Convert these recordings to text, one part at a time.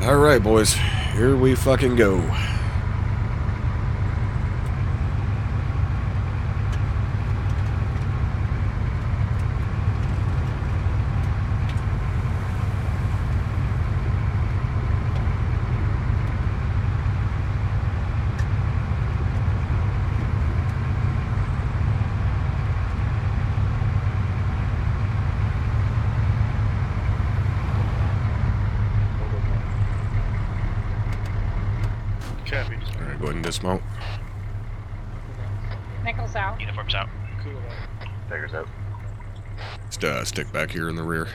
Alright, boys. Here we fucking go. Alright, go ahead and dismount. Nichols out. Uniforms out. Daggers out. Stick back here in the rear.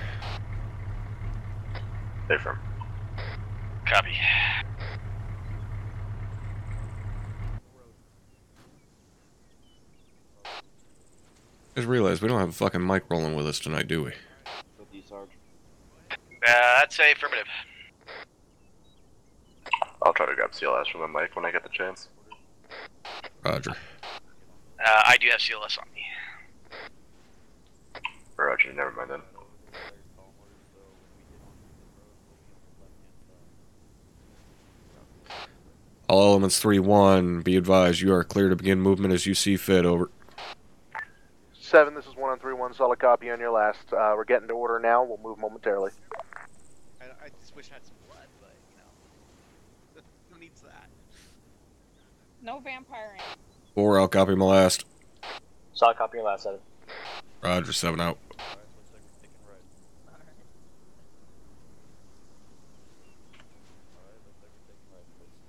Stay firm. Copy. Just realized we don't have a fucking mic rolling with us tonight, do we? With you, Sarge. That's a affirmative. I'll try to grab CLS from the mic when I get the chance. Roger. I do have CLS on me. Roger, never mind then. All elements 3-1, be advised you are clear to begin movement as you see fit, over. 7, this is 1 on 3-1, solid copy on your last. We're getting to order now, we'll move momentarily. I just wish I had some blood, but, you know. Who needs that? No vampiring. 4, I'll copy my last. Solid copy your last 7. Roger, 7 out.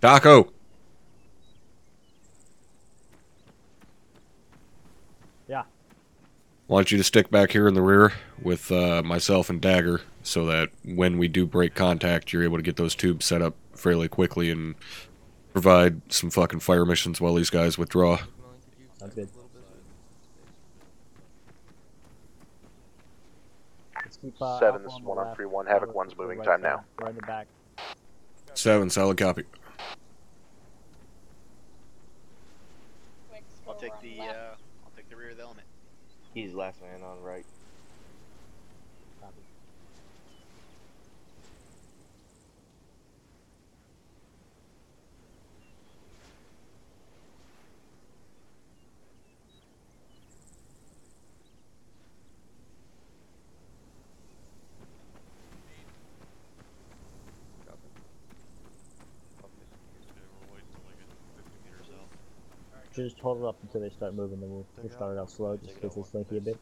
Taco! Yeah. Want you to stick back here in the rear with myself and Dagger so that when we do break contact, you're able to get those tubes set up fairly quickly and provide some fucking fire missions while these guys withdraw. Sounds good. Let's keep, 7, this is 1 on 3-1, Havoc 1's moving time now. Right in the back. 7, solid copy. I'll take the rear of the element. He's last man on right. Copy. Just hold it up until they start moving, then we'll start it out slow just in case they slinky a bit.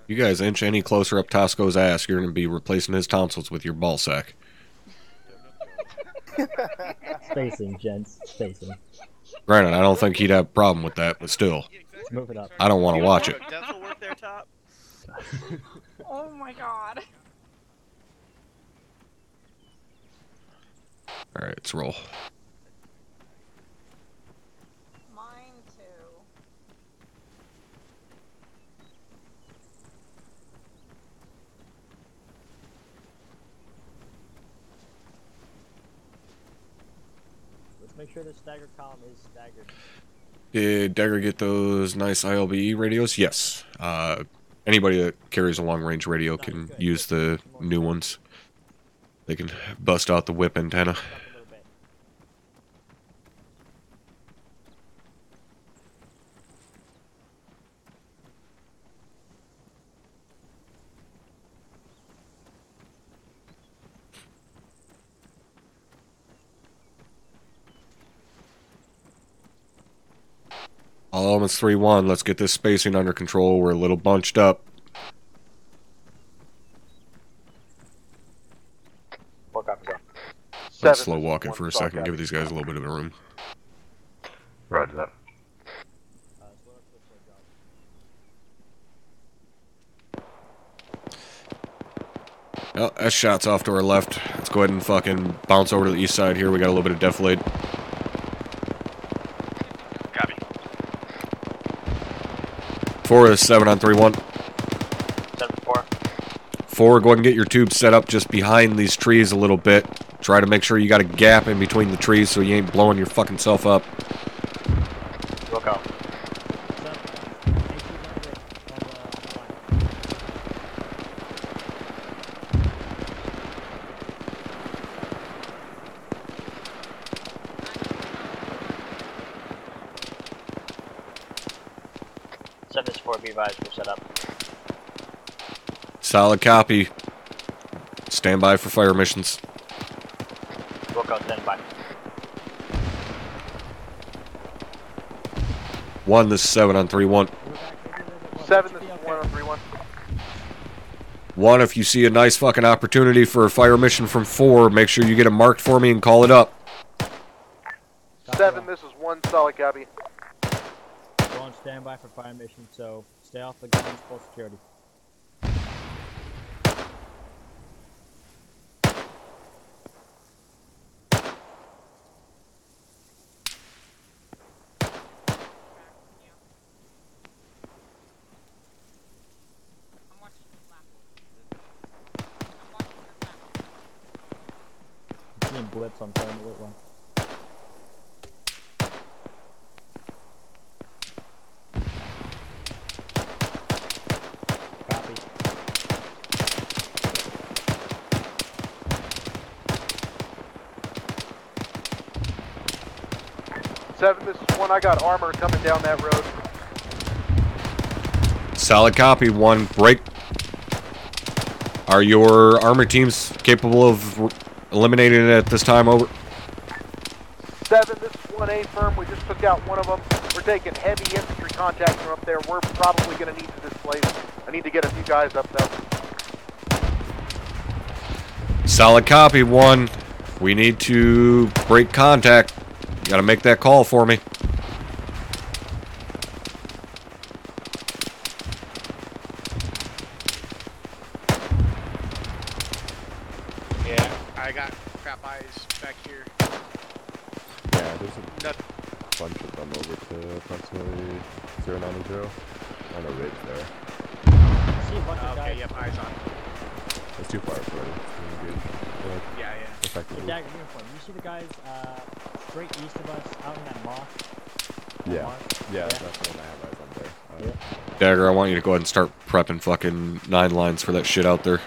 You guys inch any closer up Tosco's ass, you're going to be replacing his tonsils with your ball sack. Spacing, gents. Spacing. Granted, I don't think he'd have a problem with that, but still, Let's move it up. I don't want to watch it. Dental work there, top. Oh my god. Alright, let's roll. Mine too. Let's make sure the staggered column is staggered. Did Dagger get those nice ILBE radios? Yes. Anybody that carries a long-range radio can use the new ones. They can bust out the whip antenna. Up a little bit. All elements 3-1, let's get this spacing under control. We're a little bunched up. Four copies on. Let's 7, slow this is walk it 1 for a solid second, copy. give these guys a little bit of a room. Roger that. Well, that shot's off to our left. Let's go ahead and fucking bounce over to the east side here. We got a little bit of defilade. Copy. 4 is 7 on 3-1. 7-4. 4, go ahead and get your tubes set up just behind these trees a little bit. Try to make sure you got a gap in between the trees so you ain't blowing your fucking self up. Look out. 4, be advised, we're set up. Solid copy. Stand by for fire missions. Wilco, stand by. 1, this is 7 on 3-1. 7, this is 1 on 3-1. 1, if you see a nice fucking opportunity for a fire mission from 4, make sure you get it marked for me and call it up. 7, this is 1, solid copy. Go on standby for fire mission, so stay off the guns, full security. Seeing blitz on time, lit one. Copy. 7, this is 1, I got armor coming down that road. Solid copy. 1, break. Are your armor teams capable of eliminating it at this time? Over. 7, this is 1A firm. We just took out one of them. We're taking heavy infantry contact from up there. We're probably going to need to displace. I need to get a few guys up though. Solid copy. 1, we need to break contact. You gotta make that call for me. Yeah, I got crap eyes back here. Yeah, there's a bunch of them over to approximately 090 on a ridge there. See a bunch of Okay, guys. yep, eyes on. It's too far for it. It's really good. Yeah. Hey, Effectively. Dagger uniform, you see the guys straight east of us out in that moss? Yeah. Mark? Yeah, that's the one I have eyes on there. Yeah. Dagger, I want you to go ahead and start prepping fucking 9 lines for that shit out there.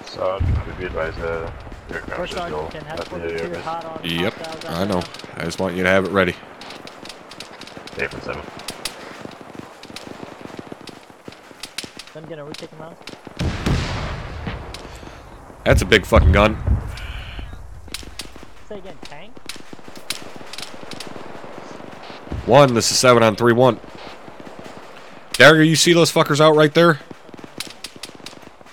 So, would be advised aircraft First is sergeant go can at have the put the area. hot on Yep, hot dials I out know. there. I just want you to have it ready. 8 from 7. Then get a retake him out. That's a big fucking gun. Say again, tank? 1, this is 7 on 3-1. Dagger, you see those fuckers out right there?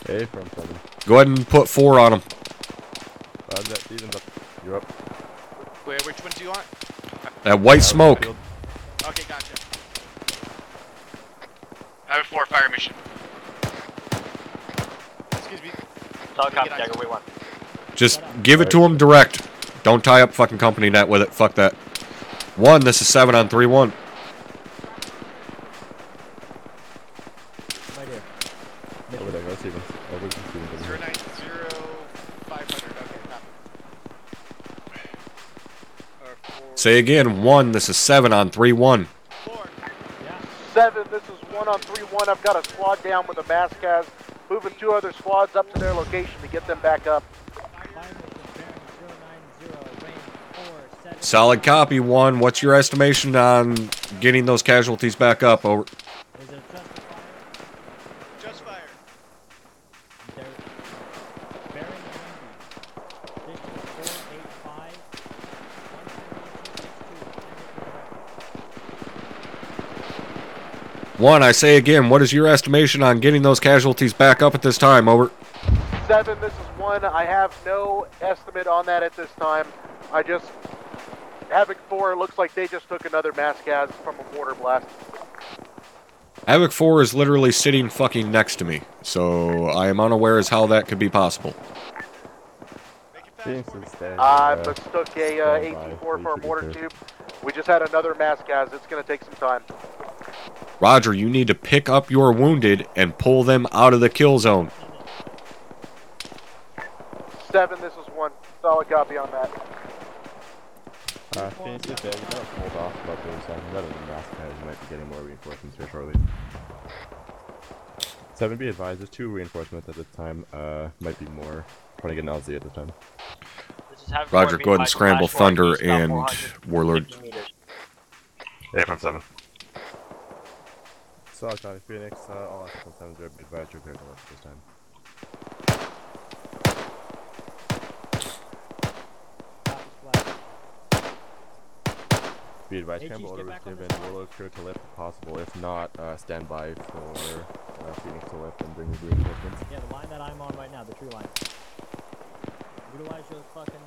A from 7. Go ahead and put 4 on them. That evens up. You're up. Where? Which ones do you want? That white smoke. Field. Okay, gotcha. I have a 4 fire mission. Excuse me. Solid copy, Dagger, we won. Just give it to them direct. Don't tie up fucking company net with it. Fuck that. 1, this is 7 on 3-1. Right here. Over there, no Stevens. Over to Stevens. over here. 090 500. Okay, copy. Or 4. Say again. 1, this is 7 on 3-1. 4. 7, this is 1 on 3-1. I've got a squad down with a mass cas. Moving 2 other squads up to their location to get them back up. Solid copy. 1, what's your estimation on getting those casualties back up? Over. Is it Just fire. They're bearing 90. 485. 1, I say again, what is your estimation on getting those casualties back up at this time? Over. 7, this is 1. I have no estimate on that at this time. I just... Havoc 4, looks like they just took another mass gas from a mortar blast. Havoc 4 is literally sitting fucking next to me, so I am unaware as how that could be possible. Make it fast Phoenix for me. is dead. I mistook a stand by. 18-4 for a You should mortar be clear. tube. We just had another mass gas. It's going to take some time. Roger, you need to pick up your wounded and pull them out of the kill zone. 7, this is 1. Solid copy on that. Phoenix is dead. You gotta hold off about those rather than mass guys. You might be getting more reinforcements here shortly. 7, be advised, there's 2 reinforcements at this time. Might be more. Trying to get an LZ at this time. Roger, go ahead and scramble Thunder and Warlord. 8 from 7. Solid copy, Phoenix. All assets on 7-0, be advised to repair the left this time. Be advised, Campbell order was given. Warlord crew to lift if possible. If not, stand by for Phoenix to lift and bring the reinforcements. Yeah, the line that I'm on right now, the tree line. Utilize your fucking...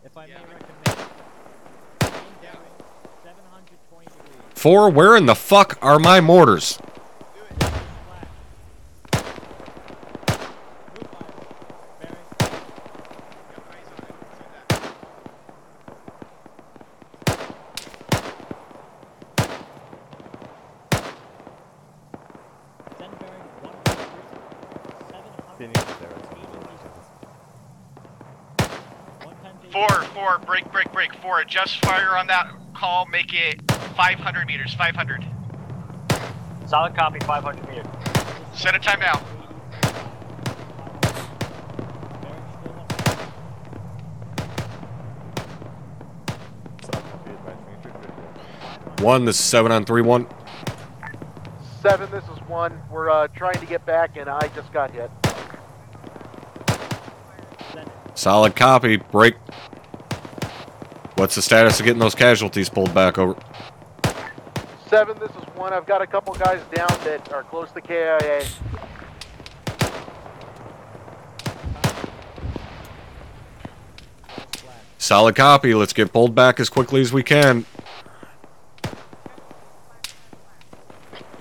If I may recommend, down 720 degrees. 4, where in the fuck are my mortars? Break. 4, adjust fire on that call, make it 500 meters, 500. Solid copy, 500 meters. Set a time now. One, this is 7 on 3-1. 7, this is 1. We're trying to get back, and I just got hit. Solid copy, break. What's the status of getting those casualties pulled back over? 7, this is 1. I've got a couple guys down that are close to KIA. Solid copy, let's get pulled back as quickly as we can.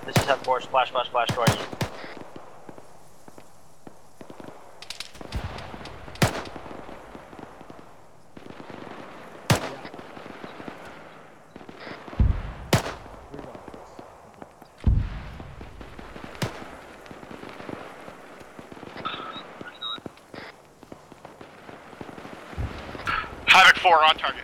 This is Geforce, splash, to our east. Havoc 4 on target.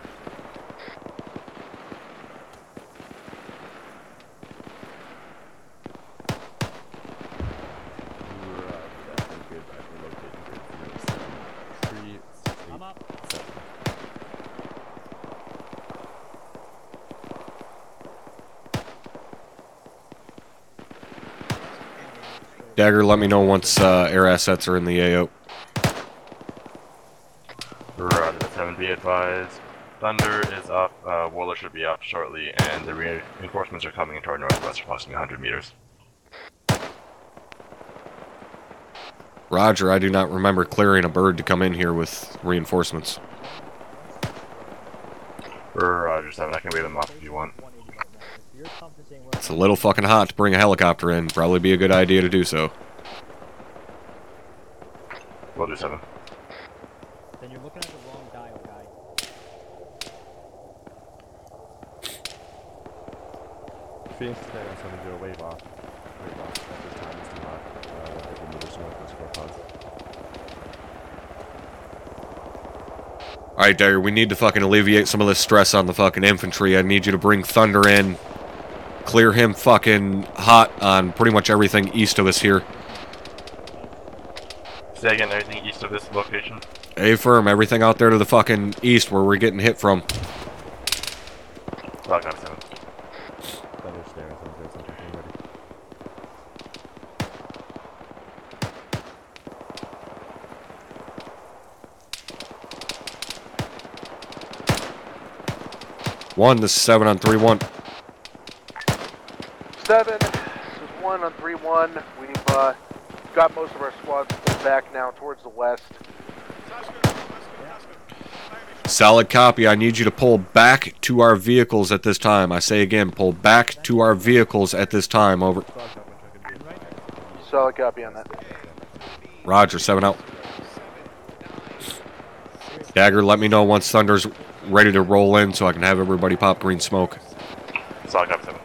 I'm up. Dagger, let me know once air assets are in the AO. Roger, 7, be advised. Thunder is up, Warlord should be up shortly, and the reinforcements are coming into our northwest, approximately 100 meters. Roger, I do not remember clearing a bird to come in here with reinforcements. Roger, 7, I can wave them off if you want. It's a little fucking hot to bring a helicopter in. Probably be a good idea to do so. We'll do 7. Then you're looking at the wrong dial, guy. Phoenix today on 7-0, wave off. Wave off. At this time, it's too hot. If we move to northwest 4 pods. Alright, Dagger, we need to fucking alleviate some of this stress on the fucking infantry. I need you to bring Thunder in. Clear him fucking hot on pretty much everything east of us here. Say again, anything east of this location? Affirm, everything out there to the fucking east where we're getting hit from. Log on 7. Thunder stairs, I'm doing something ready. One, this is 7 on 3-1. 7, this is 1 on 3-1. We've got most of our squads pulled back now towards the west. Solid copy. I need you to pull back to our vehicles at this time. I say again, pull back to our vehicles at this time. Over. Solid copy on that. Roger, 7 out. Dagger, let me know once Thunder's ready to roll in so I can have everybody pop green smoke. Solid copy 7.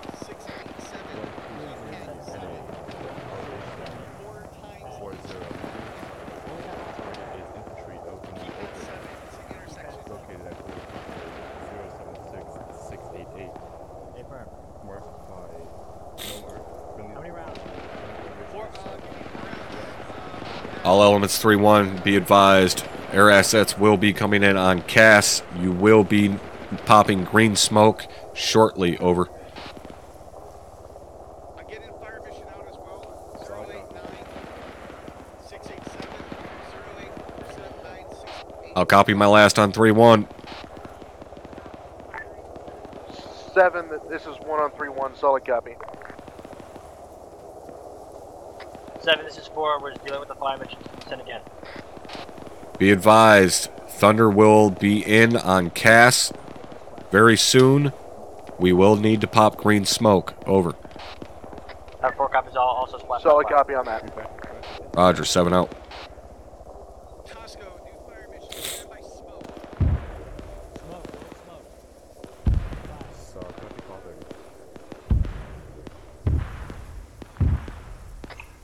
All elements 3-1, be advised. Air assets will be coming in on CAS. You will be popping green smoke shortly. Over. I'm getting fire mission out as well. 089 687 08479 I'll copy my last on 3-1. 7, this is 1 on 3-1, solid copy. 7, this is 4, we're just dealing with the fire mission. Send again. Be advised, Thunder will be in on CAS very soon. We will need to pop green smoke. Over. Have 4 copies all, also splash. Solid copy on that. Roger, 7 out. Tosco, new fire mission. Stand by smoke. So, copy call there.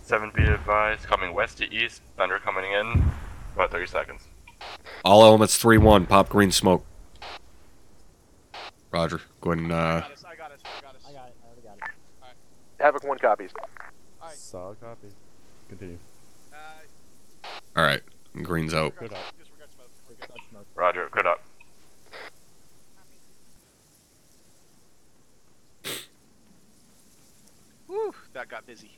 7 be advised, coming west to east, thunder coming in, about 30 seconds. All elements 3-1, pop green smoke. Roger, go ahead and I got us. I got it, I already got it. Havoc 1 copies. Alright. Solid copy. Continue. Alright, green's out. Good up. Disregard smoke. Roger, good up. Whew, that got busy.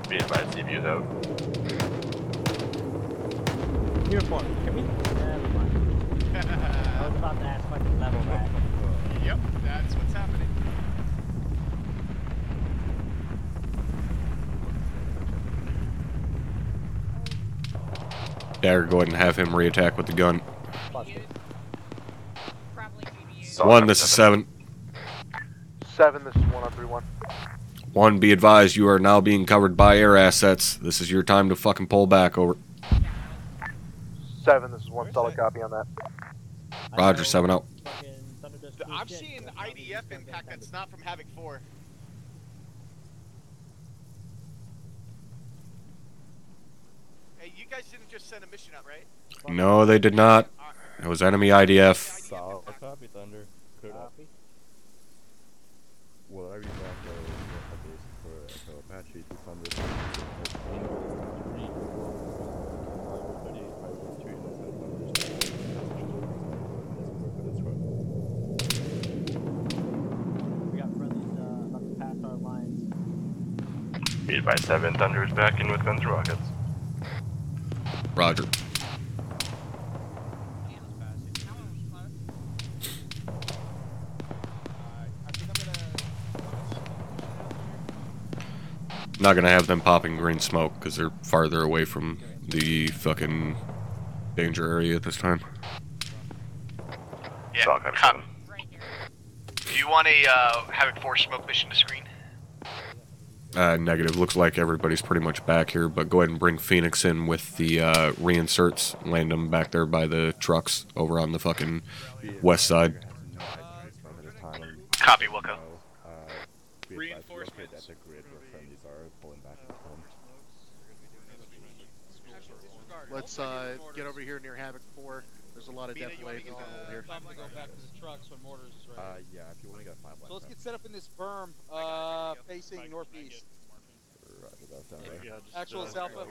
Be advised, CBU's out. Uniform, can we? Never mind. I was about to ask fucking level back. Yep, that's what's happening. Dagger, go ahead and have him reattack with the gun. Probably BB-8. Solid 1, copy, this is 7. 7, this is 1 on 3-1. 1, be advised, you are now being covered by air assets. This is your time to fucking pull back. Over. 7, this is 1 solid copy on that. Roger, 7 out. I'm seeing IDF impact that's not from Havoc 4. Hey, you guys didn't just send a mission out, right? No, they did not. It was enemy IDF. Solid copy, Thunder. Good up. Well, I read back for Echo Apache 200. We got friendlies about to pass our lines. Be advised, 7 thunder is back in with guns and rockets. Roger. Not gonna have them popping green smoke because they're farther away from the fucking danger area at this time. Yeah, Solid copy, copy. 7. Do you want a Havoc 4 smoke mission to screen? Negative. Looks like everybody's pretty much back here, but go ahead and bring Phoenix in with the reinserts. Land them back there by the trucks over on the fucking west side. Copy, Wilco. Reinforcements. That's a grid where friendlies are pulling back and home. Let's get over here near Havoc 4. There's a lot of depth waves to hold here. I'm gonna go back to the trucks when mortars is ready. Yeah, if you only got 5 left. So let's get set up in this berm, facing northeast. Roger, that's down there. Actual alpha.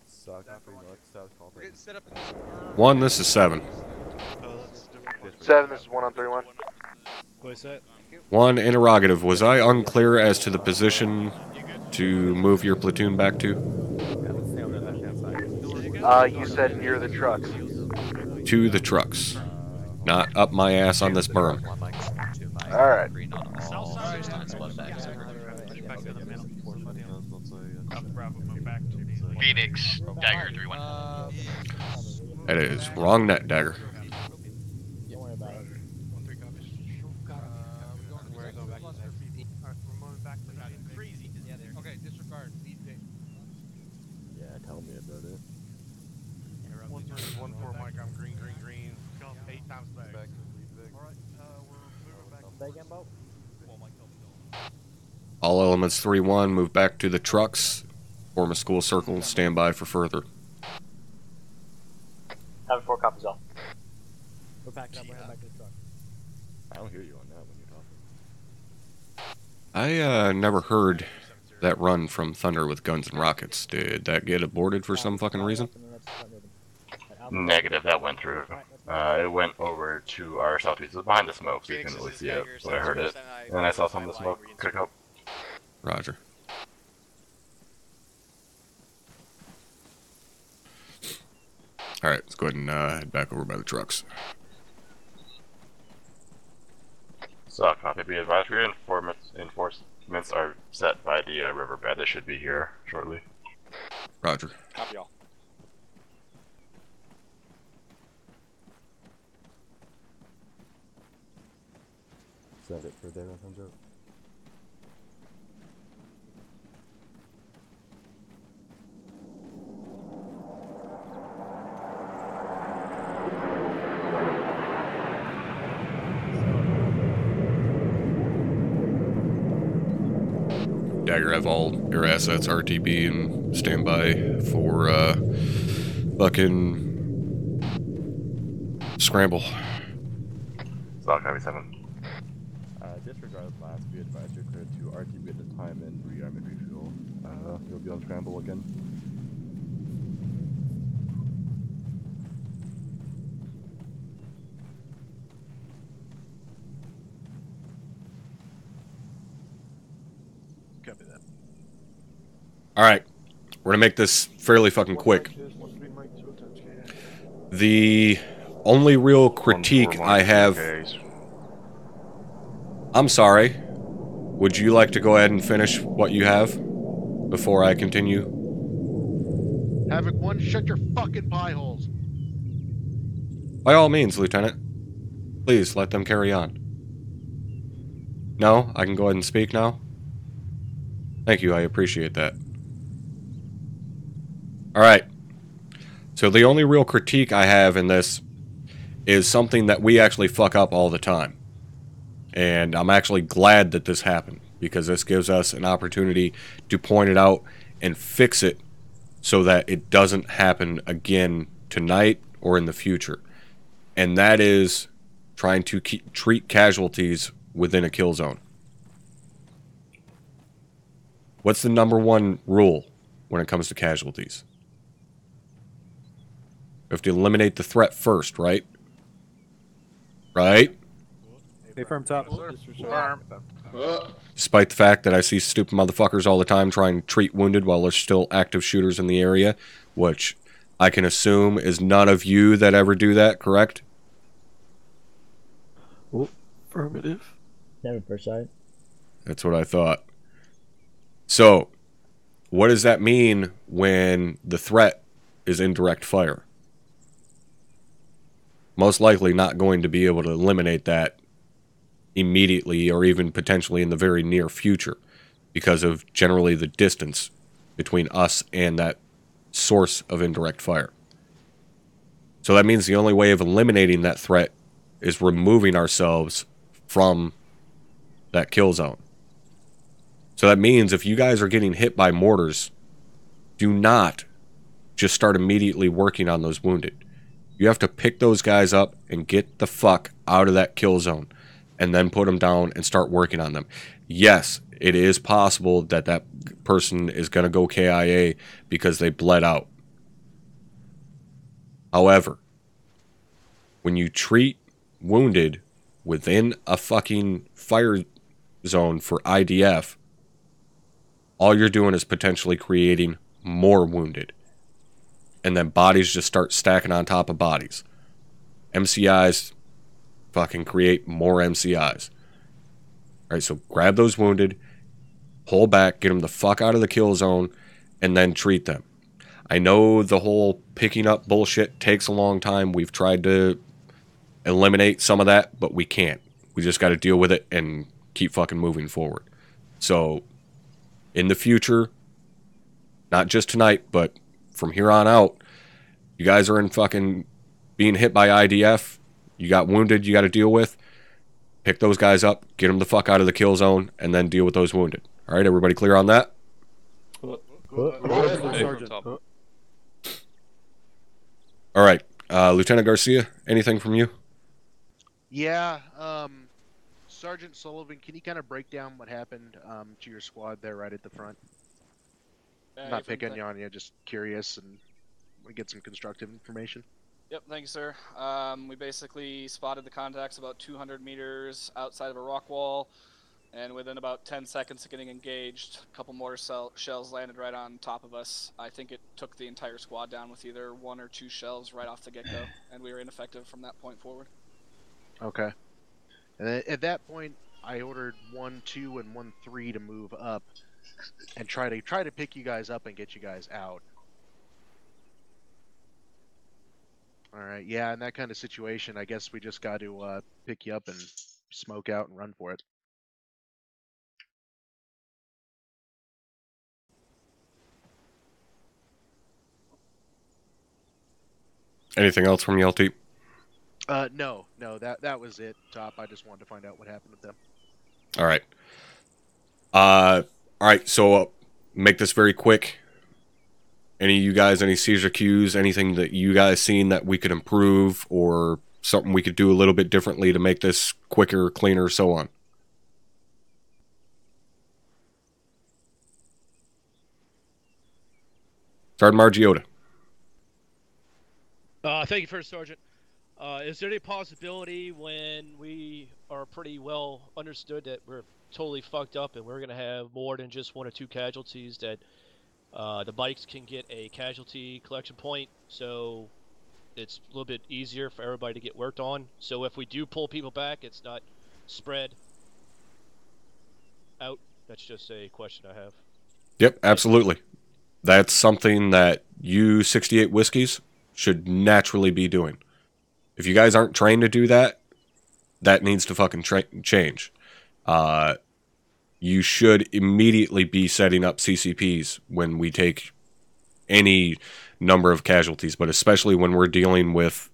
Solid copy, north, south, call We're getting set up in this berm. 1, this is 7. 7, this is 1 on 3-1. 1, interrogative. Was I unclear as to the position to move your platoon back to? You said near the trucks. To the trucks. Not up my ass on this berm. Alright. Phoenix, Dagger 3-1. That is wrong net, Dagger. Don't worry about it. Okay, disregard. Yeah, tell me about it. 1-3-1-4, Mike, I'm green, green, green. 8 times back. Say again, Bo? All elements 3-1, move back to the trucks. Form a school circle, stand by for further. Have 4 copies all. We're packing up, we're heading back to the truck. I don't hear you on that when you're talking. I never heard that run from Thunder with guns and rockets. Did that get aborted for some fucking reason? Negative, that went through. It went over to our southeast. It was behind the smoke, so you couldn't really see it, but I heard it. And I saw some of the smoke kick up. Roger. Alright, let's go ahead and head back over by the trucks. So, copy, be advised, reinforcements are set by the riverbed. They should be here shortly. Roger. Copy all. Is that it for there, Alfonso? Dagger, have all your assets RTB and stand by for fucking scramble. So, copy 7. Disregard last, be advised you're cleared to RTB at the time and rearm and refuel. You'll be on scramble again. Copy that. Alright, we're gonna make this fairly fucking quick. The only real critique I have... I'm sorry. Would you like to go ahead and finish what you have before I continue? Havoc 1, shut your fucking pie holes. By all means, Lieutenant. Please, let them carry on. No? I can go ahead and speak now? Thank you, I appreciate that. Alright. So the only real critique I have in this is something that we actually fuck up all the time. And I'm actually glad that this happened, because this gives us an opportunity to point it out and fix it so that it doesn't happen again tonight or in the future. And that is trying to treat casualties within a kill zone. What's the #1 rule when it comes to casualties? We have to eliminate the threat first, right? Right? Hey, firm top. Despite the fact that I see stupid motherfuckers all the time trying to treat wounded while there's still active shooters in the area, which I can assume is none of you that ever do that, correct? Oh, affirmative. Never first sight. That's what I thought. So, what does that mean when the threat is indirect fire? Most likely not going to be able to eliminate that immediately or even potentially in the very near future because of generally the distance between us and that source of indirect fire. So that means the only way of eliminating that threat is removing ourselves from that kill zone. So that means if you guys are getting hit by mortars, do not just start immediately working on those wounded. You have to pick those guys up and get the fuck out of that kill zone and then put them down and start working on them. Yes, it is possible that that person is going to go KIA because they bled out. However, when you treat wounded within a fucking fire zone for IDF, all you're doing is potentially creating more wounded. And then bodies just start stacking on top of bodies. MCIs fucking create more MCIs. Alright, so grab those wounded, pull back, get them the fuck out of the kill zone, and then treat them. I know the whole picking up bullshit takes a long time. We've tried to eliminate some of that, but we can't. We just got to deal with it and keep fucking moving forward. So, in the future, not just tonight, but from here on out, you guys are in fucking being hit by IDF. You got wounded you got to deal with. Pick those guys up, get them the fuck out of the kill zone, and then deal with those wounded. All right, everybody clear on that? Sergeant. All right, Lieutenant Garcia, anything from you? Yeah, Sergeant Sullivan, can you kind of break down what happened to your squad there right at the front? Not picking on you, just curious and we get some constructive information. Yep, thank you, sir. We basically spotted the contacts about 200 meters outside of a rock wall, and within about 10 seconds of getting engaged, a couple more shells landed right on top of us. I think it took the entire squad down with either 1 or 2 shells right off the get-go, and we were ineffective from that point forward. Okay. And at that point, I ordered 1-2 and 1-3 to move up and try to pick you guys up and get you guys out. All right, yeah, in that kind of situation, I guess we just got to pick you up and smoke out and run for it. Anything else from LT? No, that was it, Top. I just wanted to find out what happened with them. All right. All right, so make this very quick. Any of you guys, any seizure cues, anything that you guys seen that we could improve or something we could do a little bit differently to make this quicker, cleaner, so on? Sergeant Margiota. Thank you, First Sergeant. Is there any possibility when we are pretty well understood that we're totally fucked up and we're going to have more than just 1 or 2 casualties that the bikes can get a casualty collection point so it's a little bit easier for everybody to get worked on? So if we do pull people back, it's not spread out? That's just a question I have. Yep, absolutely. That's something that you 68 Whiskeys should naturally be doing. If you guys aren't trained to do that, that needs to fucking change. You should immediately be setting up CCPs when we take any number of casualties, but especially when we're dealing with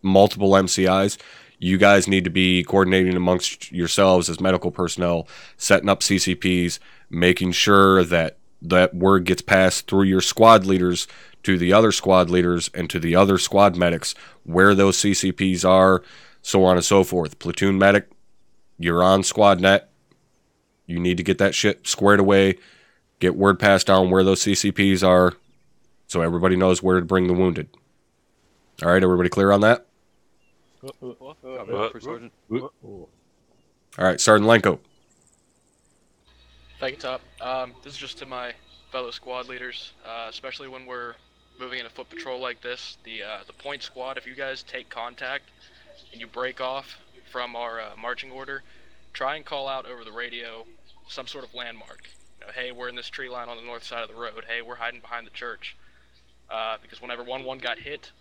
multiple MCIs, you guys need to be coordinating amongst yourselves as medical personnel, setting up CCPs, making sure that that word gets passed through your squad leaders to the other squad leaders and to the other squad medics where those CCPs are, so on and so forth. Platoon medic, you're on squad net. You need to get that shit squared away, get word passed down where those CCPs are, so everybody knows where to bring the wounded. All right, everybody clear on that? Sergeant. All right, Sergeant Lenko. Thank you, Top. This is just to my fellow squad leaders, especially when we're moving in a foot patrol like this. The point squad, if you guys take contact and you break off from our marching order, try and call out over the radio some sort of landmark. You know, hey, we're in this tree line on the north side of the road. Hey, we're hiding behind the church. Because whenever 1-1 got hit,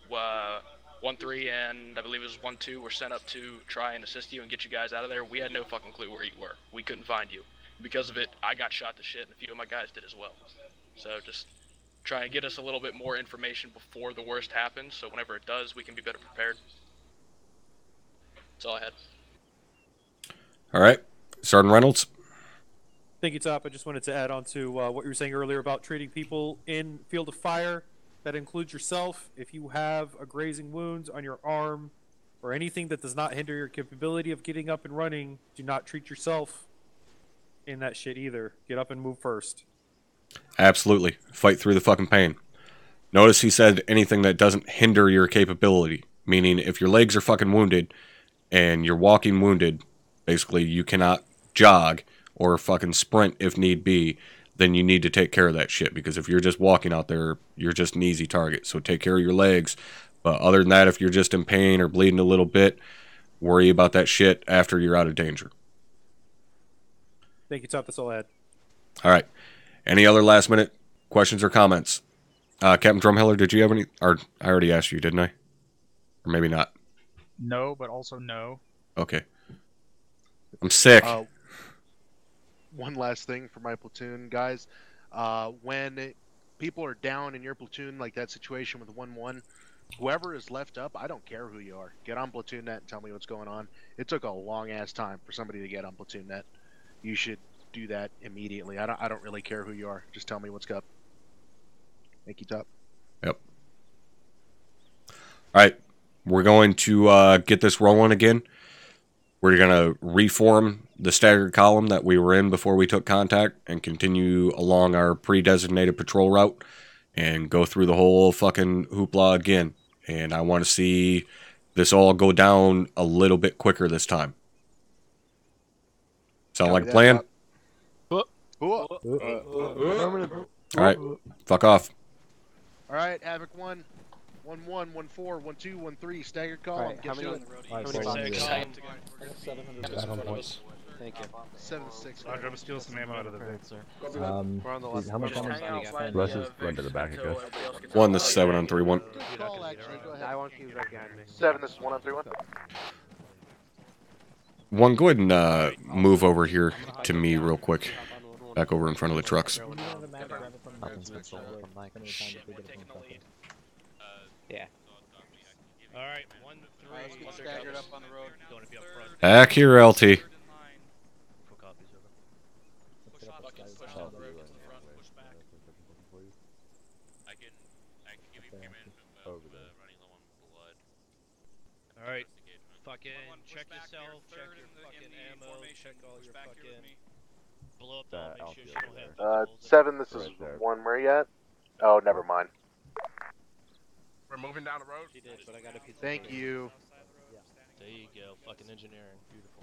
1-3 and I believe it was 1-2 were sent up to try and assist you and get you guys out of there. We had no fucking clue where you were. We couldn't find you. Because of it, I got shot to shit and a few of my guys did as well. So just try and get us a little bit more information before the worst happens, so whenever it does, we can be better prepared. That's all I had. All right, Sergeant Reynolds. Thank you, Top. I just wanted to add on to what you were saying earlier about treating people in field of fire. That includes yourself. If you have a grazing wound on your arm or anything that does not hinder your capability of getting up and running, do not treat yourself in that shit either. Get up and move first. Absolutely. Fight through the fucking pain. Notice he said anything that doesn't hinder your capability. Meaning if your legs are fucking wounded and you're walking wounded, basically you cannot jog or fucking sprint if need be, then you need to take care of that shit. Because if you're just walking out there, you're just an easy target. So take care of your legs. But other than that, if you're just in pain or bleeding a little bit, worry about that shit after you're out of danger. Thank you, Top. That's all I had. All right. Any other last minute questions or comments? Captain Drumheller, did you have any? Or I already asked you, didn't I? Or maybe not. No, but also no. Okay. I'm sick. One last thing for my platoon, guys. When people are down in your platoon, like that situation with 1-1, whoever is left up, I don't care who you are. Get on platoon net and tell me what's going on. It took a long ass time for somebody to get on platoon net. You should do that immediately. I don't really care who you are. Just tell me what's up. Thank you, Top. Yep. All right. We're going to get this rolling again. We're going to reform the staggered column that we were in before we took contact and continue along our pre-designated patrol route and go through the whole fucking hoopla again. And I want to see this all go down a little bit quicker this time. Sound like a plan? Alright, fuck off. Alright, Havoc 1. 1-1, 1-4, 1-2, 1-3, staggered call. Alright, how many on the road? How many Thank you. 7-6. I'll drop a steal some ammo out of the base, sir. We're on the left. How much ammo do you got? Let's just run to the back, I guess. 1, this is 7 on 3-1. Good call, actually. Go ahead. I want you right behind me. 7, this is 1 on 3-1. 1, go ahead and move over here to me real quick. Back over in front of the trucks. Yeah. Alright, 1 to 3. Let's get staggered up on the road. Back here, LT. Alright, fucking check yourself, check your fucking ammo, check all your fucking blow up doll, make sure you don't have 7, this is 1, where you at? Oh, never mind. We're moving down the road. She did, but I got a piece of Thank you. There you go, fucking engineering, beautiful.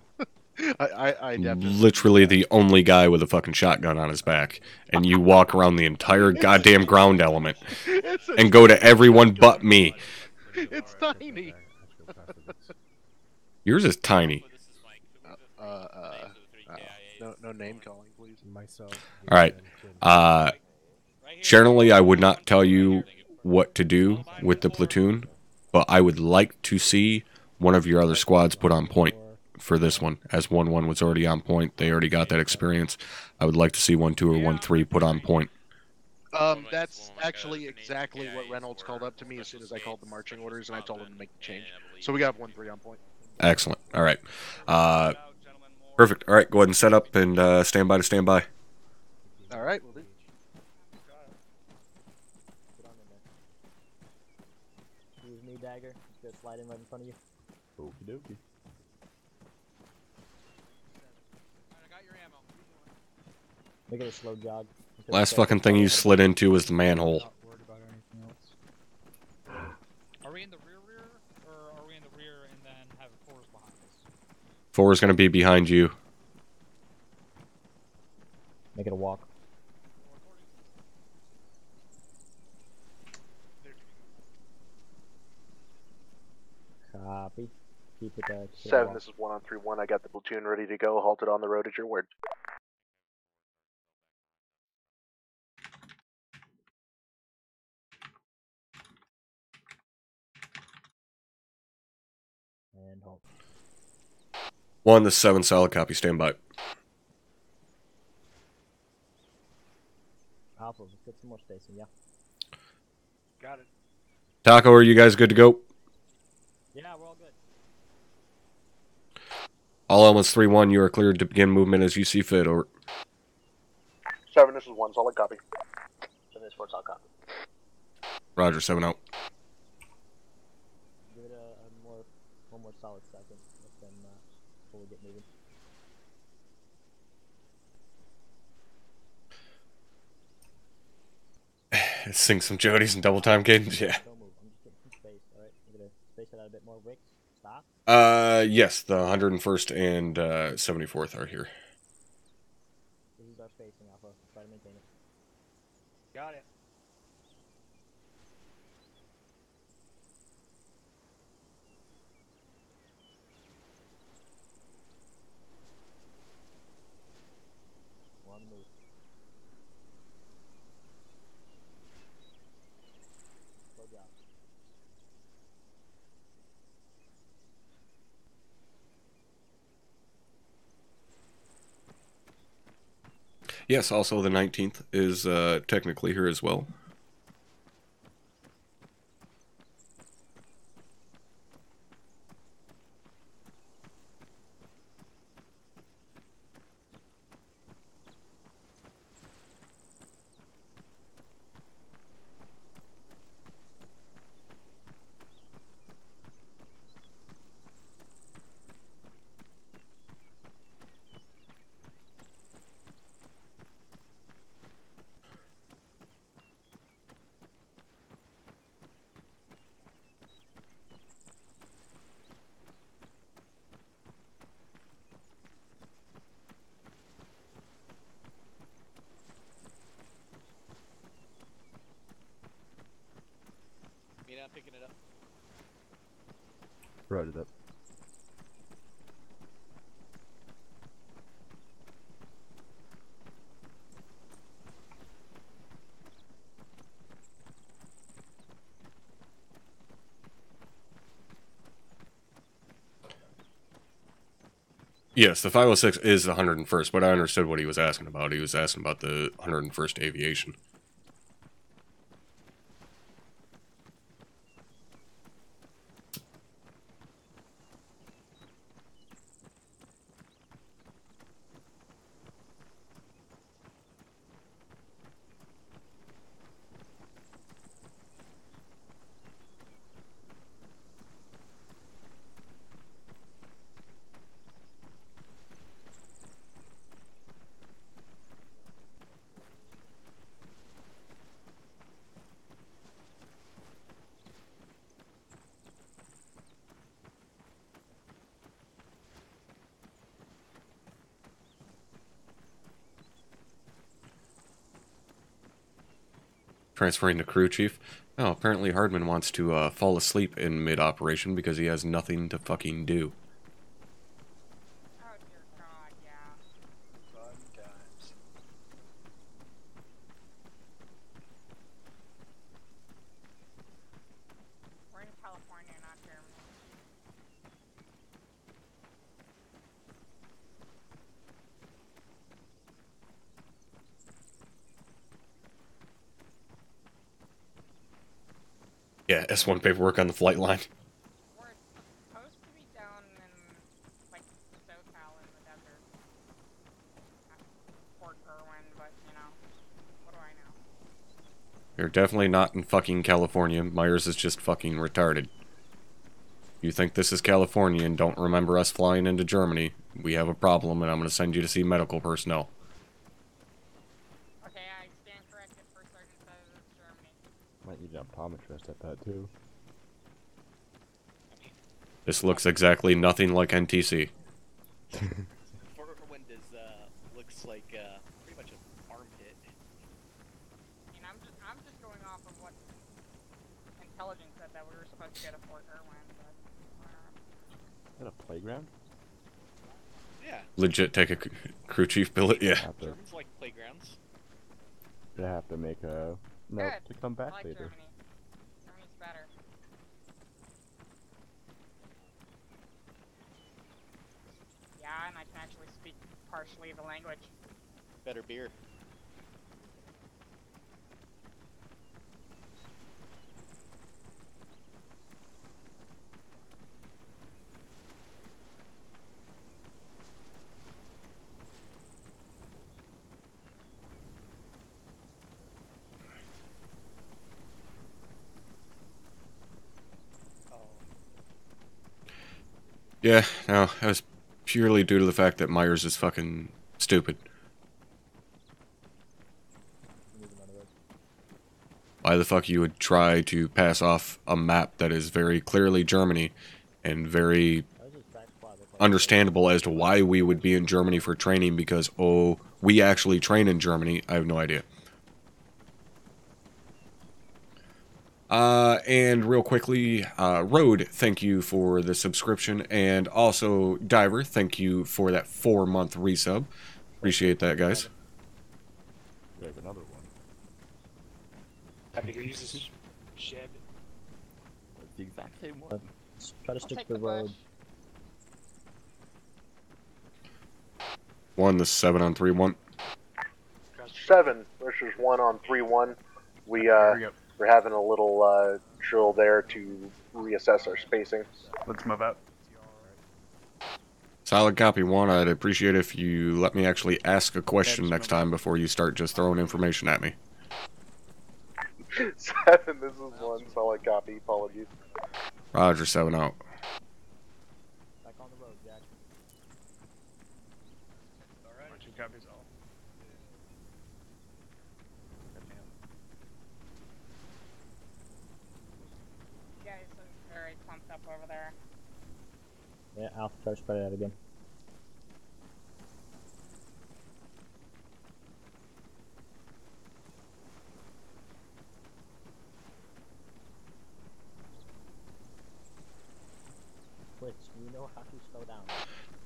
I definitely. Literally the only guy with a fucking shotgun on his back. And you walk around the entire goddamn ground element. And go to everyone but me. It's tiny. Yours is tiny. No name calling, please. Alright. Generally, I would not tell you what to do with the platoon, but I would like to see one of your other squads put on point for this one, as 1-1 was already on point. They already got that experience. I would like to see 1-2 or 1-3 put on point. That's actually exactly what Reynolds called up to me as soon as I called the marching orders, and I told him to make the change. So we got 1-3 on point. Excellent. All right. Perfect. All right, go ahead and set up and stand by to stand by. All right, we'll do. Use me, Dagger. Just slide in right in front of you. Okie dokie. Make it a slow jog. Last fucking thing you slid into was the manhole. Are we in the rear, or are we in the rear and then have a force behind us? 4 is going to be behind you. Make it a walk. Copy. Keep it 7, this is 1 on 3-1. I got the platoon ready to go. Halted on the road at your word. And halt. 1, this is 7, solid copy, stand by. Alpha, let's get some more spacing, yeah. Got it. Taco, are you guys good to go? Yeah, we're all good. All elements 3-1, you are cleared to begin movement as you see fit, over. 7, this is 1, solid copy. 7, this is 4, solid copy. Roger, 7 out. Give it one more solid second, then before we get moving. Sing some Jodies and double time cadence, yeah. Don't move, I'm just getting some space, alright? We're gonna space it out a bit more. Rick, stop. Yes, the 101st and 74th are here. This is our spacing, Alpha. Try to maintain it. Got it. We're on the move. Slow job. Yes, also the 19th is technically here as well. picking it up. Roger that. Yes, the 506 is the 101st, but I understood what he was asking about. He was asking about the 101st Aviation. Transferring to crew chief. Oh, apparently Hardman wants to fall asleep in mid-operation because he has nothing to fucking do. Oh dear God, yeah. Fun times. We're in California, not Germany. Yeah, S1 paperwork on the flight line. We're supposed to be down in, like, SoCal in the desert. Fort Irwin, but, you know, what do I know? You're definitely not in fucking California. Myers is just fucking retarded. You think this is California and don't remember us flying into Germany, we have a problem and I'm going to send you to see medical personnel. Okay, I stand corrected. First Sergeant says it's Germany. Might need an optometrist at that too. This looks exactly nothing like NTC. Fort Irwin looks like pretty much an armpit. I mean, I'm just going off of what intelligence said that we were supposed to go to Fort Irwin, but Is that a playground? Yeah. Legit take a crew chief billet? Yeah. Germans like playgrounds. Gonna have to make a note good. to come back I like later. Germany. Germany's better. Yeah, and I can actually speak partially the language. Better beer. Yeah, no, that was purely due to the fact that Myers is fucking stupid. Why the fuck you would try to pass off a map that is very clearly Germany and very understandable as to why we would be in Germany for training because, oh, we actually train in Germany? I have no idea. And real quickly, Road, thank you for the subscription, and also Diver, thank you for that 4-month resub. Appreciate that, guys. We have another one. Happy to use this shed. It's the exact same one. Try to stick to the road. 1, the 7 on 3-1. 7 versus 1 on 3-1. We're having a little drill there to reassess our spacing. Let's move out. Solid copy, 1. I'd appreciate if you let me actually ask a question next time before you start just throwing information at me. 7, this is 1. Solid copy. Apologies. Roger, 7 out. Back on the road, Jack. Alright. 2 copies all. You guys are very clumped up over there. Yeah, Alpha, try to spread it out again. Twitch, you know how to slow down.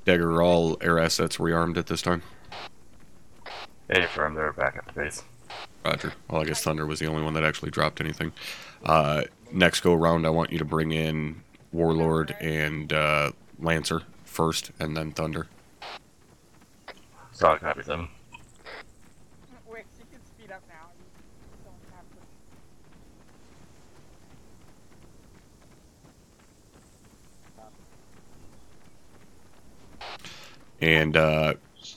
Dagger, all air assets rearmed at this time. Hey, firm, they're back at the base. Roger. Well, I guess Thunder was the only one that actually dropped anything. Next go round, I want you to bring in Warlord and Lancer first, and then Thunder. Solid copy, 7. Wait, you can speed up now. You don't have to.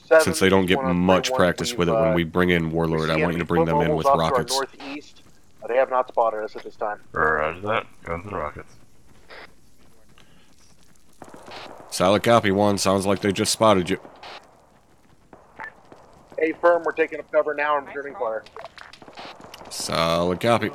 And since they don't get much practice with it, when we bring in Warlord, I want you to bring them in with rockets. Northeast. They have not spotted us at this time. Roger that. Going to the rockets. Solid copy, 1. Sounds like they just spotted you. A firm, we're taking up cover now and returning fire. Solid copy.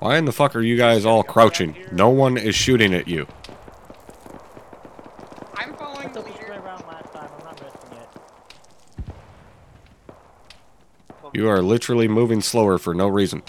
Why in the fuck are you guys all crouching? No one is shooting at you. I'm following the leader. Around last time. I'm not risking it. You are literally moving slower for no reason.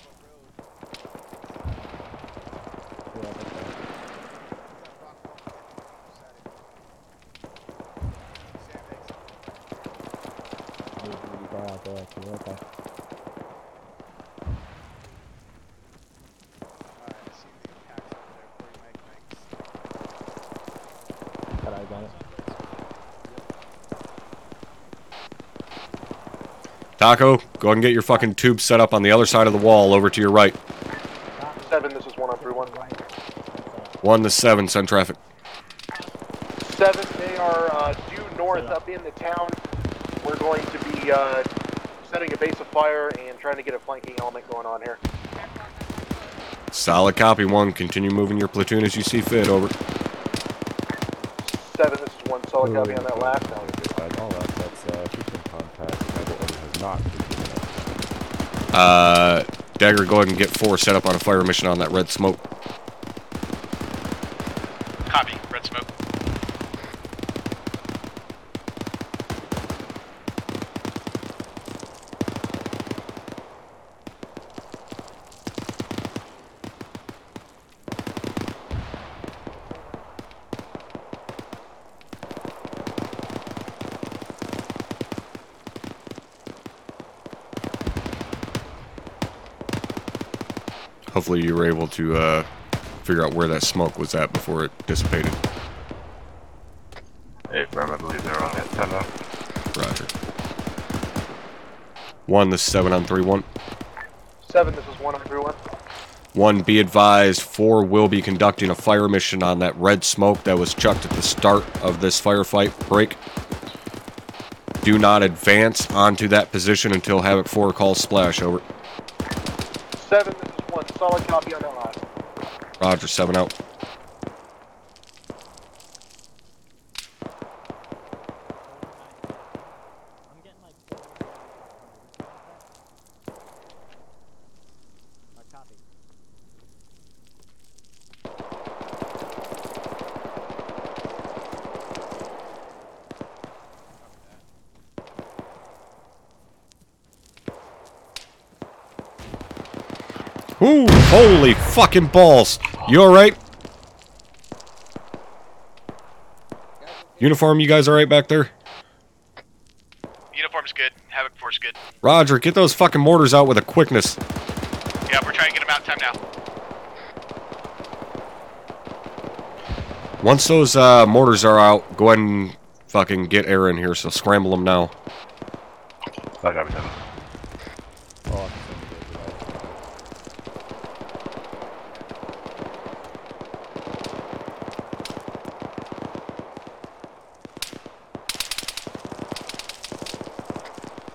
Taco, go ahead and get your fucking tube set up on the other side of the wall over to your right. 7, this is 1 on 3-1. 1 to 7, send traffic. 7, they are due north up in the town. We're going to be setting a base of fire and trying to get a flanking element going on here. Solid copy, 1. Continue moving your platoon as you see fit, over. 7, this is 1, solid copy on that last. Now all assets, keep in contact. Has not Dagger, go ahead and get 4 set up on a fire mission on that red smoke. Copy, red smoke. Hopefully you were able to figure out where that smoke was at before it dissipated. Hey, firm, I believe they're on that 10 now. Roger. 1, this is 7 on 3-1. 7, this is 1 on 3-1. 1, be advised, 4 will be conducting a fire mission on that red smoke that was chucked at the start of this firefight break. Do not advance onto that position until Havoc 4 calls splash, over. 7, this is 1, solid copy on that last. Roger, 7 out. Ooh, holy fucking balls. You alright? Uniform, you guys alright back there? Uniform's good. Havoc 4's good. Roger, get those fucking mortars out with a quickness. Yeah, we're trying to get them out in time now. Once those mortars are out, go ahead and fucking get air in here, so scramble them now. I got it.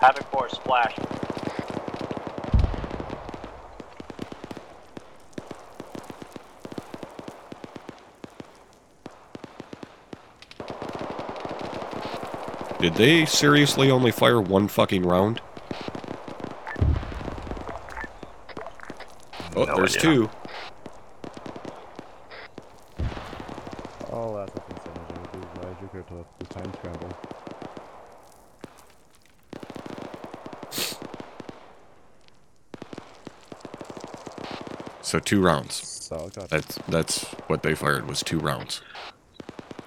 Havoc 4, splash. Did they seriously only fire 1 fucking round? Oh, No there's idea. two. Oh, that's up in San Jose. To the time scramble. So 2 rounds. So That's what they fired, was 2 rounds.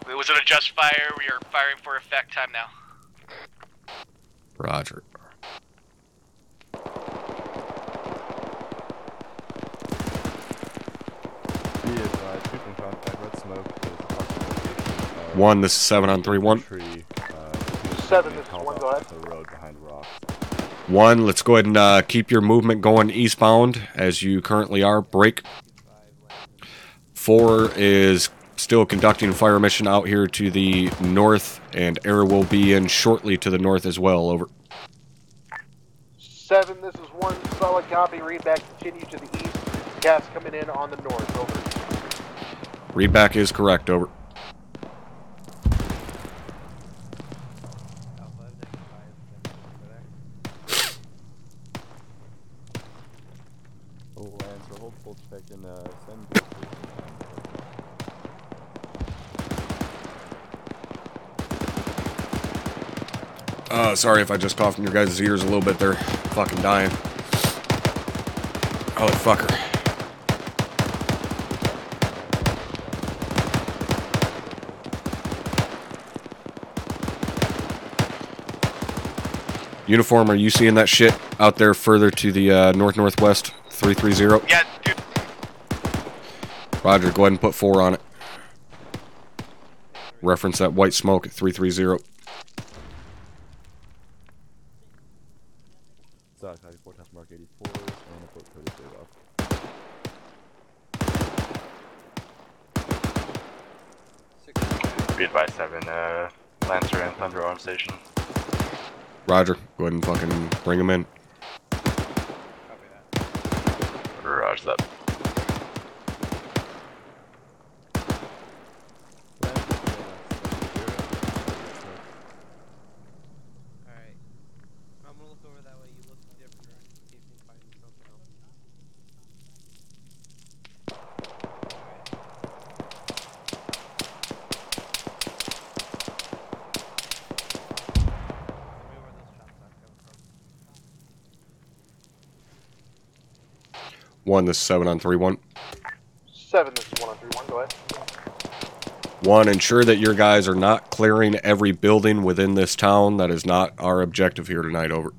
Was it a just fire? We are firing for effect time now. Roger. Be advised, keep in contact. Red smoke is approximately 1, this is 7 on 3-1. 7, this is 1, go ahead. The road behind rocks. 1, let's go ahead and keep your movement going eastbound as you currently are. Break. 4 is still conducting a fire mission out here to the north, and air will be in shortly to the north as well. Over. 7, this is 1, solid copy. Read back, continue to the east. Gas coming in on the north, over. Read back is correct, over. Oh, Lancer, hold full check and send. Sorry if I just coughed in your guys' ears a little bit there. Fucking dying. Oh, fucker. Uniform, are you seeing that shit out there further to the north-northwest? 330? Yeah, dude. Roger, go ahead and put 4 on it. Reference that white smoke at 330. South County forecast mark 84 and a boat 33 left. Be advised, 7, Lancer and Thunder on station. Roger, go ahead and fucking bring him in. Roger that. Alright. I'm gonna look over that way, you look in a different direction, see if you can find something else. One, this is 7 on 3-1. 7, this is 1 on 3-1, go ahead. 1, ensure that your guys are not clearing every building within this town. That is not our objective here tonight, over.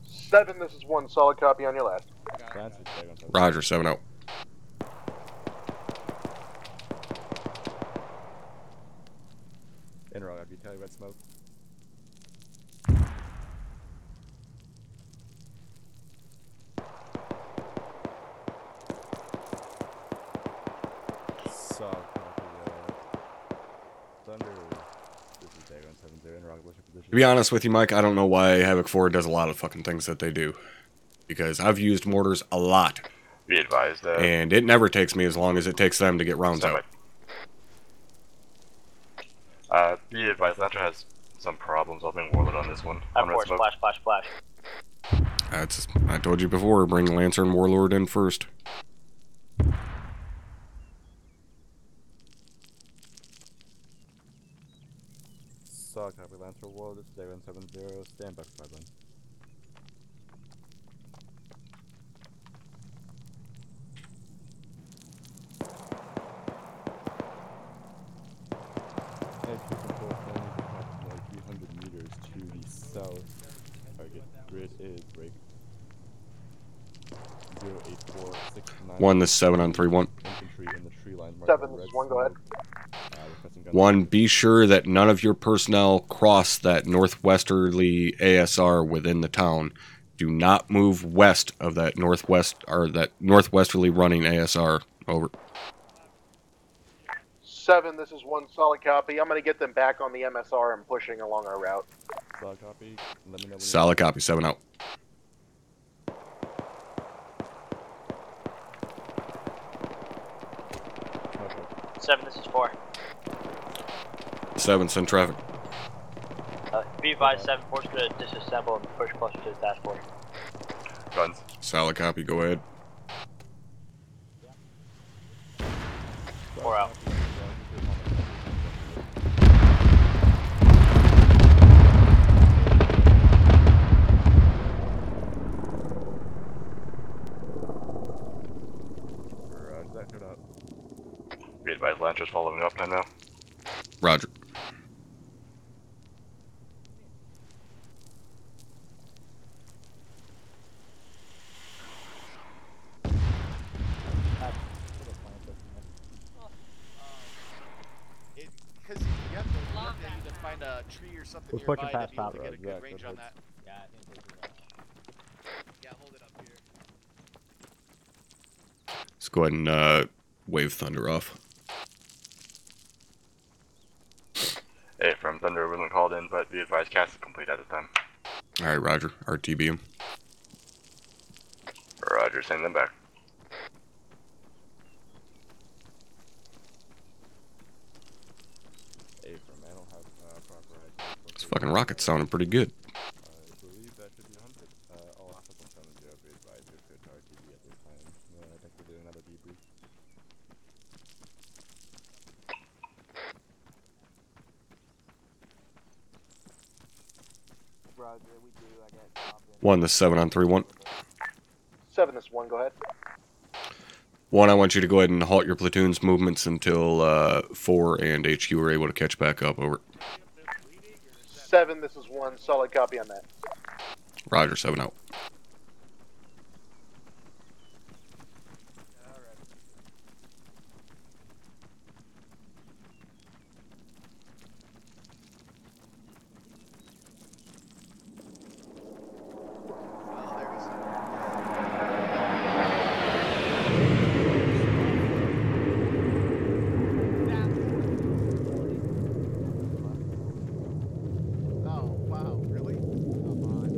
7, this is 1, solid copy on your last. Roger, 7 out. Interroga, have you tell you red smoke? So, Thunder, this is Day 170, Interroga, what's your position? To be honest with you, Mike, I don't know why Havoc 4 does a lot of fucking things that they do. Because I've used mortars a lot. Be advised, and it never takes me as long as it takes them to get rounds out. Be advised, Lancer has some problems opening Warlord on this one. I'm forward, splash, splash, splash. I told you before, bring Lancer and Warlord in first. So, copy Lancer Wall, this is Day 170, stand by for 5 line. Approximately 300 meters to the south. Target grid is break 08469. 1, this is 7 on 3-1. Infantry in the tree line. 7, this is 1, go ahead. 1, be sure that none of your personnel cross that northwesterly ASR within the town. Do not move west of that northwest or that northwesterly running ASR. Over. 7, this is 1, solid copy. I'm going to get them back on the MSR and pushing along our route. Solid copy. Let me know when Solid copy, 7 out. Seven, this is 4. 7, send traffic. Be advised, 7, 4's gonna disassemble and push closer to the dashboard. Guns. Solid copy, go ahead. 4 out. Roger that, shut up. Be advised, Lancer's following up now. Roger. Because you have to look at either find a tree or something We're pushing nearby to past be able to Pop get a Road. good range on that. Yeah, I think this is, Yeah, hold it up here. Let's go ahead and wave Thunder off. Hey, from Thunder wasn't called in, but be advised, cast is complete at the time. Alright, Roger. RTB him. Roger, send them back. Hey, from I don't have proper ID. This fucking rocket sounding pretty good. I believe that should be 100. All officers 70 be advised you're clear to RTB at this time. I think we're doing another debrief. Roger, we do. I got top in. 1, this is 7 on 3-1. 7, this 1, go ahead. 1, I want you to go ahead and halt your platoon's movements until 4 and HQ are able to catch back up. Over. 7, this is 1, solid copy on that. Roger, 7 out. Oh, wow, really? Come on.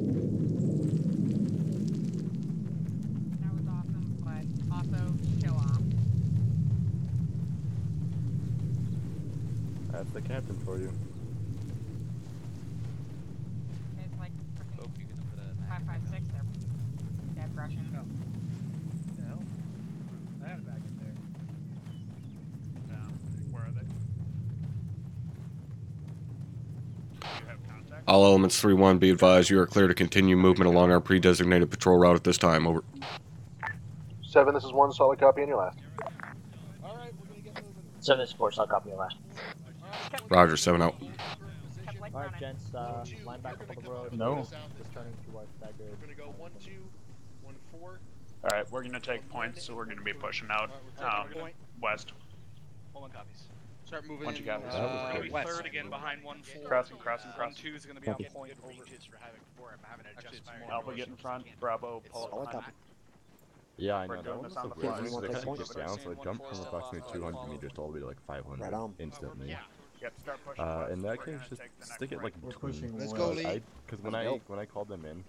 That was awesome, but also show off. That's the captain for you. It's like freaking 556 there. Dead Russian. The hell? I had it back in there. Where are they? Do you have contact? All elements 3-1, be advised you are clear to continue movement along our pre-designated patrol route at this time. Over. 7, this is 1, solid copy on your last. Alright, we're gonna get moving. 7 is 4, stop copy your last. Roger, 7 out. Alright, gents, line back up on the road. No. Returning to our staggered. We're gonna go 1, 2, 1, 4. Alright, we're gonna take points, so we're gonna be pushing out west. Hold on, copies. Start moving Once in. you got this. We're gonna be West. third again behind 1-4. Crossing. 1-2 is gonna be on Good point. Over. ranges for Havoc 4. I'm having to adjust fire. Alpha get in front. Bravo pull Solid up copy. behind. Yeah, I We're know. That doing one was this on so the weird. fly. They Want kind this of point? just down, so it jumped from approximately 200 meters all the way to like 500 Right on. instantly. Yep, start pushing west. In that We're case, gonna just take the next stick it like We're between. pushing Let's west. go, Lee. Because when I called them in,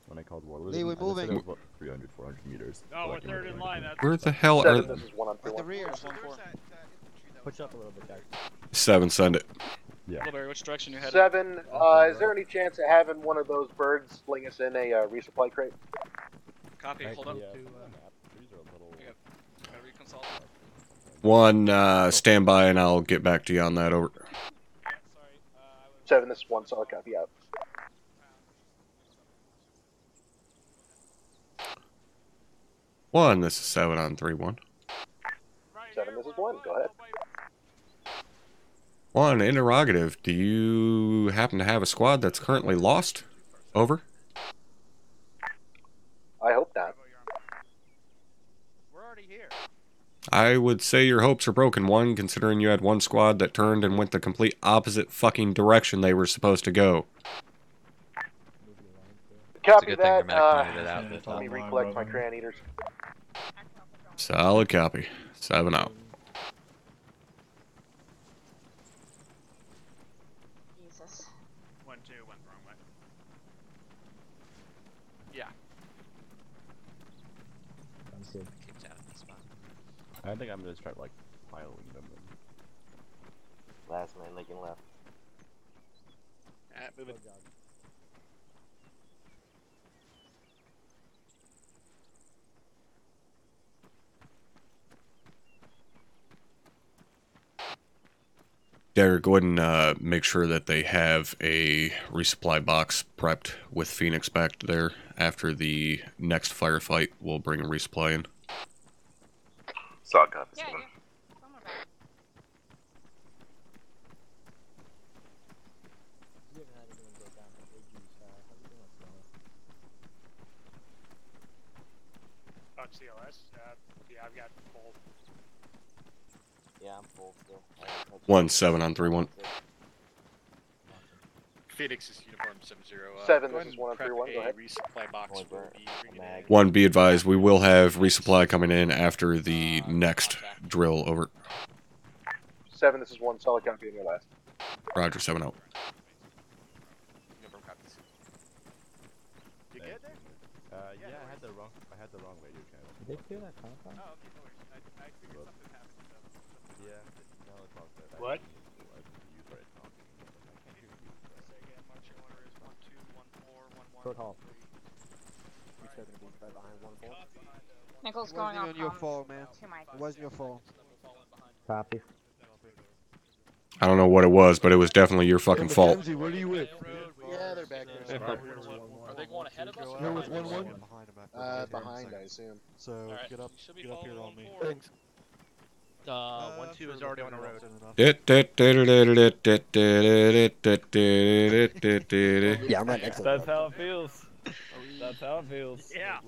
when I called Warlord, Lee, we're I just said moving. it was about 300, 400 meters. No, we're like, in third in between. line. That's Where the hell 7, are... this is 1 on At the 3-1. rear. Push up a little bit, guys. 7, send it. Yeah. Blueberry, which direction you headed? 7, is there any chance of having one of those birds sling us in a resupply crate? Copy, hold up. Yeah, from the map, trees are a little. Gotta reconsult. 1, stand by and I'll get back to you on that. Over. 7, this is 1, solid copy out. 1, this is 7 on 3-1. 7, this is 1, go ahead. 1, interrogative. Do you happen to have a squad that's currently lost? Over. I hope not. We're already here. I would say your hopes are broken, 1, considering you had 1 squad that turned and went the complete opposite fucking direction they were supposed to go. Copy that. Let me recollect my crayon eaters. Solid copy. 7 out. Jesus. 1-2 went the wrong way. Yeah. Sounds good. I think I'm gonna start like piling them in. Last man leaking left. Alright, moving. Dagger, go ahead and make sure that they have a resupply box prepped with Phoenix back there. After the next firefight, we'll bring a resupply in. Solid copy, Yeah, Steven. Someone back. You haven't had anyone go down from AG's side. How you doing, Sly? On CLS? Yeah, I've got full. Yeah, I'm full still. 1-7 on 3-1. Phoenix is uniform 7-0. 7, Go this ahead is 1 on and 3-1, prep go ahead. a resupply box for the 1, be advised, we will have resupply coming in after the next drill over. 7, this is 1, solid copy in your last. Roger, 7 out. Uniform copies. You get there? Yeah, I had the wrong radio channel. Did they clear that compound? Oh, okay, no worries. I figured something happened. So. Yeah, no, it's all good. What? I can use right now. I can't hear you. Say again, marching order is 1-2-1-4-1-1. Short haul. Nichols It going wasn't off your comms fault, man. to my It wasn't your fault. Copy. I don't know what it was, but it was definitely your fucking fault. Mackenzie, what are you with? Yeah, they're back there. Are they going ahead of us? You're with 1-1? Behind, I assume. So Alright. get up here on me. Thanks. 1-2 is already on the road. Yeah, I'm right next to That's how it feels. That's how it feels. Yeah.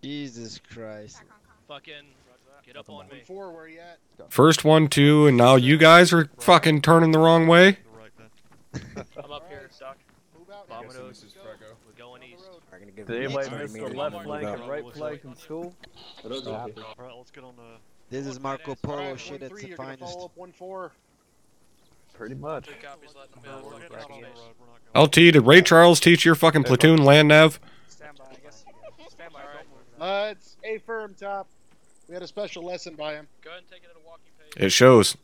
Jesus Christ. Fucking get up on me. 4, where you at? First 1-2, and now you guys are fucking turning the wrong way? I'm up here, Doc. Move out. Vominos. We're going east. Did anybody miss the left flank and right flank in school? Alright, let's get on the... This is Marco Polo Alright, shit at 1-3, the you're gonna finest. follow up 1-4. Pretty much. 3 copies, let them build. We're getting out on the road. We're not going. LT, did Ray Charles teach your fucking platoon land nav? Stand by, I guess. Stand by, It's A firm top. We had a special lesson by him. Go ahead and take it at a walking pace. It shows.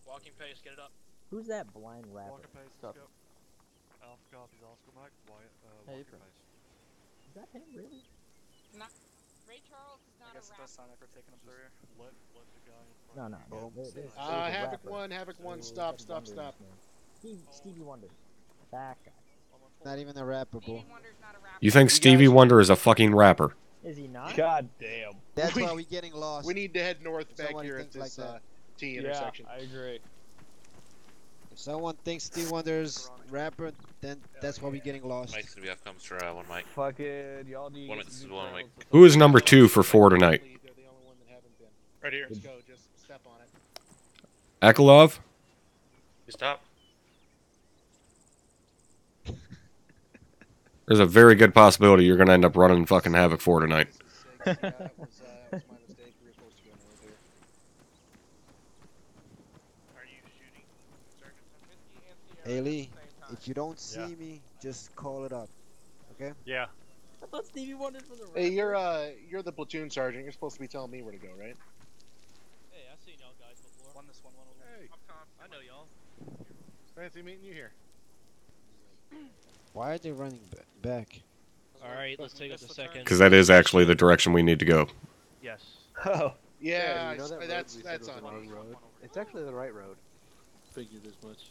Walking pace, get it up. Who's that blind rapper? Walking pace, let's go. Alpha copies, Oscar Mike, Wyatt, Hey, walking pace. Is that him, really? Not, Ray Charles is not I guess a it does sound like we're taking them through here. Let the guy in front. No, no. There's Havoc rapper. 1, Havoc 1, He's stop, got stop, Wonder in stop. his name. Stevie Wonder. That guy. Not even a rapper, bro. You think Stevie Wonder is a fucking rapper? Is he not? God damn. That's why we're getting lost. We need to head north back Somebody here at thinks this like that. T intersection. Yeah, I agree. If someone thinks Steve Wonder's rapper, then that's why we're getting lost. Mike's gonna be off comes for 1 Mike. Fucking y'all need. 1 this is 1 Mike. Who is number 2 for 4 tonight? They're the only one that haven't been. Right here. Let's go, just step on it. Akolov? You stop. There's a very good possibility you're gonna end up running fucking Havoc 4 tonight. That was my mistake. We were supposed to go north here. Are you shooting? Hey Lee, if you don't see me, just call it up. Okay? Yeah. I thought Stevie Wonder was a rapper. Hey, you're the platoon sergeant. You're supposed to be telling me where to go, right? Hey, I've seen y'all guys before. Won this one over. Hey, I know y'all. fancy meeting you here. Why are they running back? Alright, let's take up the second. Because that is actually the direction we need to go. Yes. Oh. Yeah, you know that road that's we said was on the wrong me. road? It's actually the right road. Figured as much.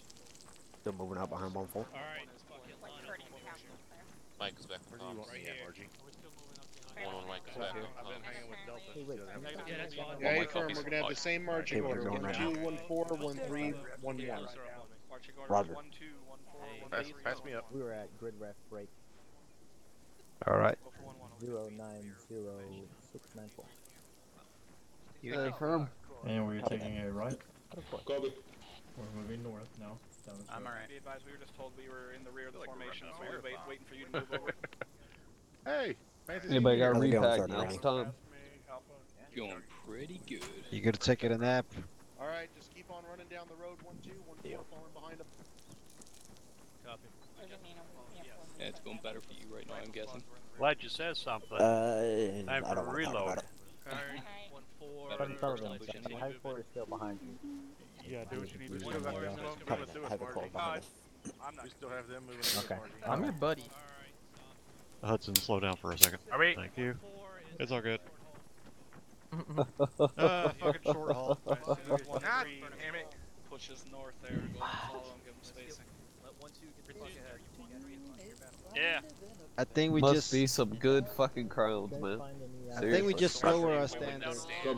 Still moving out behind 1-4. Alright, let's fucking line up. Mike is back from comms. Right here. 1 Mike is back I've been from hanging with Delta. Hey, wait. Yeah, that's fine. Yeah, A firm. We're gonna have the same marching Hey, we're order: going 1 right 2 now. 1 4 1 3 1 1. Marching order Roger. 1 2 1 4 1 Pass me up. We were at grid ref break Alright. 090694. Firm. And we're taking a right. Copy. We're moving north now. I'm alright. Be advised, we were just told we were in the rear of the formation, so we were waiting for you to move over. Hey, fancy Anybody got a How's it going, repack? Sergeant Now it's time. Going pretty good. You gonna take it a nap? All right, just keep on running down the road. 1 2 1 4, falling behind them. Copy. Yeah, it's going better for you right now, I'm guessing. Glad you said something. I Time don't for want to talk reload. about it. Alright, 1-4. Sergeant Sullivan, the high four is still behind you. Yeah, do what you need to do. One more is Have a call behind us. We still have them moving. Okay. I'm your buddy. Hudson, slow down for a second. Are we? Thank you. It's all good. Fucking short haul. God damn it. Pushes north there. Go and follow him. Give him spacing. Let 1-2 get the fuck ahead. Yeah. I think we Must just. be some good fucking crowds, man. I think we just lower our standards. I feel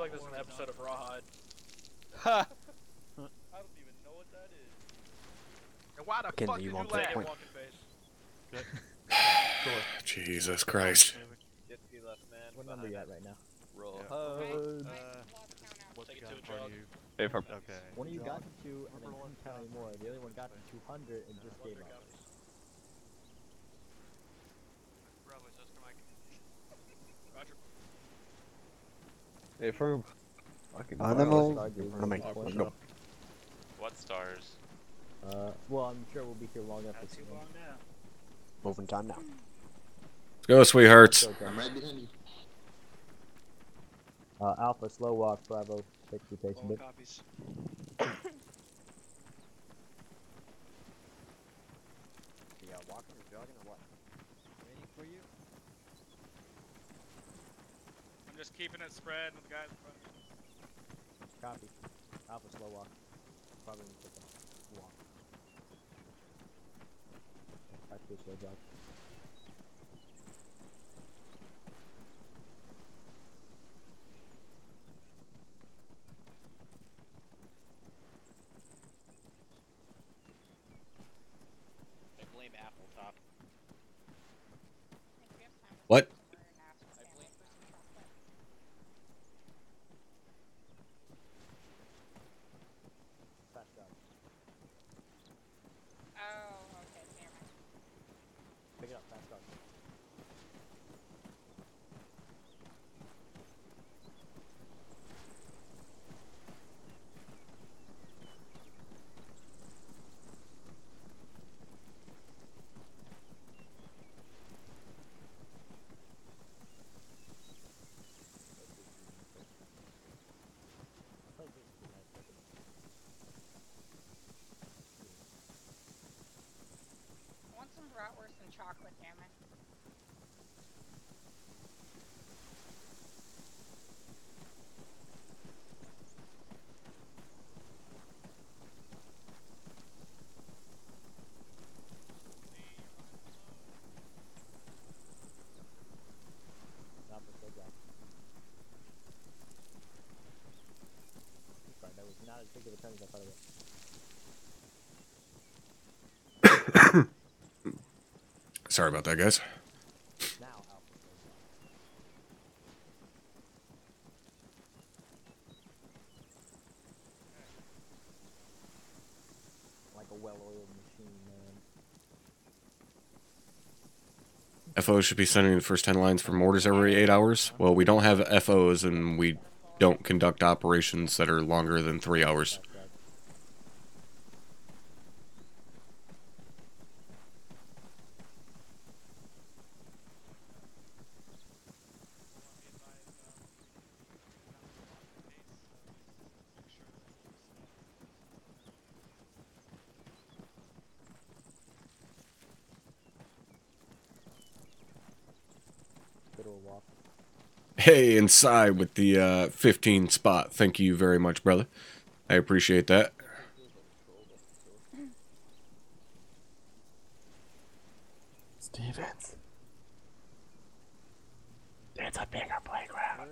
like this is an episode of Rawhide. I don't even know what that is. And why the Kenzie, fuck you did you want laugh? that point? Jesus Christ. What number you at right now? Rawhide. Take it to a jog. Hey, for Okay. One of you got to 2 and then didn't count anymore. The other one got to 200 and just gave up. Roger. Hey, firm. Fucking Animal. No. What stars? Well, I'm sure we'll be here long enough to see them. Moving time now. Let's go, sweethearts. I'm right behind you. Alpha, slow walk, Bravo, 60 pace a bit. Copies. You walking or jogging or what? Waiting for you. I'm just keeping it spread with the guys in front of me. Copy. Alpha, slow walk. Probably need to take a walk. Back to a slow jog. I blame Apple Top. What? Fast jog. Oh, okay, never mind. Pick it up, fast jog. I want some bratwurst and chocolate, damn it. Alpha, slow jog. Sorry, that was not as big of a turn as I thought it was. Sorry about that, guys. Now, Alpha, slow jog. Like a well-oiled machine, man. FOs should be sending the first 10 lines for mortars every 8 hours. Well, we don't have FOs, and we don't conduct operations that are longer than 3 hours. Go to a walk. Hey, inside with the 15 spot. Thank you very much, brother. I appreciate that. Stevens. It's a bigger playground.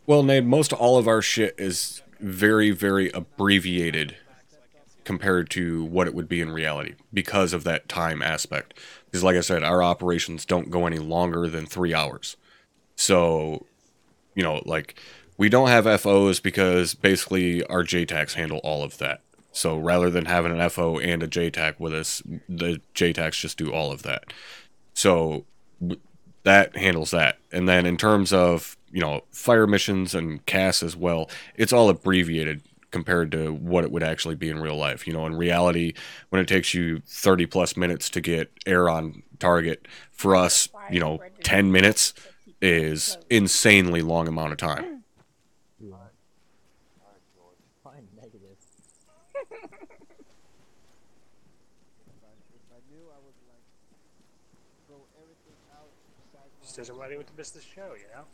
Well, Nate, most all of our shit is very, very abbreviated compared to what it would be in reality because of that time aspect. Because like I said, our operations don't go any longer than 3 hours. So, you know, like, we don't have FOs because basically our JTACs handle all of that. So rather than having an FO and a JTAC with us, the JTACs just do all of that. So that handles that. And then in terms of, you know, fire missions and CAS as well, it's all abbreviated compared to what it would actually be in real life. You know, in reality, when it takes you 30 plus minutes to get air on target, for us, you know, 10 minutes is insanely long amount of time. Fine, negative. If I knew, I would like throw everything out besides. Just doesn't want anyone to miss the show, you know?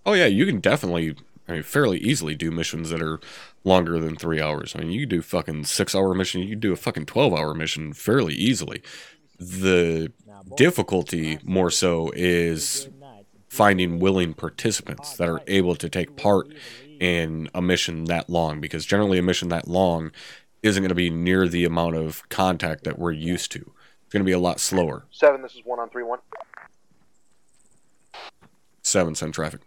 Oh yeah, you can definitely, I mean, fairly easily do missions that are longer than 3 hours. I mean, you can do fucking 6-hour mission, you can do a fucking 12-hour mission fairly easily. The difficulty, more so, is finding willing participants that are able to take part in a mission that long, because generally a mission that long isn't going to be near the amount of contact that we're used to. It's going to be a lot slower. 7, this is 1 on 3-1. 7, send traffic.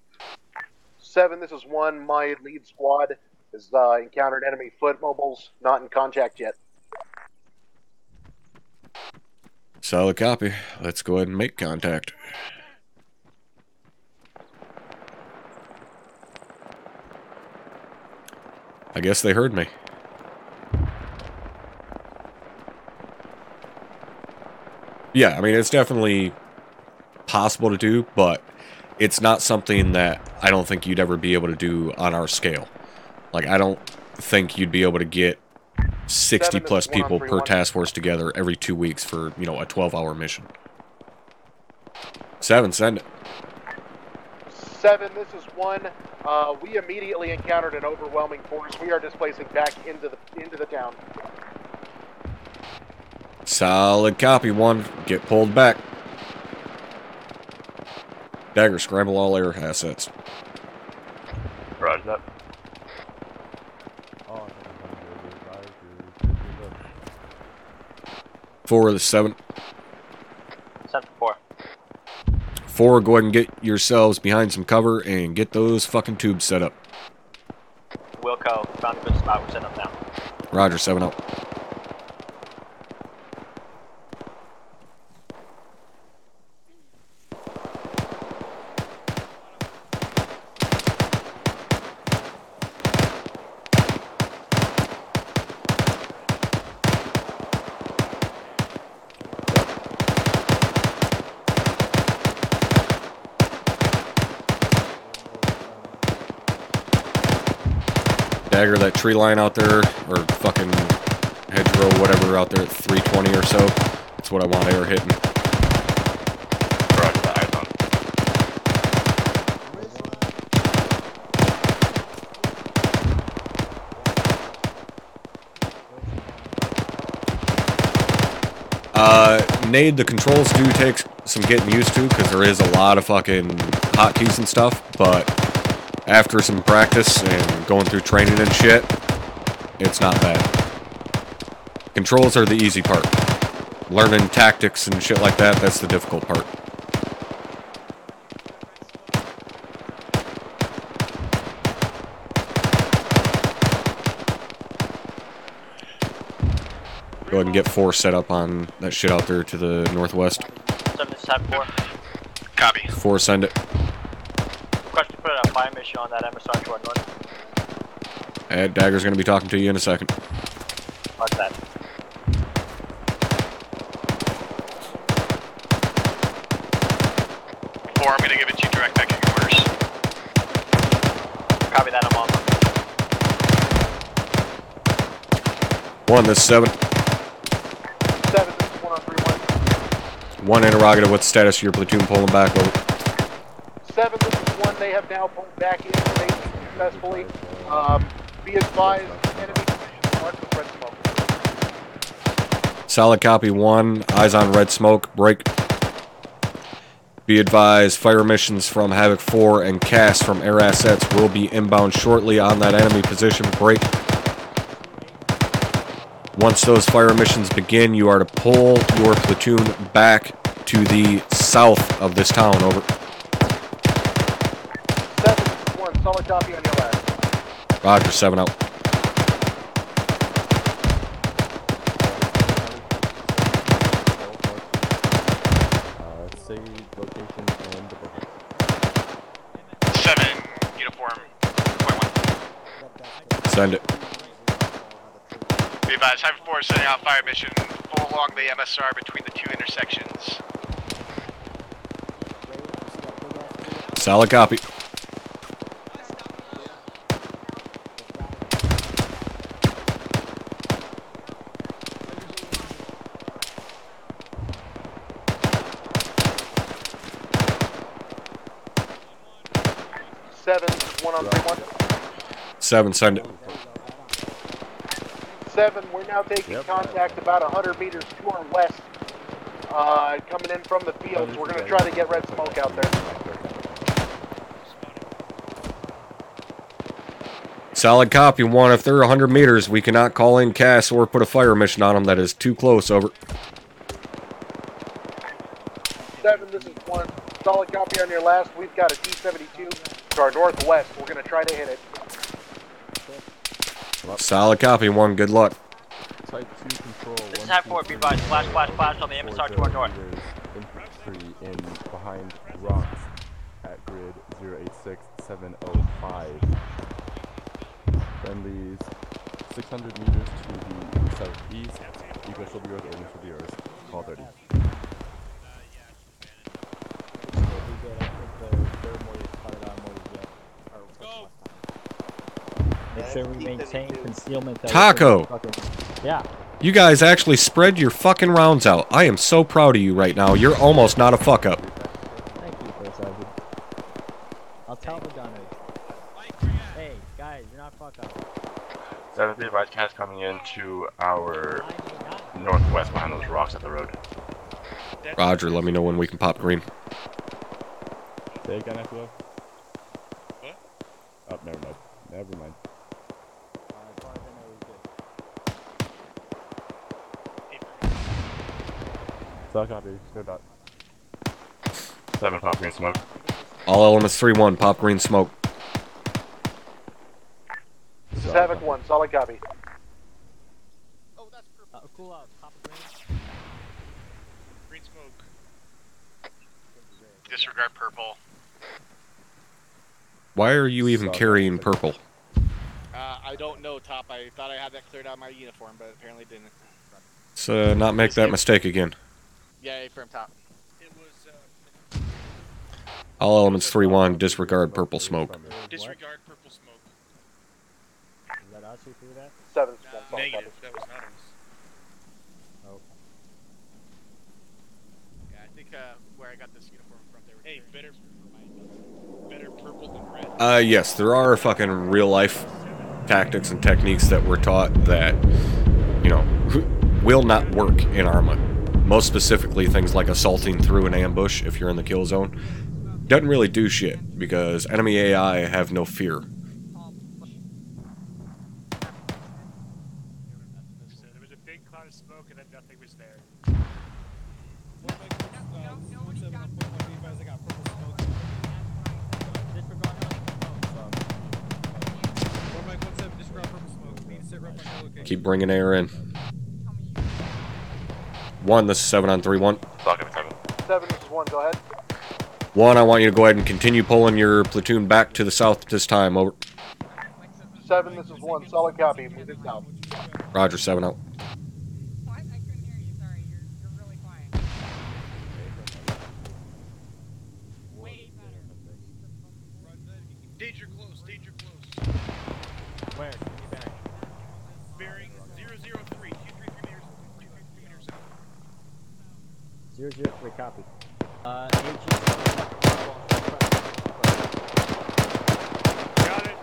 7, this is 1. My lead squad has encountered enemy foot mobiles, not in contact yet. Solid copy. Let's go ahead and make contact. I guess they heard me. Yeah, I mean, it's definitely possible to do, but it's not something that I don't think you'd ever be able to do on our scale. Like, I don't think you'd be able to get 60 plus people per task force together every 2 weeks for, you know, a 12-hour mission. 7, send it. 7, this is 1. We immediately encountered an overwhelming force. We are displacing back into the town. Solid copy, 1. Get pulled back. Dagger, scramble all air assets. Roger that. 4 of the 7. 4. 4, go ahead and get yourselves behind some cover and get those fucking tubes set up. Wilco, found a good spot, we're setting up now. Roger, 7 out. Dagger, that tree line out there, or fucking hedgerow, whatever, out there at 320 or so. That's what I want air hitting. Roger that, eyes on. Nade, the controls do take some getting used to, because there is a lot of fucking hotkeys and stuff, but after some practice and going through training and shit, it's not bad. Controls are the easy part. Learning tactics and shit like that, that's the difficult part. Go ahead and get 4 set up on that shit out there to the northwest. 4. Copy. 4, send it. Question, put a fire mission on that MSR to our north. Dagger's gonna be talking to you in a second. What's that? I'm gonna give it to you direct back in orders. Copy that, I'm on. 1, this is 7. 7, this is 1 on 3-1. 1 interrogative, what's the status of your platoon pulling back over? 7, this is 1. They have now pulled back into base successfully. Be advised, enemy position marked with red smoke. Solid copy, 1. Eyes on red smoke. Break. Be advised, fire missions from Havoc 4 and CAS from air assets will be inbound shortly on that enemy position. Break. Once those fire missions begin, you are to pull your platoon back to the south of this town. Over. 7-1, solid copy on your last. Roger, 7 out. Say location and the book. 7, uniform, .1. Send it. Be advised, Havoc 4 is setting out fire mission full along the MSR between the 2 intersections. Solid copy. 7, send it. 7, we're now taking contact about 100 meters to our west. Coming in from the fields. We're going to try to get red smoke out there. Solid copy, 1. If they're 100 meters, we cannot call in CAS or put a fire mission on them. That is too close, over. 7, this is 1. Solid copy on your last. We've got a T-72 to our northwest. We're going to try to hit it. Solid copy, 1. Good luck. Type 2 control. This is Type 4, be advised. Flash on the MSR to our north. Infantry in behind rocks at grid 086705. Friendlies 600 meters to the southeast. Eagle should be yours, Odin should be yours. Call 30. Make sure we maintain concealment. Taco! Yeah. You guys actually spread your fucking rounds out. I am so proud of you right now. You're almost not a fuck up. Thank you, First Sergeant. I'll tell the gunners. Hey, guys, you're not fuck up. 7th, be advised, CAS coming in to our northwest behind those rocks at the road. Roger, let me know when we can pop green. Say again, F-Low. What? Oh, never mind. Never mind. Solid copy. Good dot. 7, pop green smoke. All elements 3-1, pop green smoke. This is Havoc 1, solid copy. Cool out, pop green. Green smoke. Disregard purple. Why are you even carrying purple? I don't know, Top. I thought I had that cleared out of my uniform, but apparently didn't. So not make that mistake again. Yeah, firm Top. It was, All elements 3-1, disregard purple smoke. Disregard purple smoke. Is that us who threw that? 7. Negative. That was not us. Okay. Yeah, I think where I got this uniform from, they were. Hey, better purple than red. Yes, there are fucking real life tactics and techniques that we're taught that, you know, will not work in ArmA. Most specifically, things like assaulting through an ambush if you're in the kill zone. Doesn't really do shit, because enemy AI have no fear. There was a big cloud of smoke and then nothing was there. Keep bringing air in. 1, this is 7 on 3-1. 7, this is 1, go ahead. 1, I want you to go ahead and continue pulling your platoon back to the south this time, over. 7, this is 1, solid copy, moving south. Roger, 7 out. What? I couldn't hear you, sorry. You're really quiet. Way better. Danger close, danger close. Where? Bearing 003, 233 meters, 233 meters south. 003, copy. AG. Got it.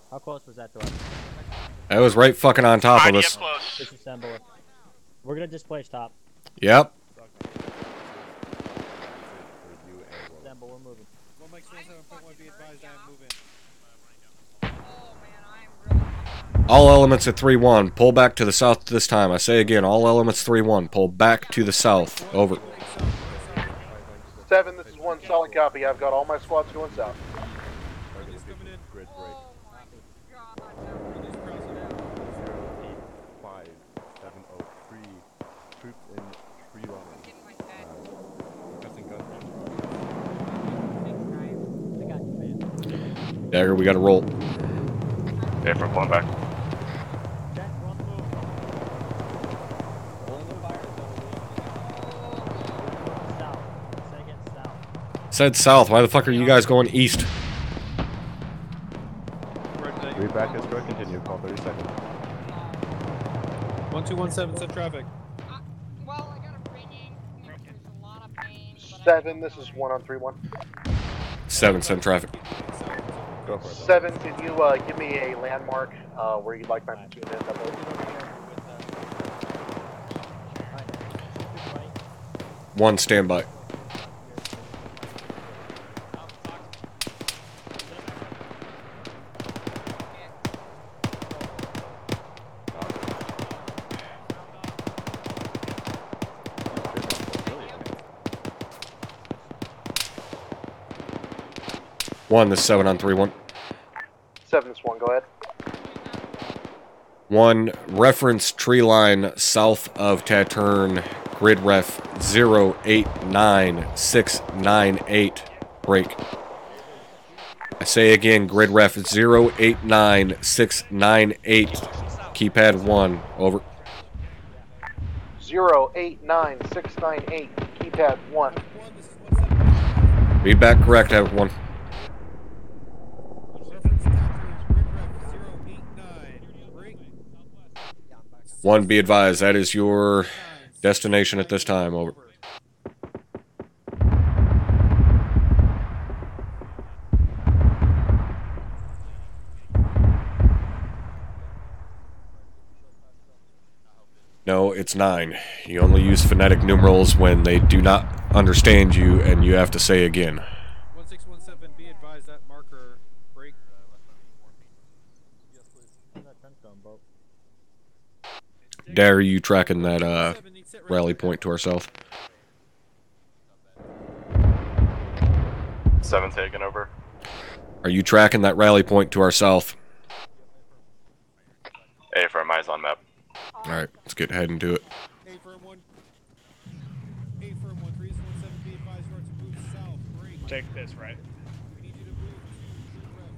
How close was that to us? That was right fucking on top of us. Disassemble it. We're gonna displace top. Yep. Assemble, we're moving. One Mike 7.1, be advised I am moving. All elements at 3-1. Pull back to the south this time. I say again, all elements 3-1. Pull back to the south. Over. 7, this is 1, solid copy. I've got all my squads going south. Grid break. 085-703. Troops in free running. Pressing gun. Dagger, we gotta roll. Okay, for pulling back. Said south. Why the fuck are you guys going east? Read back as direct continue. Call 30 seconds. 1217, send traffic. Well, I got a ringing. There's a lot of pain. 7, this is 1 on 3-1. 7, send traffic. 7, can you give me a landmark where you'd like my platoon to end up over? 1, standby. One, this 7 on 3-1. 7, this 1, go ahead. 1, reference tree line south of Tattern, grid ref 089698, break. I say again, grid ref 089698, keypad 1, over. 089698, keypad 1. Feedback correct, Havoc 1. One, be advised, that is your destination at this time, over. No, it's 9. You only use phonetic numerals when they do not understand you and you have to say again. 1617, be advised that marker break. Dare, are you tracking that rally point to our south? 7 taken over. Are you tracking that rally point to our south? A firm, eyes on map. Alright, let's get heading to it. A firm 1. A firm 1, 317, be advised you are to move south. Break. Take this, right? We need you to move to grid ref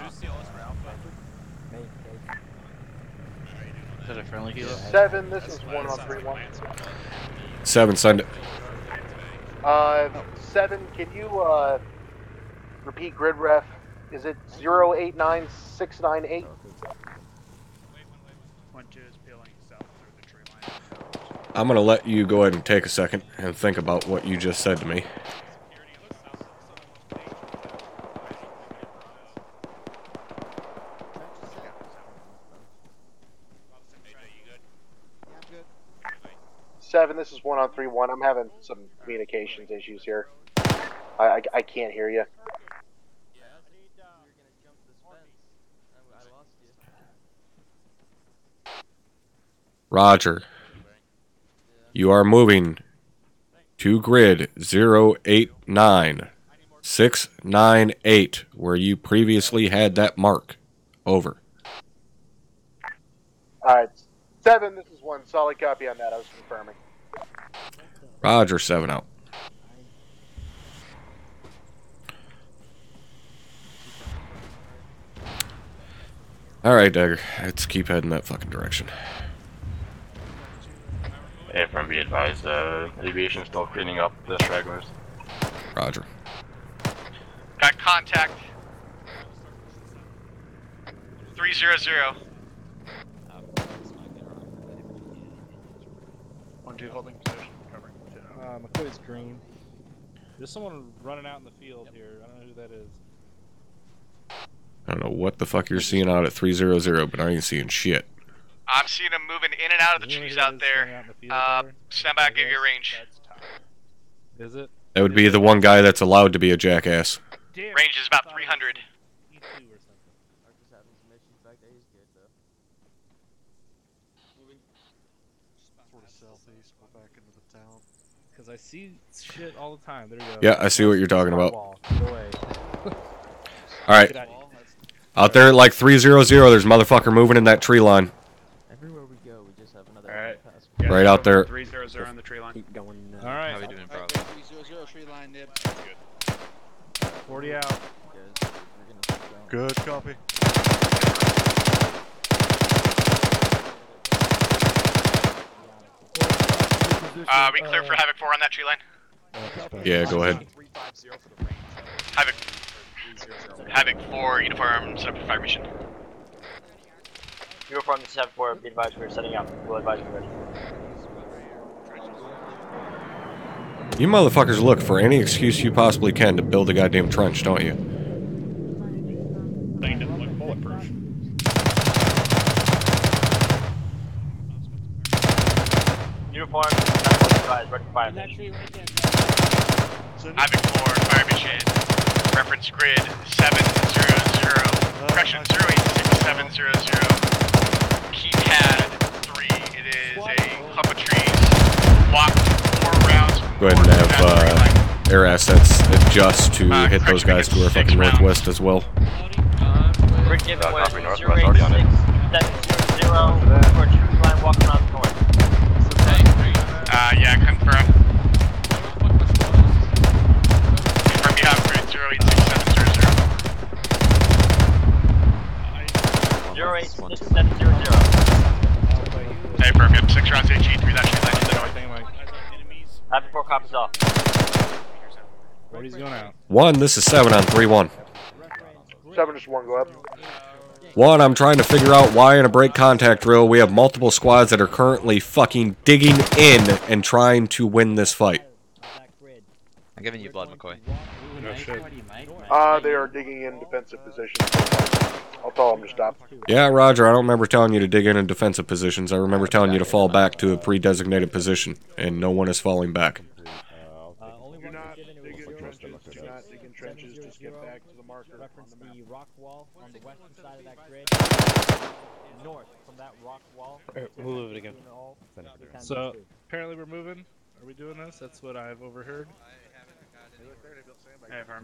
089691. Is that a friendly helo? 7, this is 1 on 3-1. 7, send it. 7, can you repeat grid ref? Is it 089698? 1-2 is peeling south through the tree line. I'm going to let you go ahead and take a second and think about what you just said to me. Seven, this is 1 on 3-1. I'm having some communications issues here. I can't hear you. Roger. You are moving to grid 089698, where you previously had that mark. Over. Alright, 7, this is 1. Solid copy on that. I was confirming. Roger, 7 out. Alright, Dagger. Let's keep heading that fucking direction. A firm, be advised, aviation is still cleaning up the stragglers. Roger. Got contact. 300. 1-2 holding position, covering. McCoy's green. There's someone running out in the field here. I don't know who that is. I don't know what the fuck you're seeing out at 300, but I ain't seeing shit. I'm seeing them moving in and out of the trees out there. Stand by, give you a range. Is it? That would be the one guy that's allowed to be a jackass. Range is about 300. Southeast, go back into the town. Because I see shit all the time. There you go. Yeah, I see what you're talking about. Away. Alright. Out there at like 300, there's a motherfucker moving in that tree line. Everywhere we go, we just have another. Alright. Right out there. 300 on the tree line. Keep going. Alright. How we doing, bro? 300 tree line, Nib. Good. 40 out. Good copy. We clear for Havoc 4 on that tree line. Yeah, go ahead. Havoc 4, uniform, set up for fire mission. Uniform to 7-4, be advised we're setting up. We'll advise you ready. You motherfuckers look for any excuse you possibly can to build a goddamn trench, don't you? Thing didn't look bulletproof. Uniform, 7-4, be advised, ready for fire. Havoc 4, fire mission. Reference grid 700. Correction 086700. Keypad 3. It is a clump of trees. Walked 4 rounds. Go ahead and have air assets adjust to hit those guys to our fucking northwest as well. Grid given was 08670 for a true line walking around the corner. Yeah, confirm. Confirm you have grid 086700. 08670. Hey, perfect. 6 rounds HE3, that should land in the north. Havoc 4 copies off. Brody's going out. 1, this is 7 on 3-1. 7-1, go up. 1, I'm trying to figure out why in a break contact drill we have multiple squads that are currently fucking digging in and trying to win this fight. I'm giving you blood, McCoy. No shit. They are digging in defensive positions. I'll tell them to stop. Yeah, Roger, I don't remember telling you to dig in defensive positions. I remember telling you to fall back to a pre-designated position, and no one is falling back. Do not dig in trenches, just get back to the marker. Reference the rock wall on the western side of that grid. North from that rock wall. We'll move it again. So, apparently we're moving. Are we doing this? That's what I've overheard.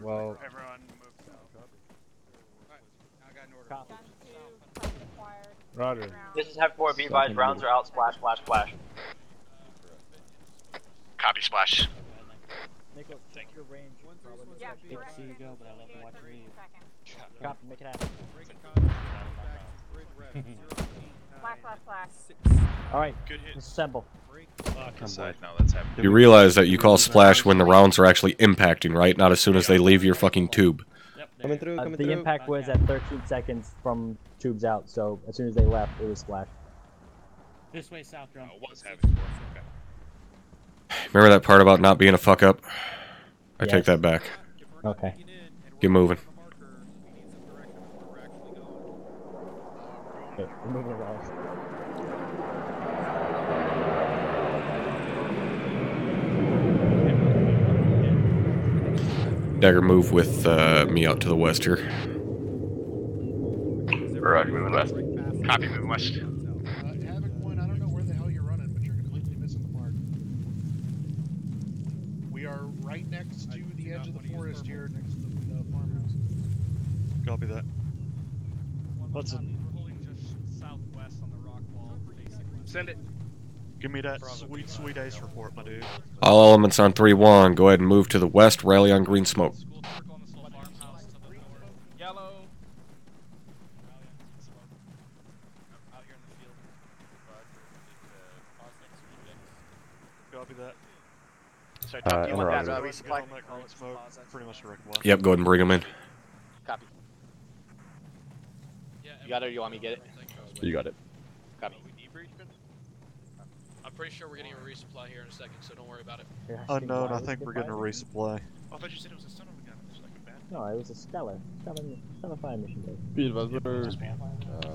Well, everyone move south. Roger. This is Havoc 4, be advised, rounds are out, splash, splash, splash. Copy, splash. Thank you. Yeah, Good to see you go, but I love to watch you leave. Copy, make it happen. Slash. Alright, assemble. You realize that you call splash when the rounds are actually impacting, right? Not as soon as they leave your fucking tube. Coming through, The impact was at 13 seconds from tubes out, so as soon as they left, it was splash. This way, south, drone. Oh, was Havoc 4, okay. Remember that part about not being a fuck up? I take that back. Okay. Get moving. Okay, we're moving around. Dagger, move with me out to the west here. Roger, moving west. Copy, moving west. Havoc 1, I don't know where the hell you're running, but you're completely missing the mark. We are right next to the edge of the forest here, next to the farmhouse. Copy that. We're holding just southwest on the rock wall, basically. Send it. Give me that sweet ace report, my dude. All elements on 3-1. Go ahead and move to the west. Rally on green smoke. Yellow. Copy that. So, Tom, do you want that resupply? Pretty much recommend. Yep, go ahead and bring them in. Copy. You got it or you want me to get it? You got it. Copy. I'm pretty sure we're getting a resupply here in a second, so don't worry about it. Unknown, I think we're getting a resupply. I thought you said it was a son of a gun. It was like a bad. No, it was a stellar fire mission day. Be advised,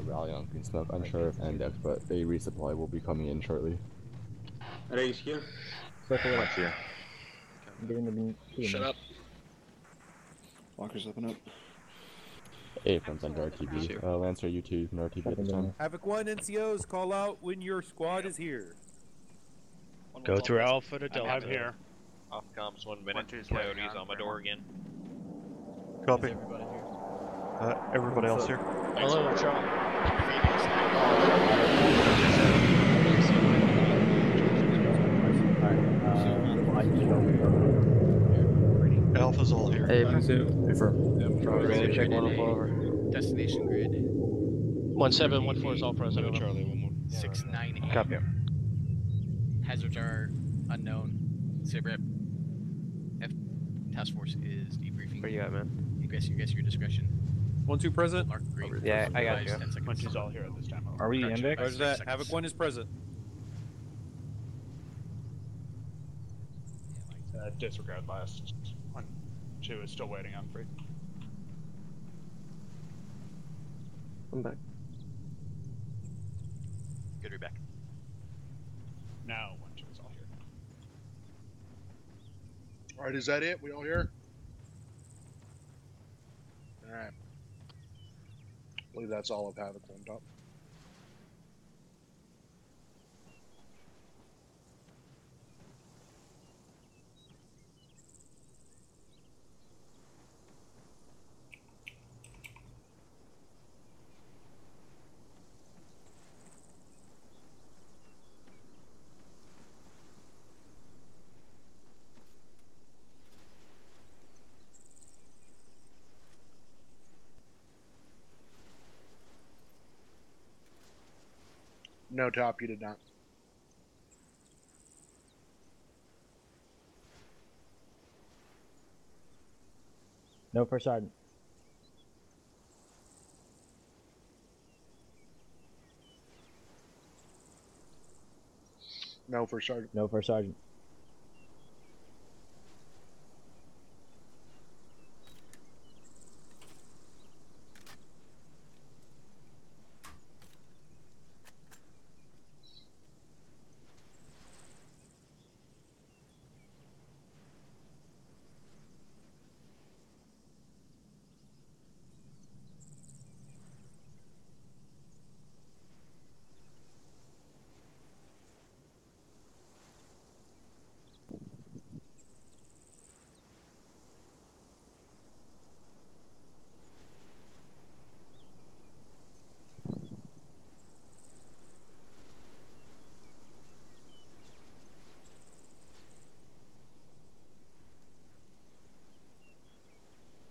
rally on green smoke. Unsure if index, but a resupply will be coming in shortly. At HQ? Circle it up here. Shut up. Walker's open up. A from Thunder RTB. Lancer, you two from RTB at this time. Havoc 1 NCOs, call out when your squad is here. Go through Alpha to Delta. I'm here. Off comms 1 minute. Coyotes on my door again. Copy. Everybody else here? Hello, Charlie. Alpha's all here. Hey, Ready, check 104 over. Destination grid. 1714 is all present. Charlie, 698. Copy. Hazards are unknown. Sit rep. task force is debriefing. Where you at, man? You guys your discretion. 1-2 present. Mark green. Yeah, I got you. 10 seconds. 1-2's all here at this time. Are we in Vic? Roger that. Havoc 1 is present. Disregard last. 1-2 is still waiting on 3. I'm back. Good to be back. Now 1-2 is all here. Alright, is that it? We all here? Alright. I believe that's all of Havoc on top. No, Top, you did not. No, for Sergeant. No, for Sergeant. No, for Sergeant.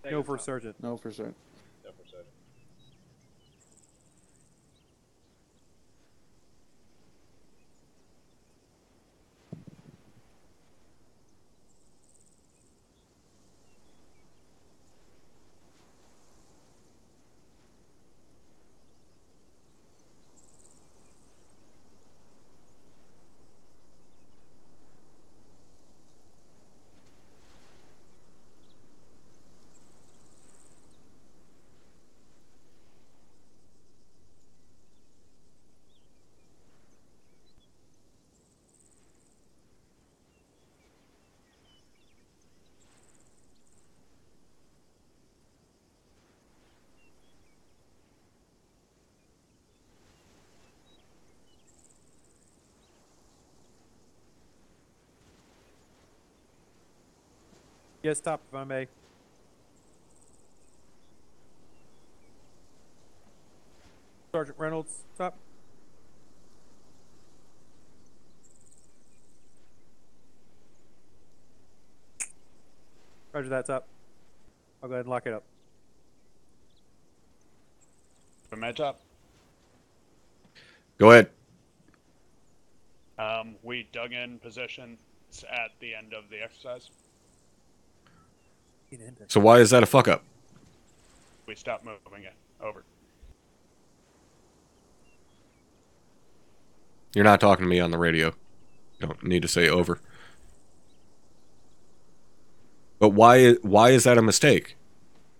No for Sergeant. No for Sergeant. No for Sergeant. Yes, Top, if I may. Sergeant Reynolds, Top. Roger that, Top. I'll go ahead and lock it up. From my top. Go ahead. We dug in position at the end of the exercise. So why is that a fuck up? We stopped moving it. Over. You're not talking to me on the radio. Don't need to say over. But why is that a mistake?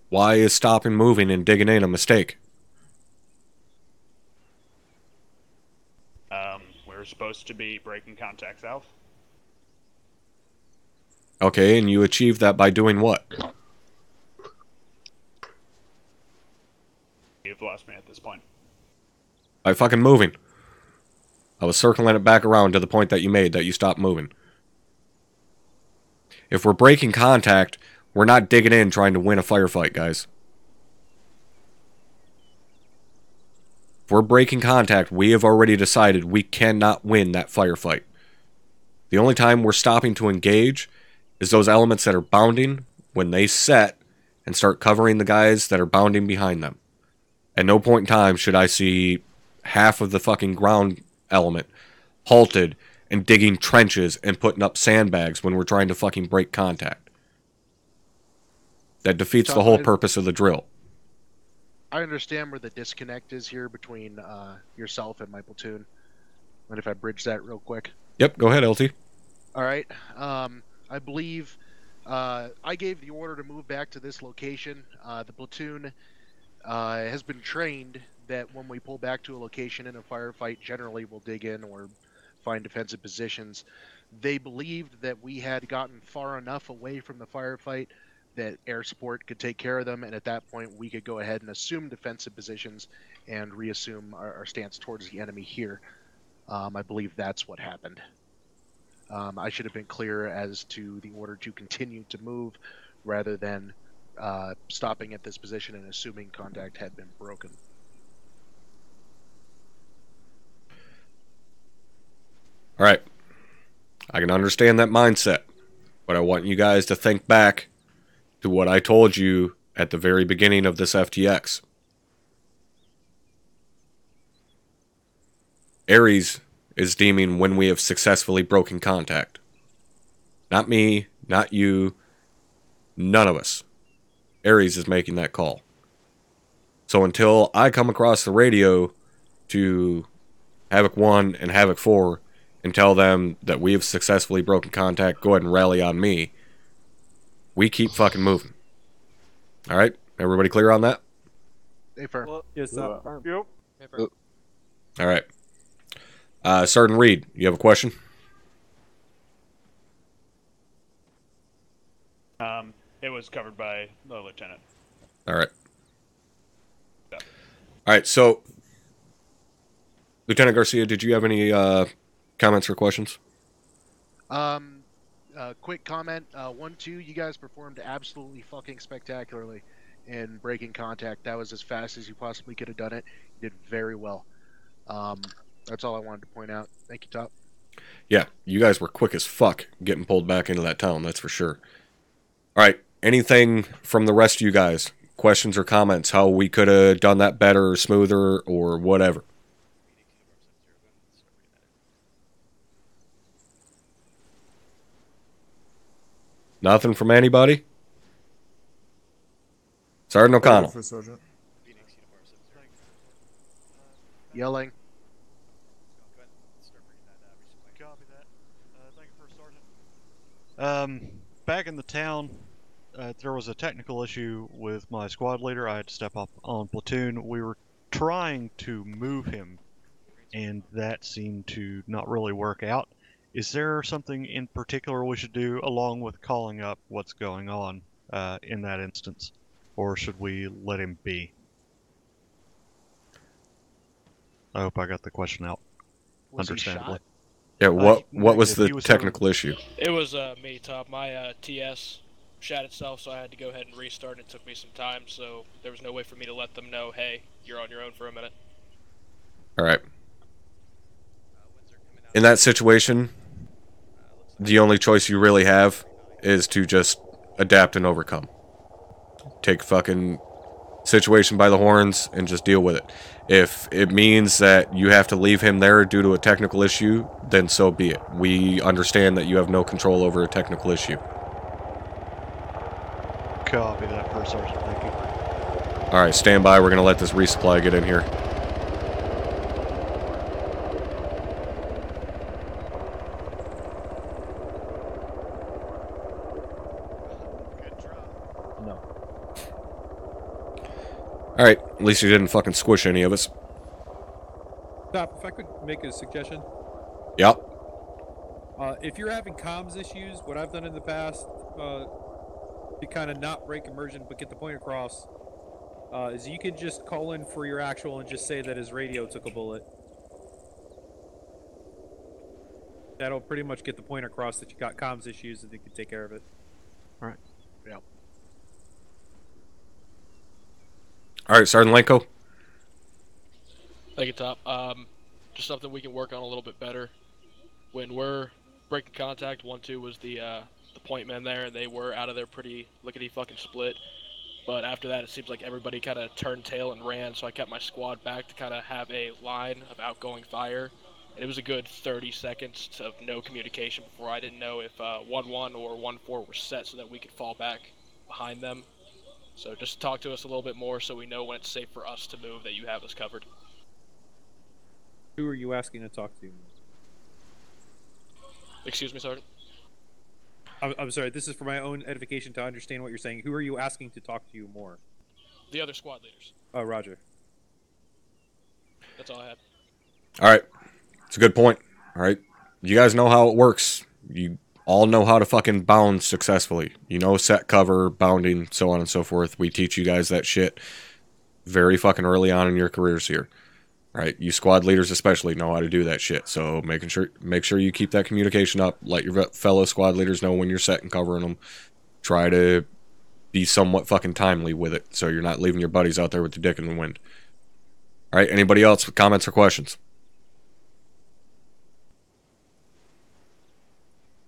Why is stopping moving and digging in a mistake? We're supposed to be breaking contact south. Okay, and you achieved that by doing what? You've lost me at this point. By fucking moving. I was circling it back around to the point that you made, that you stopped moving. If we're breaking contact, we're not digging in trying to win a firefight, guys. If we're breaking contact, we have already decided we cannot win that firefight. The only time we're stopping to engage is those elements that are bounding when they set and start covering the guys that are bounding behind them. At no point in time should I see half of the fucking ground element halted and digging trenches and putting up sandbags when we're trying to fucking break contact. That defeats the Top whole line. purpose of the drill. I understand where the disconnect is here between yourself and my platoon. And if I bridge that real quick. Yep, go ahead, LT. All right. I believe I gave the order to move back to this location. The platoon has been trained that when we pull back to a location in a firefight, generally we'll dig in or find defensive positions. They believed that we had gotten far enough away from the firefight that air support could take care of them, and at that point we could go ahead and assume defensive positions and reassume our stance towards the enemy here. I believe that's what happened. I should have been clear as to the order to continue to move rather than stopping at this position and assuming contact had been broken. All right. I can understand that mindset, but I want you guys to think back to what I told you at the very beginning of this FTX. Ares is deeming when we have successfully broken contact. Not me, not you, none of us. Ares is making that call. So until I come across the radio to Havoc 1 and Havoc 4 and tell them that we have successfully broken contact, go ahead and rally on me, we keep fucking moving. Alright? Everybody clear on that? Yes, sir. Yep. Alright. Sergeant Reed, you have a question? It was covered by the lieutenant. Alright. Alright, so Lieutenant Garcia, did you have any comments or questions? Quick comment. 1-2, you guys performed absolutely fucking spectacularly in breaking contact. That was as fast as you possibly could have done it. You did very well. That's all I wanted to point out. Thank you, Top. Yeah, you guys were quick as fuck getting pulled back into that town, that's for sure. Alright, anything from the rest of you guys? Questions or comments? How we could have done that better or smoother or whatever? Nothing from anybody? Sergeant O'Connell. Yelling. Copy that. Thank you, First Sergeant. Back in the town, there was a technical issue with my squad leader. I had to step up on platoon. We were trying to move him, and that seemed to not really work out. Is there something in particular we should do along with calling up what's going on in that instance? Or should we let him be? I hope I got the question out understandably. Yeah, what was the technical issue? It was me, Top. My TS shot itself, so I had to go ahead and restart. It took me some time, so there was no way for me to let them know, hey, you're on your own for a minute. Alright. In that situation, the only choice you really have is to just adapt and overcome. Take fucking situation by the horns and just deal with it. If it means that you have to leave him there due to a technical issue, then so be it. We understand that you have no control over a technical issue. Copy that, First Sergeant. Thank you. Alright, stand by. We're going to let this resupply get in here. Alright, at least you didn't fucking squish any of us. Stop, if I could make a suggestion. Yep. If you're having comms issues, what I've done in the past, to kind of not break immersion but get the point across, is you can just call in for your actual and just say that his radio took a bullet. That'll pretty much get the point across that you got comms issues and they can take care of it. Alright. Yep. Alright, Sergeant Lenko. Thank you, Top. Just something we can work on a little bit better. When we're breaking contact, 1-2 was the point men there, and they were out of there pretty lickety-fucking split. But after that, it seems like everybody kind of turned tail and ran, so I kept my squad back to kind of have a line of outgoing fire. And it was a good 30 seconds of no communication before I didn't know if 1-1 or 1-4 were set so that we could fall back behind them. So just talk to us a little bit more so we know when it's safe for us to move that you have us covered. Who are you asking to talk to? Excuse me, Sergeant? I'm sorry, this is for my own edification to understand what you're saying. Who are you asking to talk to you more? The other squad leaders. Oh, roger. That's all I had. Alright. It's a good point. Alright. You guys know how it works. You all know how to fucking bound successfully. You know set cover, bounding, so on and so forth. We teach you guys that shit very fucking early on in your careers here. Right? You squad leaders especially know how to do that shit. So make sure you keep that communication up. Let your fellow squad leaders know when you're setting covering them. Try to be somewhat fucking timely with it so you're not leaving your buddies out there with the dick in the wind. Alright, anybody else with comments or questions?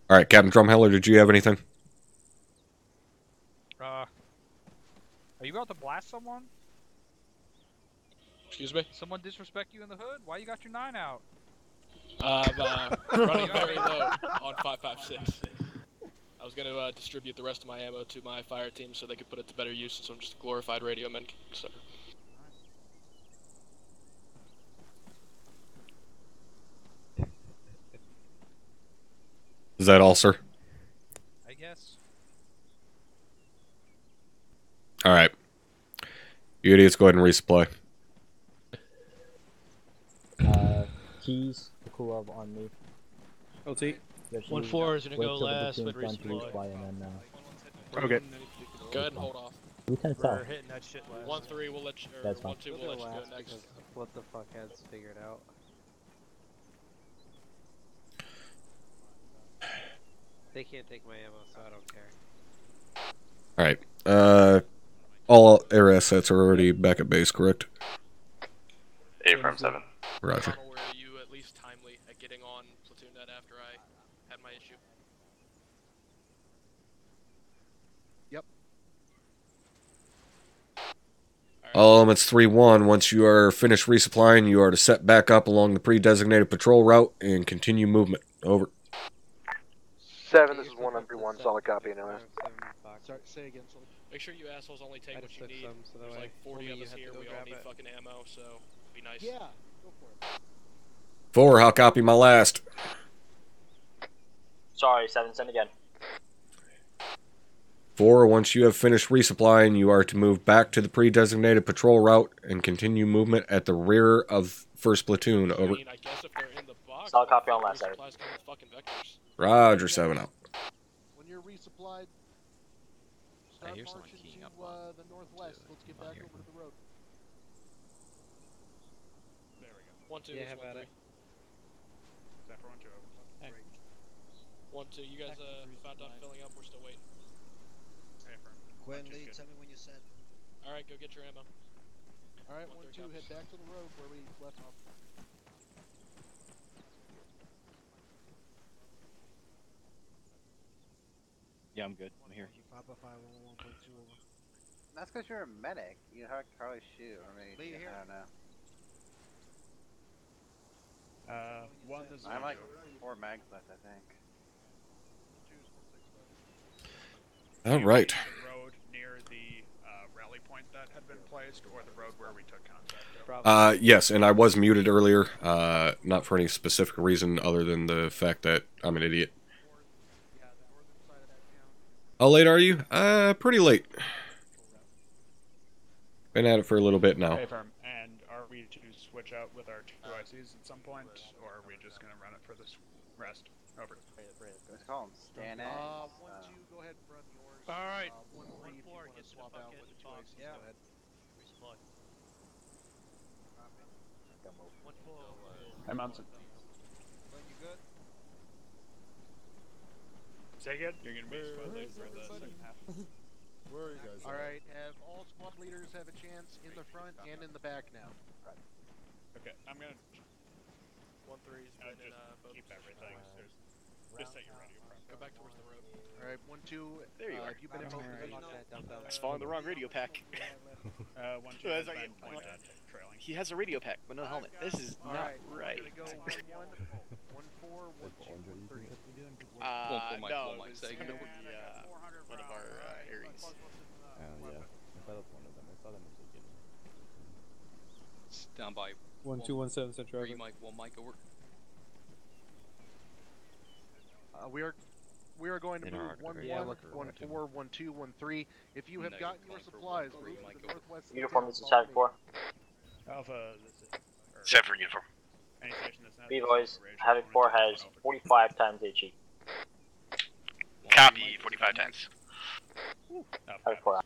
Alright, Captain Drumheller, did you have anything? Are you about to blast someone? Excuse me? Someone disrespect you in the hood? Why you got your 9 out? Running very low on 5.56. I was going to distribute the rest of my ammo to my fire team so they could put it to better use, so I'm just a glorified radio man. So. Is that all, sir? I guess. Alright. You idiots, go ahead and resupply. Keys, the cool of on me. LT. 1-4 is gonna go last, but resupply. Okay. Go ahead and hold off. We can tell. We're hitting that shit last. 1-3 will let you, or 1-2 will let you go next. What the fuck has figured out? They can't take my ammo, so I don't care. Alright. All air assets are already back at base, correct? Affirm 7. Roger. Were you at least timely at getting on platoon net after I had my issue? Yep. All elements 3-1. Once you are finished resupplying, you are to set back up along the pre-designated patrol route and continue movement. Over. 7, this is 1-3-1, solid copy, no. Sorry, say again, Sully. Make sure you assholes only take what you need. There's like 40 of us here, we all need fucking ammo, so be nice. Yeah, go for it. 4, how copy my last? Sorry, 7, send again. 4, once you have finished resupplying, you are to move back to the pre-designated patrol route and continue movement at the rear of 1st platoon. Over. I guess if they're in the box, solid copy on last, 7. Roger, 7 out. When you're resupplied, start marching to the northwest. Let's get back over to the road. There we go. 1-2. Yeah, how about it? Is that for 1-2? Hey. 1-2. You guys about done filling up? We're still waiting. Gwen Lee, tell me when you're set. All right, go get your ammo. All right, 1-2. Head back to the road where we left off. Yeah, I'm good. I'm here. Papa 511.2 over. That's because you're a medic. You heard Carly shoot. I mean, Lee, you here? I don't know. One is I'm like 4 mags left, I think. All right. The road near the rally point that had been placed, or the road where we took contact? Yes, and I was muted earlier, not for any specific reason other than the fact that I'm an idiot. How late are you? Pretty late. Been at it for a little bit now. Okay, firm. And are we to switch out with our 2 ICs at some point, or are we just going to run it for this rest? Over. Let's call him Stan 1-2, go ahead and run yours. All right. 1-3, if you want to swap out with the 2 ICs, go ahead. Resupply. 1-4. Hey, Munson. You good? Say again? You're going to be squad lead for the second half. Where are you guys? All right, have all squad leaders have a chance in the front and in the back now. Okay, I'm going to 1-3's been in both keep everything. Just set your radio prep. Go back towards the road. All right, 1-2. There you are. You've been in both positions. I was following the wrong radio pack. 1-2 has been pointed at trailing. He has a radio pack, but no helmet. This is not right. Go 1-1, 1-4, 1-2, 1-3. No, it was one of our Aries. Yeah. was one of them. I saw them as they get It's down by 1217 Central. 3 Mike, 1 Mike over. We are going to In move our 1 artery. 1, Yeah, 1 4, 1 2, 1 3. If you have Negative, gotten your calling for supplies, 1 3 move Mike to the over. northwest. of the Uniform, town, this is follow Havoc me. 4. Alpha, this is. Set for uniform. Any station that's not B-boys, Havoc 4 has 45 times HE. Copy, 45 times. Havoc 4 out.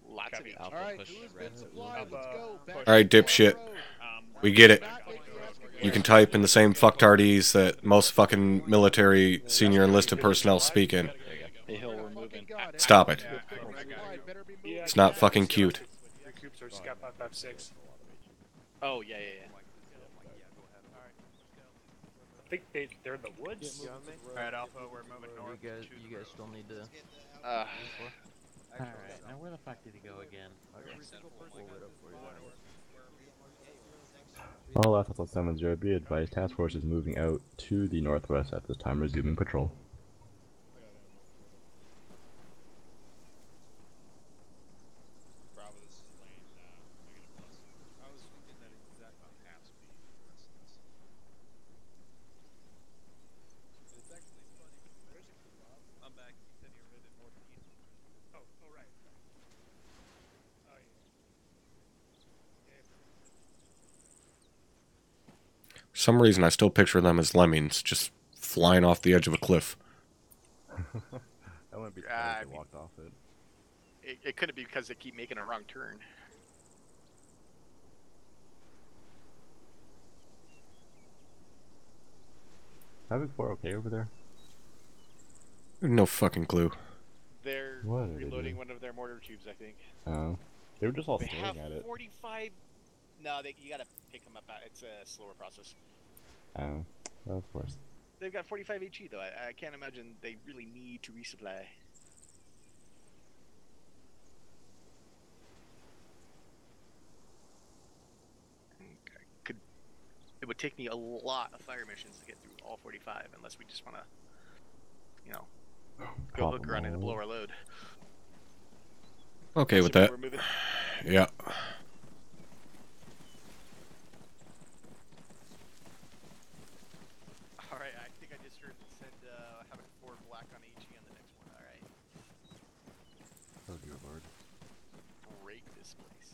Lots of Copy. Alpha Alright, push who has red. been supplied? Let's go. Back Alright, to the dipshit. road. We get it. Back like the asking You can ground. type in the same fucktardies that most fucking military senior enlisted personnel speak in. Hey, Hill, we're moving. Stop it. Better be moving. It's not fucking cute. Your coops are Scout 556. Oh, yeah. I think they're in the woods. Alright, Alpha, we're moving north. You guys still need to. Uh, Alright, now where the fuck did he go again? All Alpha 70, be advised, task force is moving out to the northwest at this time, resuming patrol. For some reason, I still picture them as lemmings, just flying off the edge of a cliff. I wouldn't be surprised if they walked off it. it couldn't be because they keep making a wrong turn. Havoc 4 okay over there? No fucking clue. They're What are they reloading doing? one of their mortar tubes, I think. Oh. They were just all They staring have at it. 45. No, you gotta pick them up. It's a slower process. Oh. Well, of course. They've got 45 HE though. I can't imagine they really need to resupply. It would take me a lot of fire missions to get through all 45, unless we just want to, you know, go hook around and blow our load. Okay with that. We're moving. Yeah. Alright, I think I just heard it said Havoc 4 black on HE on the next one. Alright. Oh dear lord. Break this place.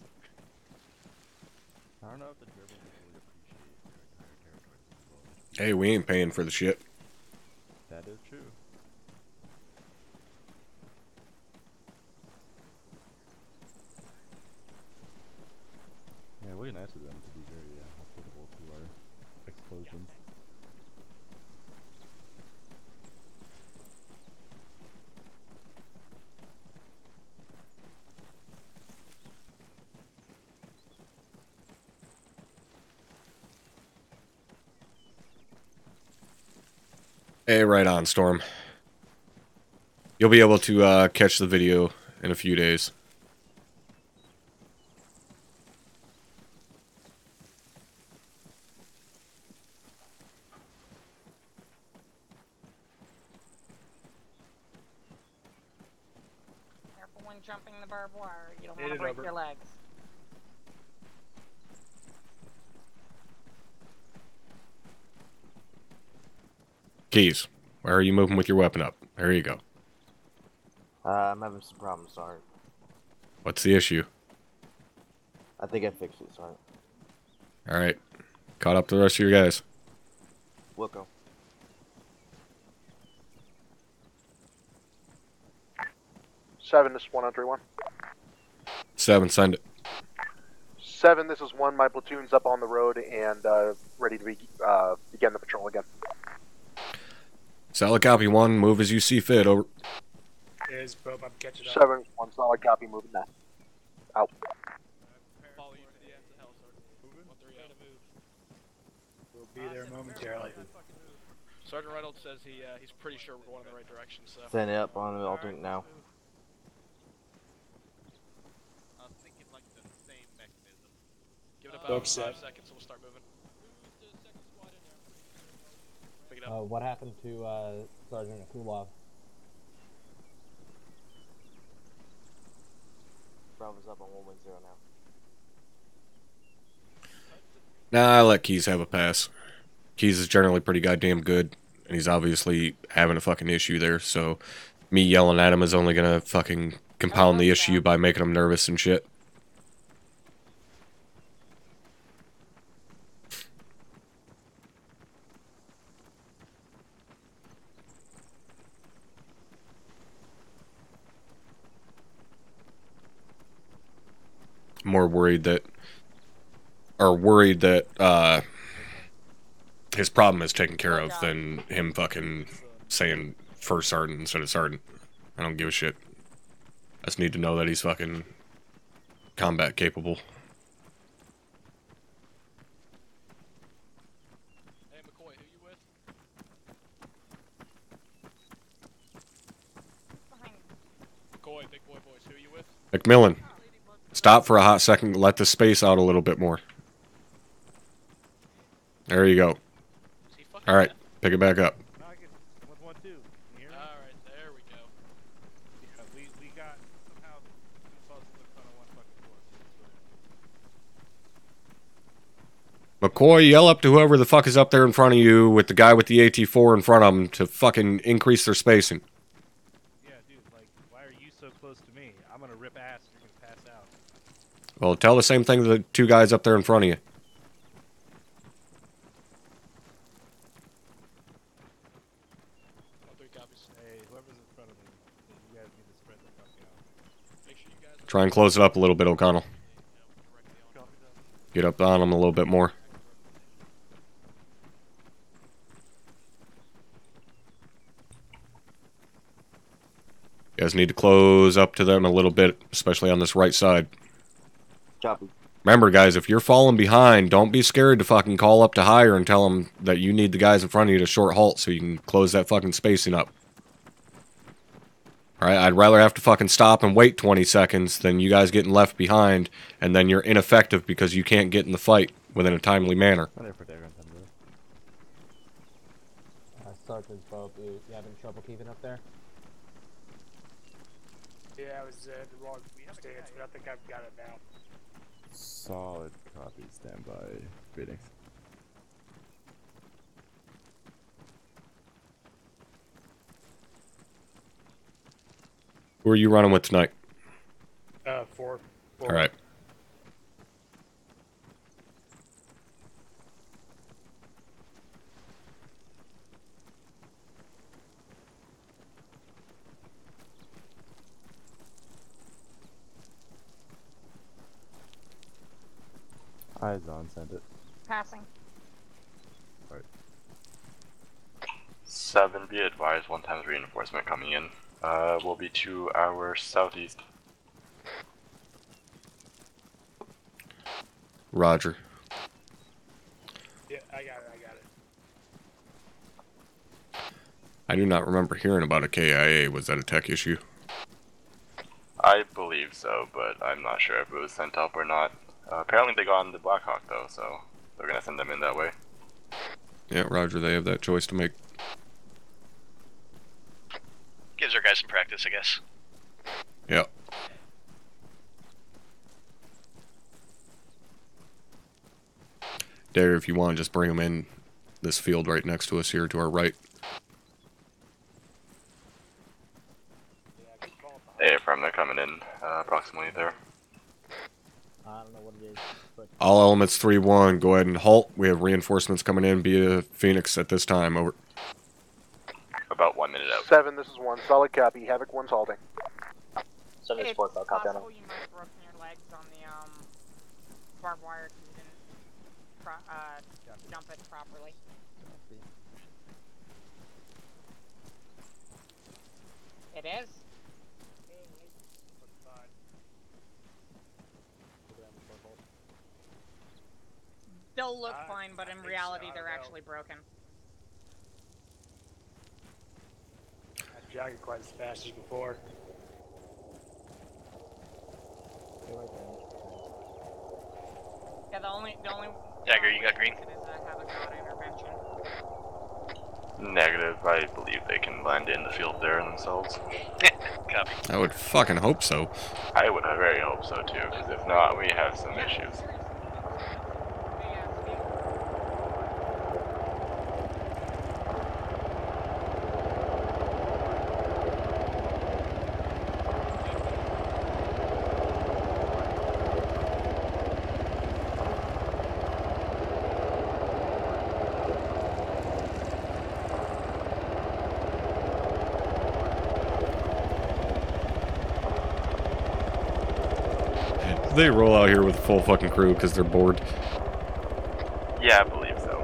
I don't know if the Germans really appreciate their entire territory being exposed. Hey, we ain't paying for the shit. That is true. Yeah, really nice of them to be very hospitable to our explosions. Hey, right on, Storm. You'll be able to catch the video in a few days. Careful when jumping the barbed wire. You don't Hit want it to break over. your legs. Keys, where are you moving with your weapon up? There you go. I'm having some problems, Sergeant. What's the issue? I think I fixed it, Sergeant. Alright. Caught up to the rest of your guys. We'll go. Seven, this is 131. 7, send it. 7, this is 1. My platoon's up on the road and ready to begin the patrol again. Solid copy 1, move as you see fit, over. Is Bob, I'm catching up. 7, 1 solid copy, moving now. Out. Follow you to the end of the hell, Sergeant. 1-3 move. We'll be there momentarily. Sergeant Reynolds says he's pretty sure we're going in the right direction, so. Send it up on the alternate now. I was thinking like the same mechanism. Give it about Book 5 set. seconds, we'll start moving. Pick it up. What happened to Sergeant Akulov? Bravo is up on 110 now. Nah, I let Keys have a pass. Keys is generally pretty goddamn good, and he's obviously having a fucking issue there, so me yelling at him is only gonna fucking compound the issue by making him nervous and shit. More worried that his problem is taken care of than him fucking saying first sergeant instead of sergeant. I don't give a shit. I just need to know that he's fucking combat capable. Hey, McCoy, who you with? McCoy, big boy voice, who you with? McMillan, stop for a hot second. Let the space out a little bit more. There you go. Alright, pick it back up. Alright, there we go. Yeah, we got somehow supposed to look on one fucking floor. McCoy, yell up to whoever the fuck is up there in front of you with the guy with the AT4 in front of him to fucking increase their spacing. Yeah, dude, like, why are you so close to me? I'm gonna rip ass and you're gonna pass out. Well, tell the same thing to the two guys up there in front of you. Hey, whoever's in front of me, you guys need to spread the fuck out. Make sure you guys Try and close it up a little bit, O'Connell. Get up on him a little bit more. You guys need to close up to them a little bit, especially on this right side. Copy. Remember, guys, if you're falling behind, don't be scared to fucking call up to higher and tell them that you need the guys in front of you to short halt so you can close that fucking spacing up. Alright, I'd rather have to fucking stop and wait 20 seconds than you guys getting left behind, and then you're ineffective because you can't get in the fight within a timely manner. Sergeant's boat, you having trouble keeping up there? Yeah, I was at the wrong stance, but I think I've got it now. Solid copy. Stand by. Greetings. Who are you running with tonight? Four. Alright. Eyes on, send it. Passing. Right. 7, be advised, 1 times reinforcement coming in. Will be to our southeast. Roger. Yeah, I got it. I do not remember hearing about a KIA. Was that a tech issue? I believe so, but I'm not sure if it was sent up or not. Apparently they got on the Blackhawk though, so they're gonna send them in that way. Yeah, Roger, they have that choice to make. Gives our guys some practice, I guess. Yeah. Dare, if you want, just bring them in this field right next to us here to our right. Hey, from they're coming in approximately there. I don't know what it is, but All elements 3-1, go ahead and halt. We have reinforcements coming in via Phoenix at this time. Over. About 1 minute out. 7, this is 1. Solid copy. Havoc 1's halting. 7 is 4, I'll copy on. You might have broken your legs on the barbed wire because you didn't jump it properly. It is. They'll look fine, but in reality, they're actually broken. Not jogging quite as fast as before. Yeah, the only Dagger, you got green? is Havoc intervention. Negative. I believe they can blend in the field there themselves. Copy. I would fucking hope so. I would very hope so too, because if not, we have some issues. They roll out here with a full fucking crew because they're bored. Yeah, I believe so.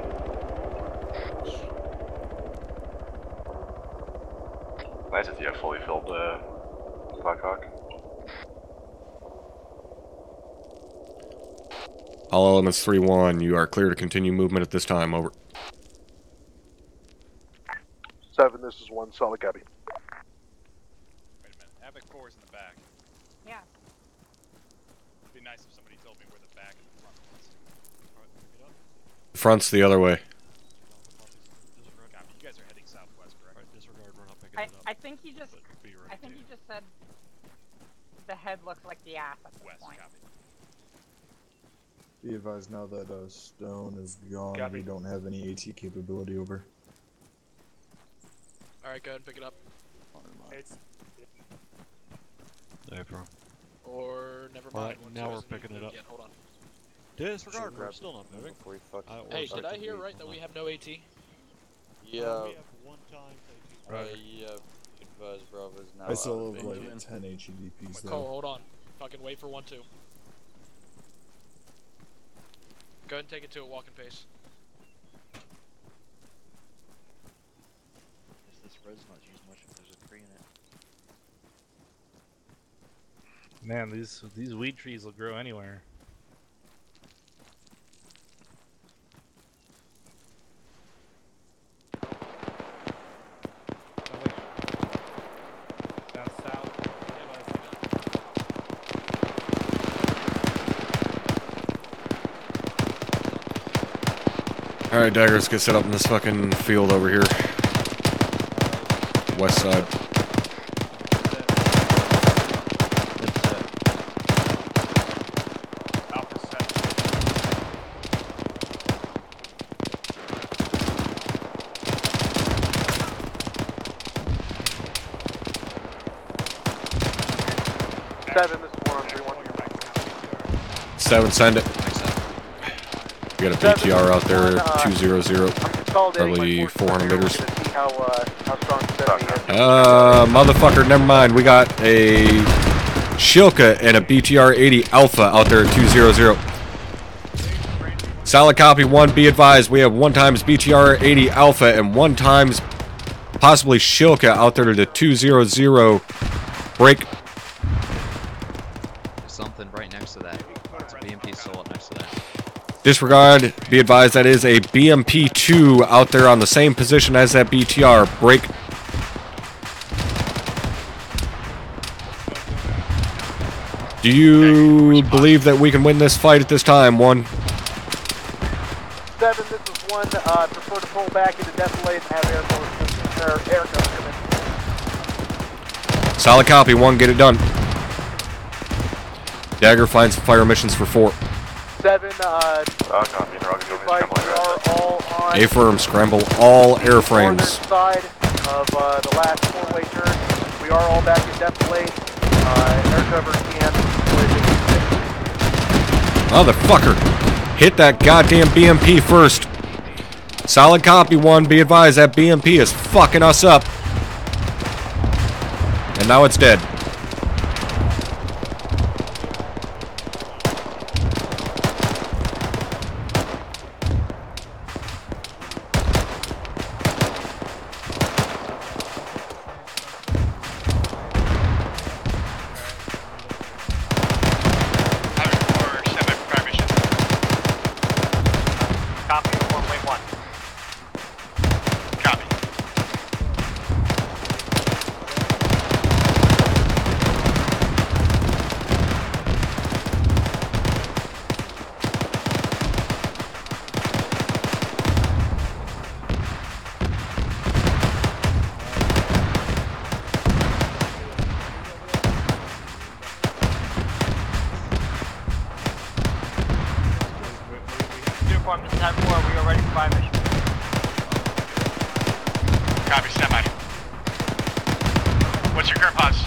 Nice to see a fully filled Blackhawk. All elements 3-1, you are clear to continue movement at this time, over. 7, this is 1, solid copy. Wait a minute. Havoc 4 is in the back. Yeah. It'd be nice if somebody told me where the back and the front was. Alright, pick it up. Front's the other way. Copy. You guys are heading southwest, correct? Alright, disregard, we're not picking it up. I think he just. I think he just said the head looks like the ass at this point. Copy. Be advised now that Stone is gone, Copy. we don't have any AT capability over. Alright, go ahead and pick it up. No problem. Or never Alright, mind. now we're picking it up. Yet. Hold on. Disregard, we're still not moving. Hey, did I hear right that we have no AT? Yeah. We have one time Right. Yeah. Advise Bravo's now. I still have like 10 HEDPs McCall, though. hold on. Fucking wait for 1-2. Go ahead and take it to a walking pace. This red's not used much if there's a tree in it. Man, these weed trees will grow anywhere. Down south. Alright, Dagger, let's get set up in this fucking field over here. West side. Alpha set. Seven, this is 1-3-1. 7, send it. We got a BTR out there, 200. Probably 400 meters. Motherfucker, never mind. We got a Shilka and a BTR 80 Alpha out there at 200. Solid copy 1, be advised. We have 1 times BTR 80 Alpha and 1 times possibly Shilka out there to the 200. Break. There's something right next to that. It's a BMP still up next to that. Disregard, be advised that is a BMP-2 out there on the same position as that BTR. Break. Do you believe that we can win this fight at this time? 1. 7, this is 1, prefer to pull back into defilade and have air come in. Solid copy, 1, get it done. Dagger finds fire missions for 4. 7, Copy, we are all on A-firm, scramble all airframes. side of the last 4-way turn. We are all back in defilade. Air cover can. Motherfucker. Hit that goddamn BMP first. Solid copy 1, be advised that BMP is fucking us up. And now it's dead. Copy, 4.1. Copy. Uniform, this is Havoc 4. We are ready for fire mission. Copy, stand by. What's your current pause?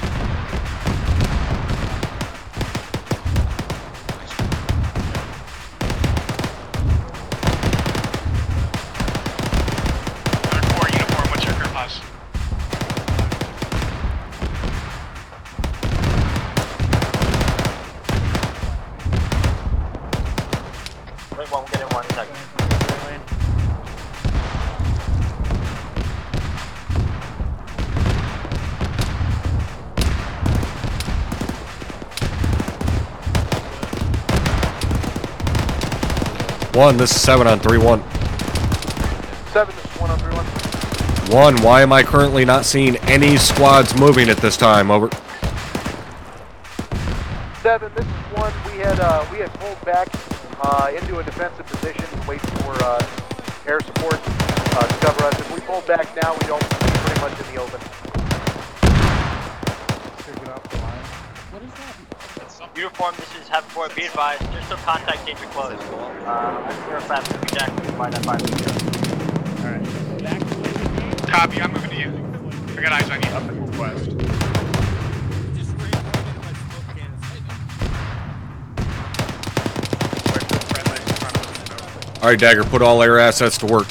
Uniform, what's your current pause? Wait, we'll get in 1 second. One, this is 7 on 3-1. 7, this is 1 on 3-1. 1, why am I currently not seeing any squads moving at this time? Over. 7, this is 1. We had pulled back into a defensive position, waiting for air support to cover us. If we pull back now, we don't pretty much in the open. Uniform, this is Havoc 4. Be advised, there's some contact danger close. I'm sure if that's exactly why that fire was Alright. Copy, I'm moving to you. I got eyes on you. Up and west. Alright, Dagger, put all air assets to work.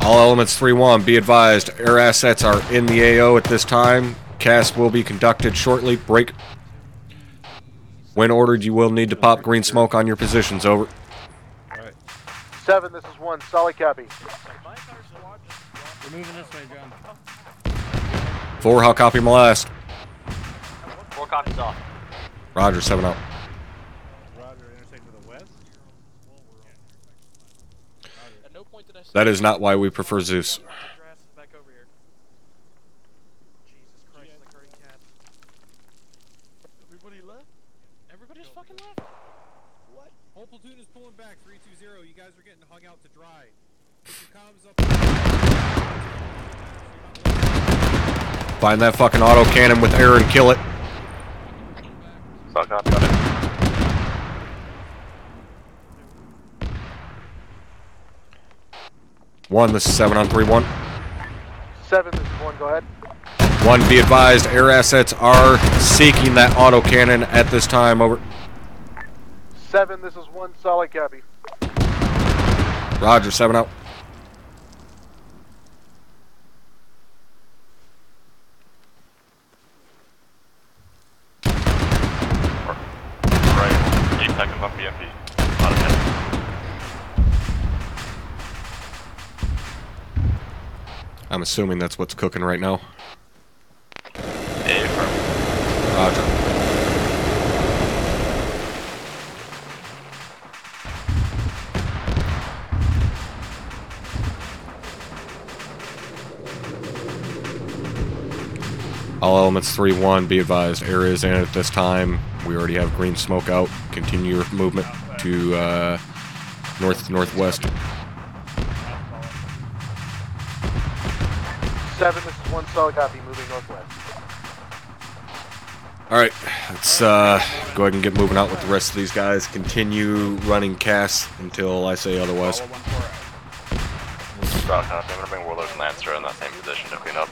All elements 3-1, be advised, air assets are in the AO at this time. Cast will be conducted shortly. Break. When ordered, you will need to pop green smoke on your positions. Over. 7, this is 1. Solid copy. We're moving this way, John. 4, how copy my last? 4 copies off. Roger, 7 out. Roger, intersect to the west. That is not why we prefer Zeus. Everybody left? Everybody just fucking left? What? Whole platoon is pulling back, 320. You guys are getting hung out to dry. Put your comms up. Find that fucking autocannon with air and kill it. Got it. One, this is 7 on 3-1. 7, this is 1. Go ahead. 1, be advised, air assets are seeking that autocannon at this time. Over. 7, this is 1. Solid copy. Roger, 7 out. Right, 8 seconds on BMP. Out of 10. I'm assuming that's what's cooking right now. Roger. All elements 3-1, be advised, air is in at this time. We already have green smoke out. Continue your movement to northwest. 7, this is 1. Solid copy. Moving northwest. Alright, let's go ahead and get moving out with the rest of these guys. Continue running casts until I say otherwise. I'm gonna bring Warlord and Lancer in that same position to clean up.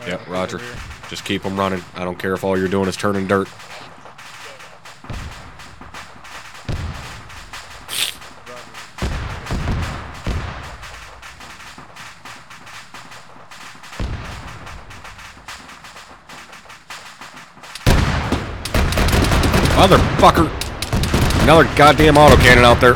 Yep, roger. Just keep them running. I don't care if all you're doing is turning dirt. Motherfucker! Another goddamn autocannon out there.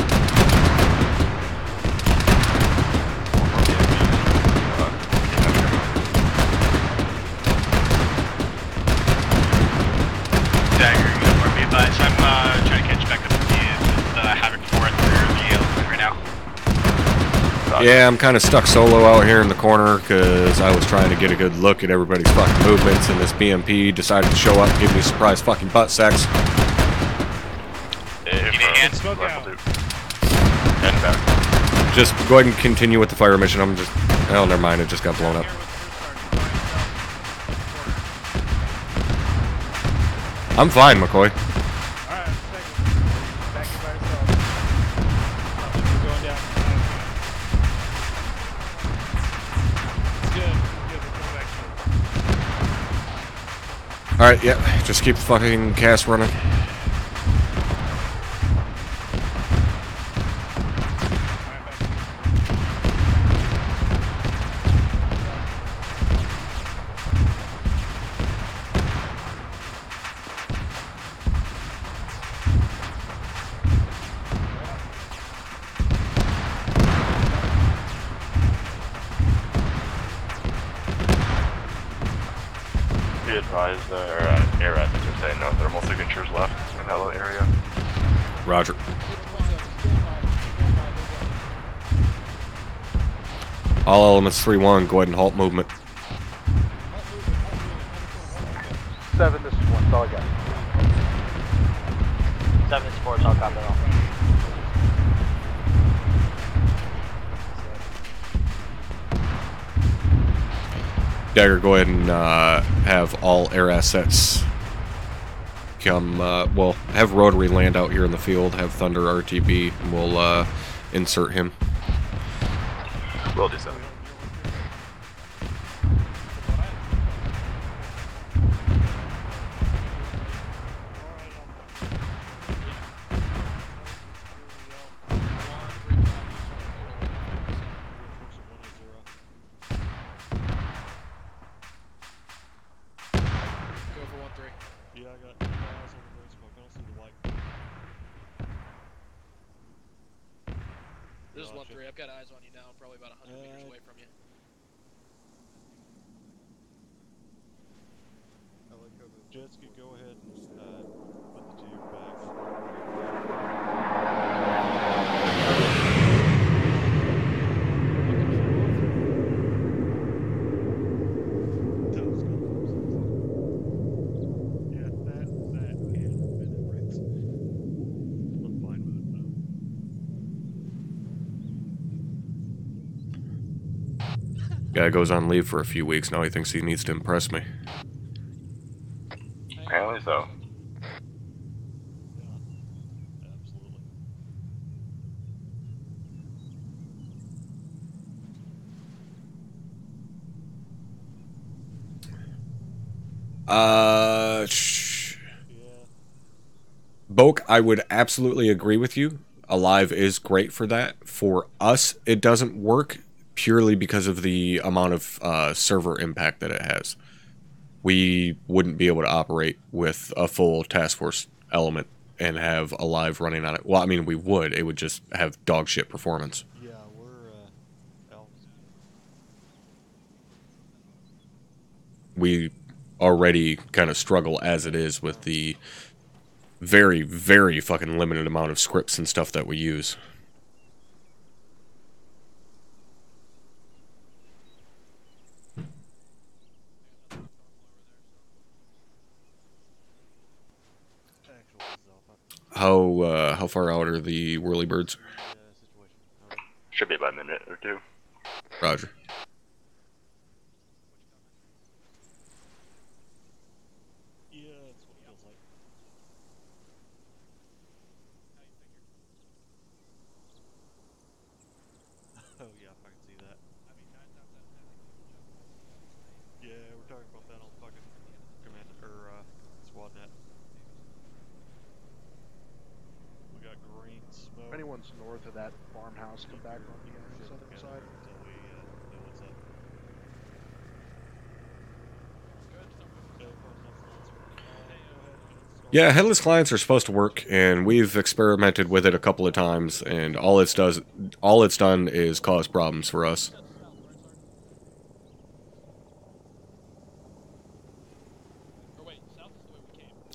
Dagger, or be advised, I'm trying to catch back up with the Havoc 4 at the elephant right now. Yeah, I'm kind of stuck solo out here in the corner because I was trying to get a good look at everybody's fucking movements, and this BMP decided to show up and give me surprise fucking butt sex. Smoke out. Just go ahead and continue with the fire mission. I'm just... Oh, never mind. It just got blown up. I'm fine, McCoy. Alright, back in by yourself. We're going down. It's good. We're coming back. Alright, yeah, just keep the fucking cast running. Be advised, air assets are saying no thermal signatures left in that little area. Roger. All elements 3-1, go ahead and halt movement. 7, this is 1, that's all I got. 7 is 4, so I'll copy it all. Dagger, go ahead and have all air assets come, well, have Rotary land out here in the field, have Thunder RTB, and we'll insert him. Will do so. Yeah, I got eyes on the great smoke. I don't see the light. This is 1-3. I've got eyes on you now. I'm probably about 100 meters away from you. Jet ski, go ahead and put the tube back. Guy goes on leave for a few weeks, now he thinks he needs to impress me. Apparently so. Boke, I would absolutely agree with you. Alive is great for that. For us, it doesn't work purely because of the amount of server impact that it has. We wouldn't be able to operate with a full task force element and have Alive running on it. Well, I mean, we would. It would just have dog shit performance. Yeah, we're elves. We already kind of struggle as it is with the very, very fucking limited amount of scripts and stuff that we use. How far out are the whirlybirds? Should be about a minute or two. Roger. Yeah, that's what it feels like. Oh yeah, I can see that. Yeah, we're talking about that on fucking command or squad net. We got green smoke. If anyone's north of that farmhouse, come back on the southern side. Until we know what's up. Yeah, headless clients are supposed to work, and we've experimented with it a couple of times, and all it's done is cause problems for us.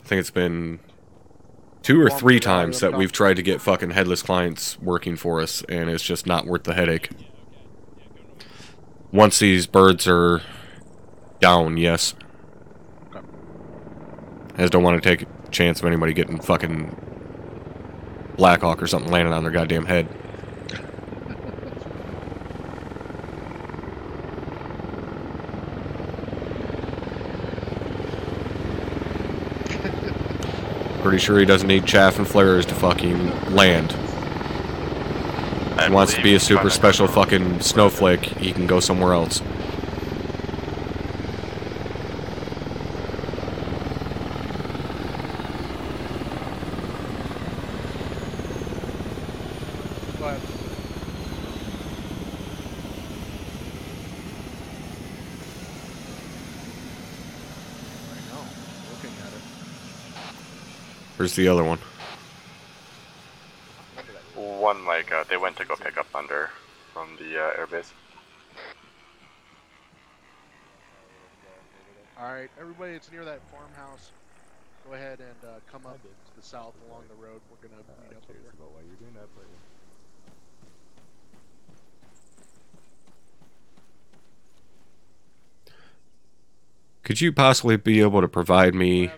I think it's been 2 or 3 times that we've tried to get fucking headless clients working for us, and it's just not worth the headache. Once these birds are down, yes. I just don't want to take a chance of anybody getting fucking Blackhawk or something landing on their goddamn head. Pretty sure he doesn't need chaff and flares to fucking land. If he wants to be a super special fucking snowflake, he can go somewhere else. Go ahead. I know. Looking at it. Where's the other one? One, like, they went to go pick up Thunder from the airbase. Alright, everybody that's near that farmhouse, go ahead and come up to the south along the road. We're gonna meet up here. While you're doing that, but Could you possibly be able to provide me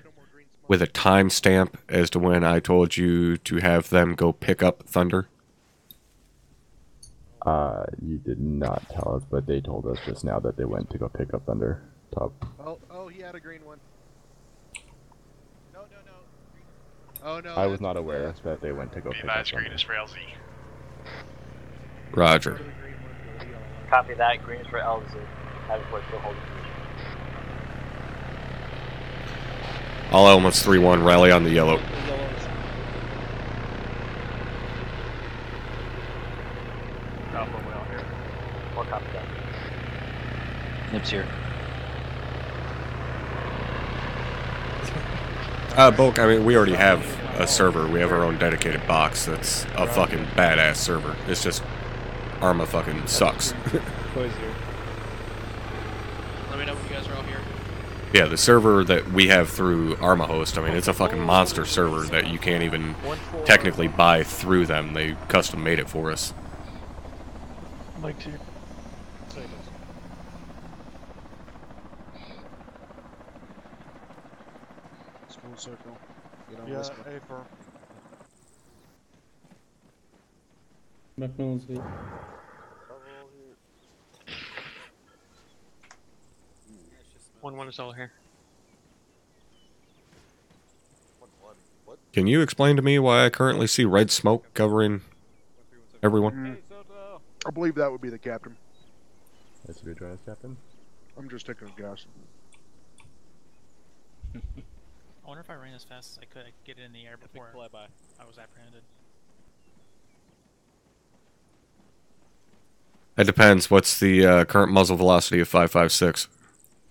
with a timestamp as to when I told you to have them go pick up Thunder? you did not tell us, but they told us just now that they went to go pick up Thunder Top. Oh, he had a green one. No. Oh no. I was not aware that they went to go pick up Advise green Thunder. is for LZ. Roger. Copy that. Green is for LZ. Havoc was still holding position. All elements 3-1, rally on the yellow. Alpha well here. More copy that. Nips here. Bulk, I mean, we already have a server. We have our own dedicated box that's a fucking badass server. It's just ArmA fucking sucks. Let me know when you guys are all here. Yeah, the server that we have through ArmA host, I mean, it's a fucking monster server that you can't even technically buy through them. They custom made it for us. Mike here. School circle. You know, Yeah, whisper. AFR. One is all here. Can you explain to me why I currently see red smoke covering everyone? I believe that would be the captain. That's a good try, Captain. I'm just taking a guess. I wonder if I ran as fast as I could, I could get it in the air before I was apprehended. It depends. What's the current muzzle velocity of 5.56?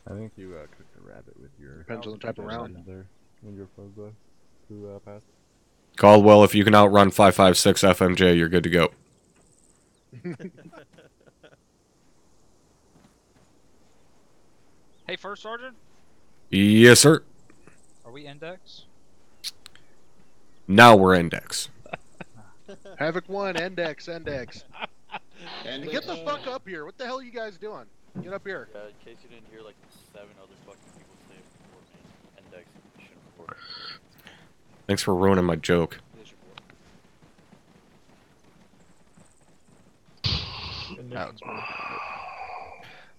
I think you cooked a rabbit with your... Depends on the type of round. There, when you're supposed to pass. Caldwell, if you can outrun 5.56 FMJ, you're good to go. Hey, First Sergeant, Yes, sir. are we index? Now we're index. Havoc 1, index. And get the fuck up here. What the hell are you guys doing? Get up here. In case you didn't hear like 7 other fucking people say it before me, index mission report. Thanks for ruining my joke.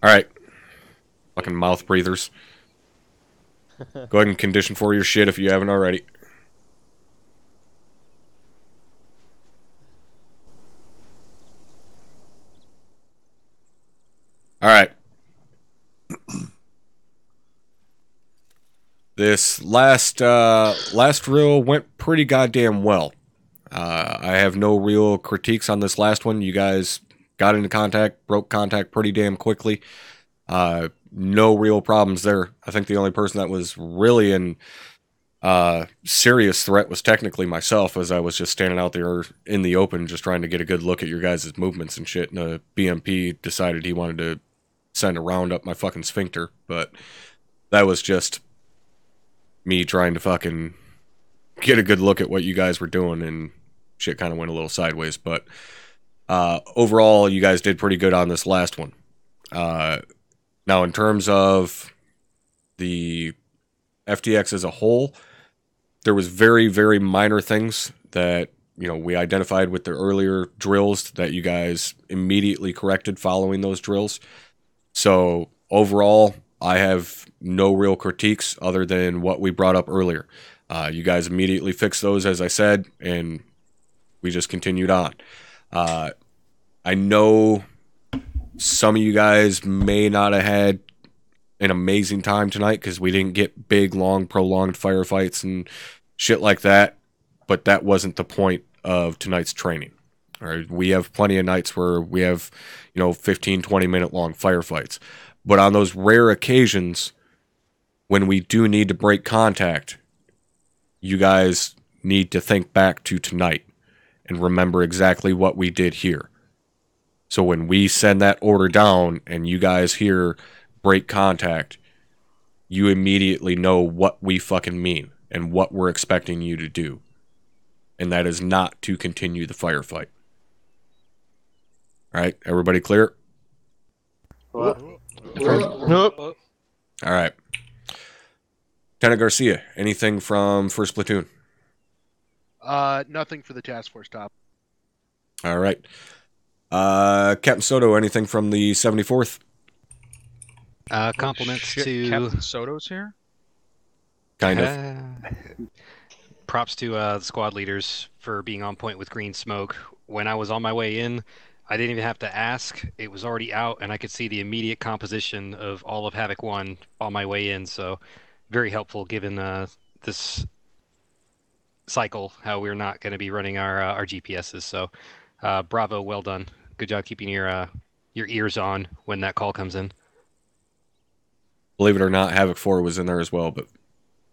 Alright. Fucking mouth breathers. Go ahead and condition for your shit if you haven't already. Alright. This last reel went pretty goddamn well. I have no real critiques on this last one. You guys got into contact, broke contact pretty damn quickly. No real problems there. I think the only person that was really in serious threat was technically myself, as I was just standing out there in the open just trying to get a good look at your guys' movements and shit, and a BMP decided he wanted to send a round up my fucking sphincter, but that was just me trying to fucking get a good look at what you guys were doing, and shit kind of went a little sideways, but overall, you guys did pretty good on this last one. Now, in terms of the FTX as a whole, there was very, very minor things that, you know, we identified with the earlier drills that you guys immediately corrected following those drills. So, overall, I have no real critiques other than what we brought up earlier. You guys immediately fixed those, as I said, and we just continued on. I know some of you guys may not have had an amazing time tonight because we didn't get big, long, prolonged firefights and shit like that, but that wasn't the point of tonight's training. All right, we have plenty of nights where we have, 15, 20-minute long firefights. But on those rare occasions when we do need to break contact, you guys need to think back to tonight and remember exactly what we did here. So when we send that order down and you guys hear break contact, you immediately know what we fucking mean and what we're expecting you to do. And that is not to continue the firefight. All right, everybody clear? All right. Lieutenant Garcia, anything from 1st Platoon? Nothing for the task force top. All right. Captain Soto, anything from the 74th? Compliments Shit, to Captain Soto's here? Kind of. Props to the squad leaders for being on point with green smoke. When I was on my way in, I didn't even have to ask. It was already out, and I could see the immediate composition of all of Havoc 1 on my way in, so very helpful given this cycle, how we're not going to be running our GPSs. So bravo, well done. Good job keeping your ears on when that call comes in. Believe it or not, Havoc 4 was in there as well, but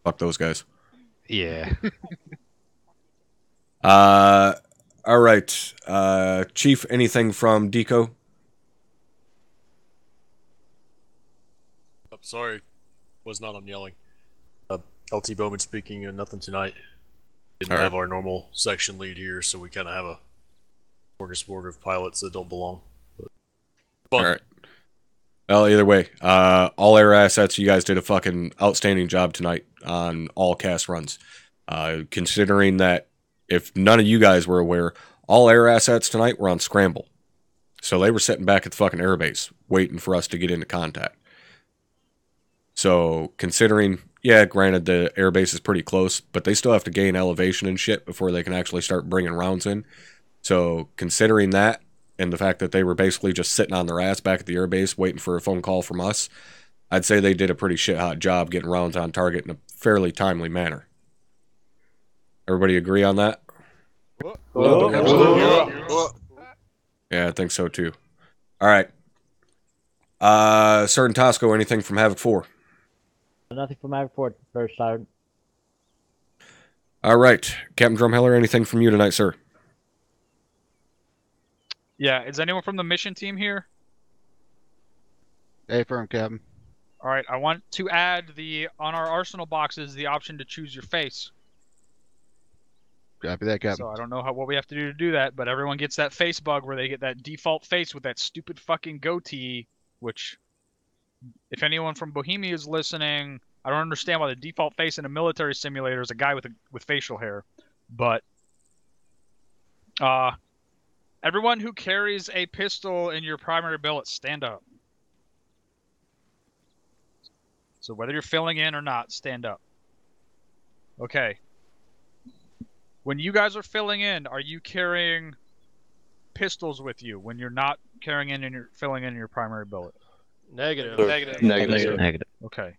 fuck those guys. Yeah. All right. Chief, anything from Deco? Sorry, was not on yelling. LT Bowman speaking, and nothing tonight. Didn't have our normal section lead here, so we kind of have a smorgasbord of pilots that don't belong. But fun. All right. Well, either way, all air assets, you guys did a fucking outstanding job tonight on all cast runs. Considering that if none of you guys were aware, all air assets tonight were on scramble. So they were sitting back at the fucking airbase waiting for us to get into contact. So considering, yeah, granted the airbase is pretty close, but they still have to gain elevation and shit before they can actually start bringing rounds in. So considering that, and the fact that they were basically just sitting on their ass back at the airbase waiting for a phone call from us, I'd say they did a pretty shit-hot job getting rounds on target in a fairly timely manner. Everybody agree on that? Yeah, I think so too. All right. Sergeant Tosco, anything from Havoc 4? Nothing from Havoc 4, First Sergeant. All right. Captain Drumheller, anything from you tonight, sir? Yeah, is anyone from the mission team here? Affirm, Captain. All right, I want to add on our arsenal boxes the option to choose your face. Copy that, Captain. So I don't know what we have to do that, but everyone gets that face bug where they get that default face with that stupid fucking goatee, which, if anyone from Bohemia is listening, I don't understand why the default face in a military simulator is a guy with facial hair. But everyone who carries a pistol in your primary billet, stand up. So whether you're filling in or not, stand up. Okay. When you guys are filling in, are you carrying pistols with you when you're not carrying in and you're filling in your primary billet? Negative. Negative. Okay.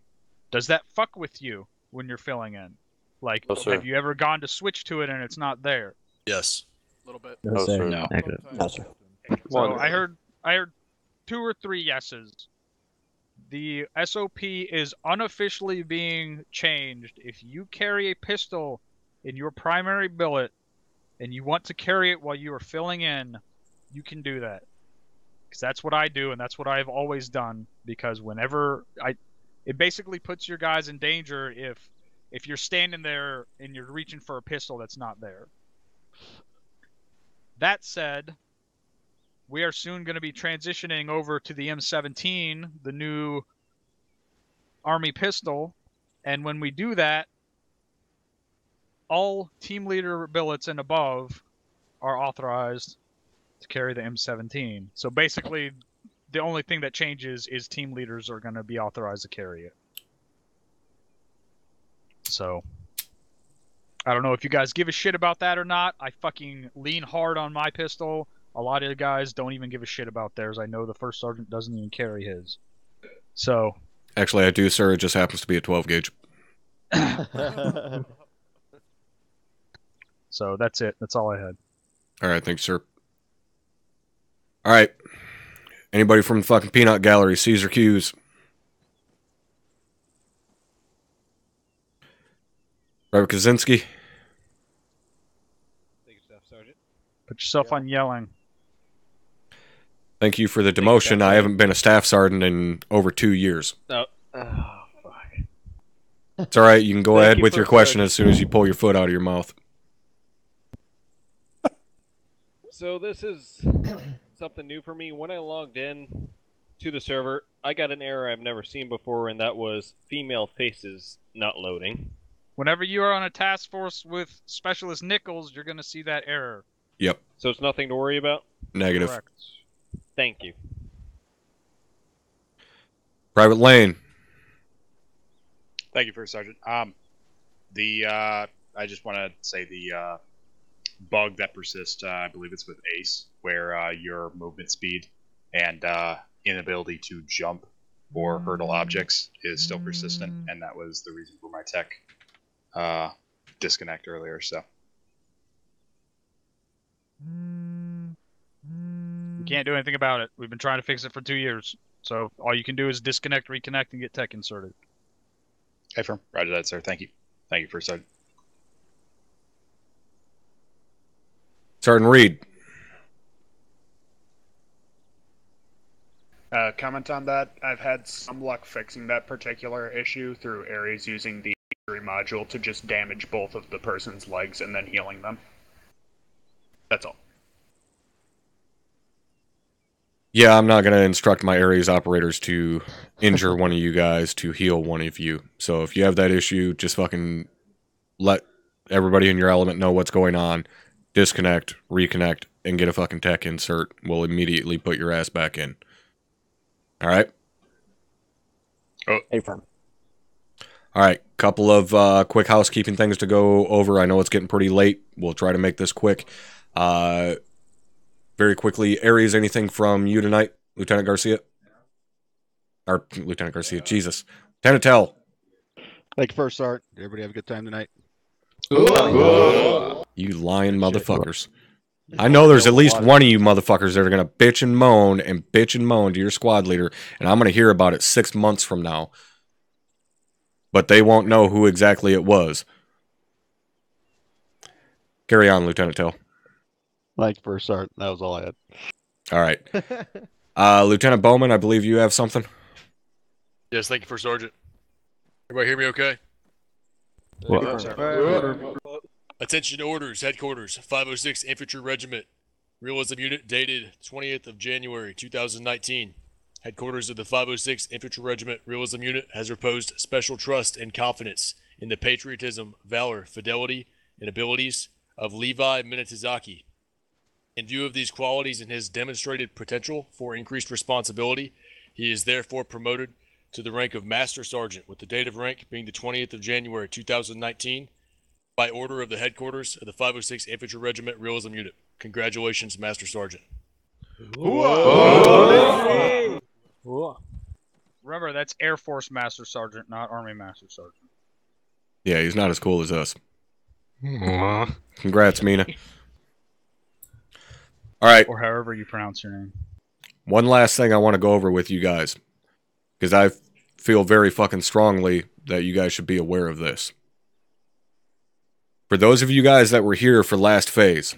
Does that fuck with you when you're filling in? Like, No, sir. have you ever gone to switch to it and it's not there? Yes. A little bit. No, sir. No. Negative. No, sir. So I heard 2 or 3 yeses. The SOP is unofficially being changed. If you carry a pistol in your primary billet and you want to carry it while you are filling in, you can do that. Because that's what I do, and that's what I've always done. Because whenever it basically puts your guys in danger if you're standing there and you're reaching for a pistol that's not there. That said, we are soon going to be transitioning over to the M17, the new Army pistol, and when we do that, all team leader billets and above are authorized to carry the M17. So basically, the only thing that changes is team leaders are going to be authorized to carry it. So, I don't know if you guys give a shit about that or not. I fucking lean hard on my pistol. A lot of the guys don't even give a shit about theirs. I know the first sergeant doesn't even carry his. So. Actually, I do, sir. It just happens to be a 12 gauge. So that's it. That's all I had. All right, thanks, sir. All right. Anybody from the fucking peanut gallery, Caesar Q's. Robert Kaczynski. Thank you, Staff Sergeant. Put yourself on yelling. Thank you for the demotion. I haven't been a staff sergeant in over 2 years. No. Oh, fuck. It's all right. You can go Thank ahead you with for your question as soon as you pull your foot out of your mouth. So this is something new for me. When I logged in to the server, I got an error I've never seen before, and that was female faces not loading. Whenever you are on a task force with Specialist Nichols, you're going to see that error. Yep. So it's nothing to worry about? Negative. Correct. Thank you. Private Lane. Thank you, First Sergeant. I just want to say the bug that persists, I believe it's with Ace, where your movement speed and inability to jump or hurdle objects is still persistent, and that was the reason for my tech disconnect earlier. So You can't do anything about it. We've been trying to fix it for 2 years. So all you can do is disconnect, reconnect, and get tech inserted. hey, firm. Roger that, sir. Thank you. Thank you, First Sergeant. Sergeant Reed. Comment on that. I've had some luck fixing that particular issue through Ares using the injury module to just damage both of the person's legs and then healing them. That's all. Yeah, I'm not going to instruct my Ares operators to injure one of you guys to heal one of you. So if you have that issue, just fucking let everybody in your element know what's going on. Disconnect, reconnect, and get a fucking tech insert. We'll immediately put your ass back in. All right? Oh. Hey, firm. All right, couple of quick housekeeping things to go over. I know it's getting pretty late. We'll try to make this quick. Very quickly, Aries, anything from you tonight, Lieutenant Garcia? Or Lieutenant Garcia, Jesus. Lieutenant Tell. Thank you, First Sergeant. Everybody have a good time tonight. You lying motherfuckers. I know there's at least one of you motherfuckers that are going to bitch and moan to your squad leader, and I'm going to hear about it 6 months from now. But they won't know who exactly it was. Carry on, Lieutenant Tell. Thank you, First Sergeant. That was all I had. All right. Lieutenant Bowman, I believe you have something? Yes, thank you, First Sergeant. Everybody hear me okay? Attention orders, headquarters, 506 Infantry Regiment, Realism Unit, dated 20th of January, 2019. Headquarters of the 506 Infantry Regiment, Realism Unit, has reposed special trust and confidence in the patriotism, valor, fidelity, and abilities of Levi Minetizaki. In view of these qualities and his demonstrated potential for increased responsibility, he is therefore promoted to the rank of Master Sergeant, with the date of rank being the 20th of January 2019, by order of the headquarters of the 506 Infantry Regiment Realism Unit. Congratulations, Master Sergeant. Remember, that's Air Force Master Sergeant, not Army Master Sergeant. Yeah, he's not as cool as us. Congrats, Mina. All right. Or however you pronounce your name. One last thing I want to go over with you guys, because I feel very fucking strongly that you guys should be aware of this. For those of you guys that were here for last phase,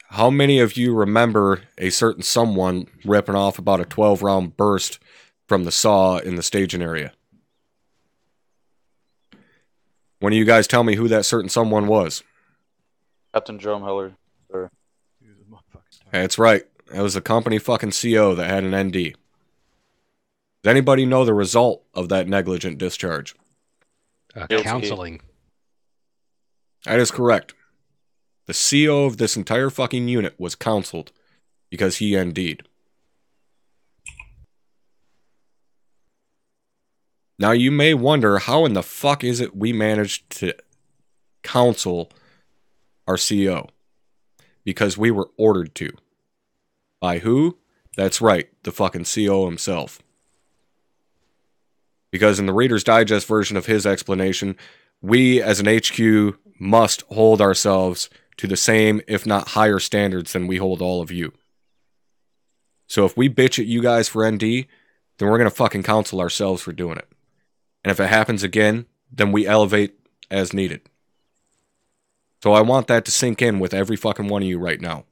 how many of you remember a certain someone ripping off about a 12-round burst from the saw in the staging area? One of you guys tell me who that certain someone was. Captain Jerome Heller, sir. That's right. It was a company fucking CO that had an ND. Does anybody know the result of that negligent discharge? Counseling. That is correct. The CO of this entire fucking unit was counseled because he ND'd. Now you may wonder, how in the fuck is it we managed to counsel our CEO. Because we were ordered to. By who? That's right, the fucking CO himself. Because in the Reader's Digest version of his explanation, we as an HQ must hold ourselves to the same, if not higher standards than we hold all of you. So if we bitch at you guys for ND, then we're going to fucking counsel ourselves for doing it. And if it happens again, then we elevate as needed. So I want that to sink in with every fucking one of you right now.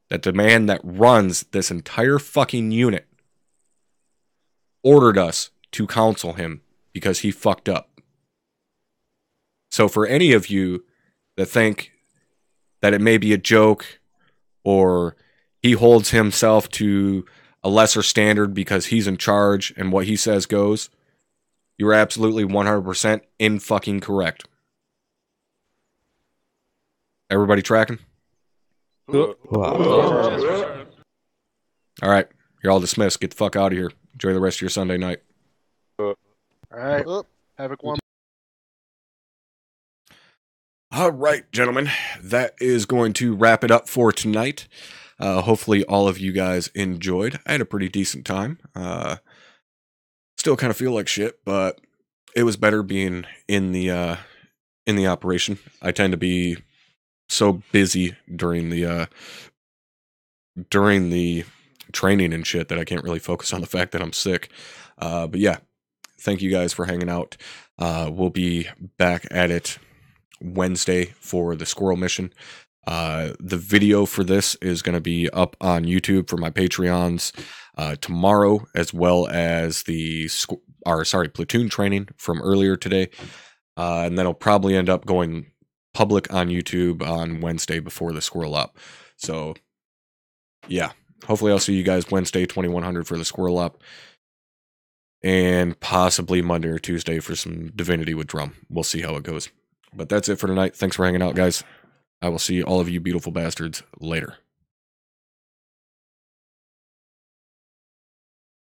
That the man that runs this entire fucking unit ordered us to counsel him because he fucked up. So for any of you that think that it may be a joke or he holds himself to a lesser standard because he's in charge and what he says goes, you're absolutely 100% in fucking correct. Everybody tracking? Wow. All right, you're all dismissed. Get the fuck out of here. Enjoy the rest of your Sunday night. All right. Havoc 1. All right, gentlemen, that is going to wrap it up for tonight. Hopefully all of you guys enjoyed. I had a pretty decent time. Still kind of feel like shit, but it was better being in the operation. I tend to be so busy during the training and shit that I can't really focus on the fact that I'm sick. But yeah, thank you guys for hanging out. We'll be back at it Wednesday for the squirrel mission. The video for this is going to be up on YouTube for my Patreons tomorrow, as well as the platoon training from earlier today. And then it'll probably end up going public on YouTube on Wednesday before the squirrel up. So yeah, hopefully I'll see you guys Wednesday 2100 for the squirrel up, and possibly Monday or Tuesday for some Divinity with drum. We'll see how it goes. But that's it for tonight. Thanks for hanging out, guys. I will see all of you beautiful bastards later.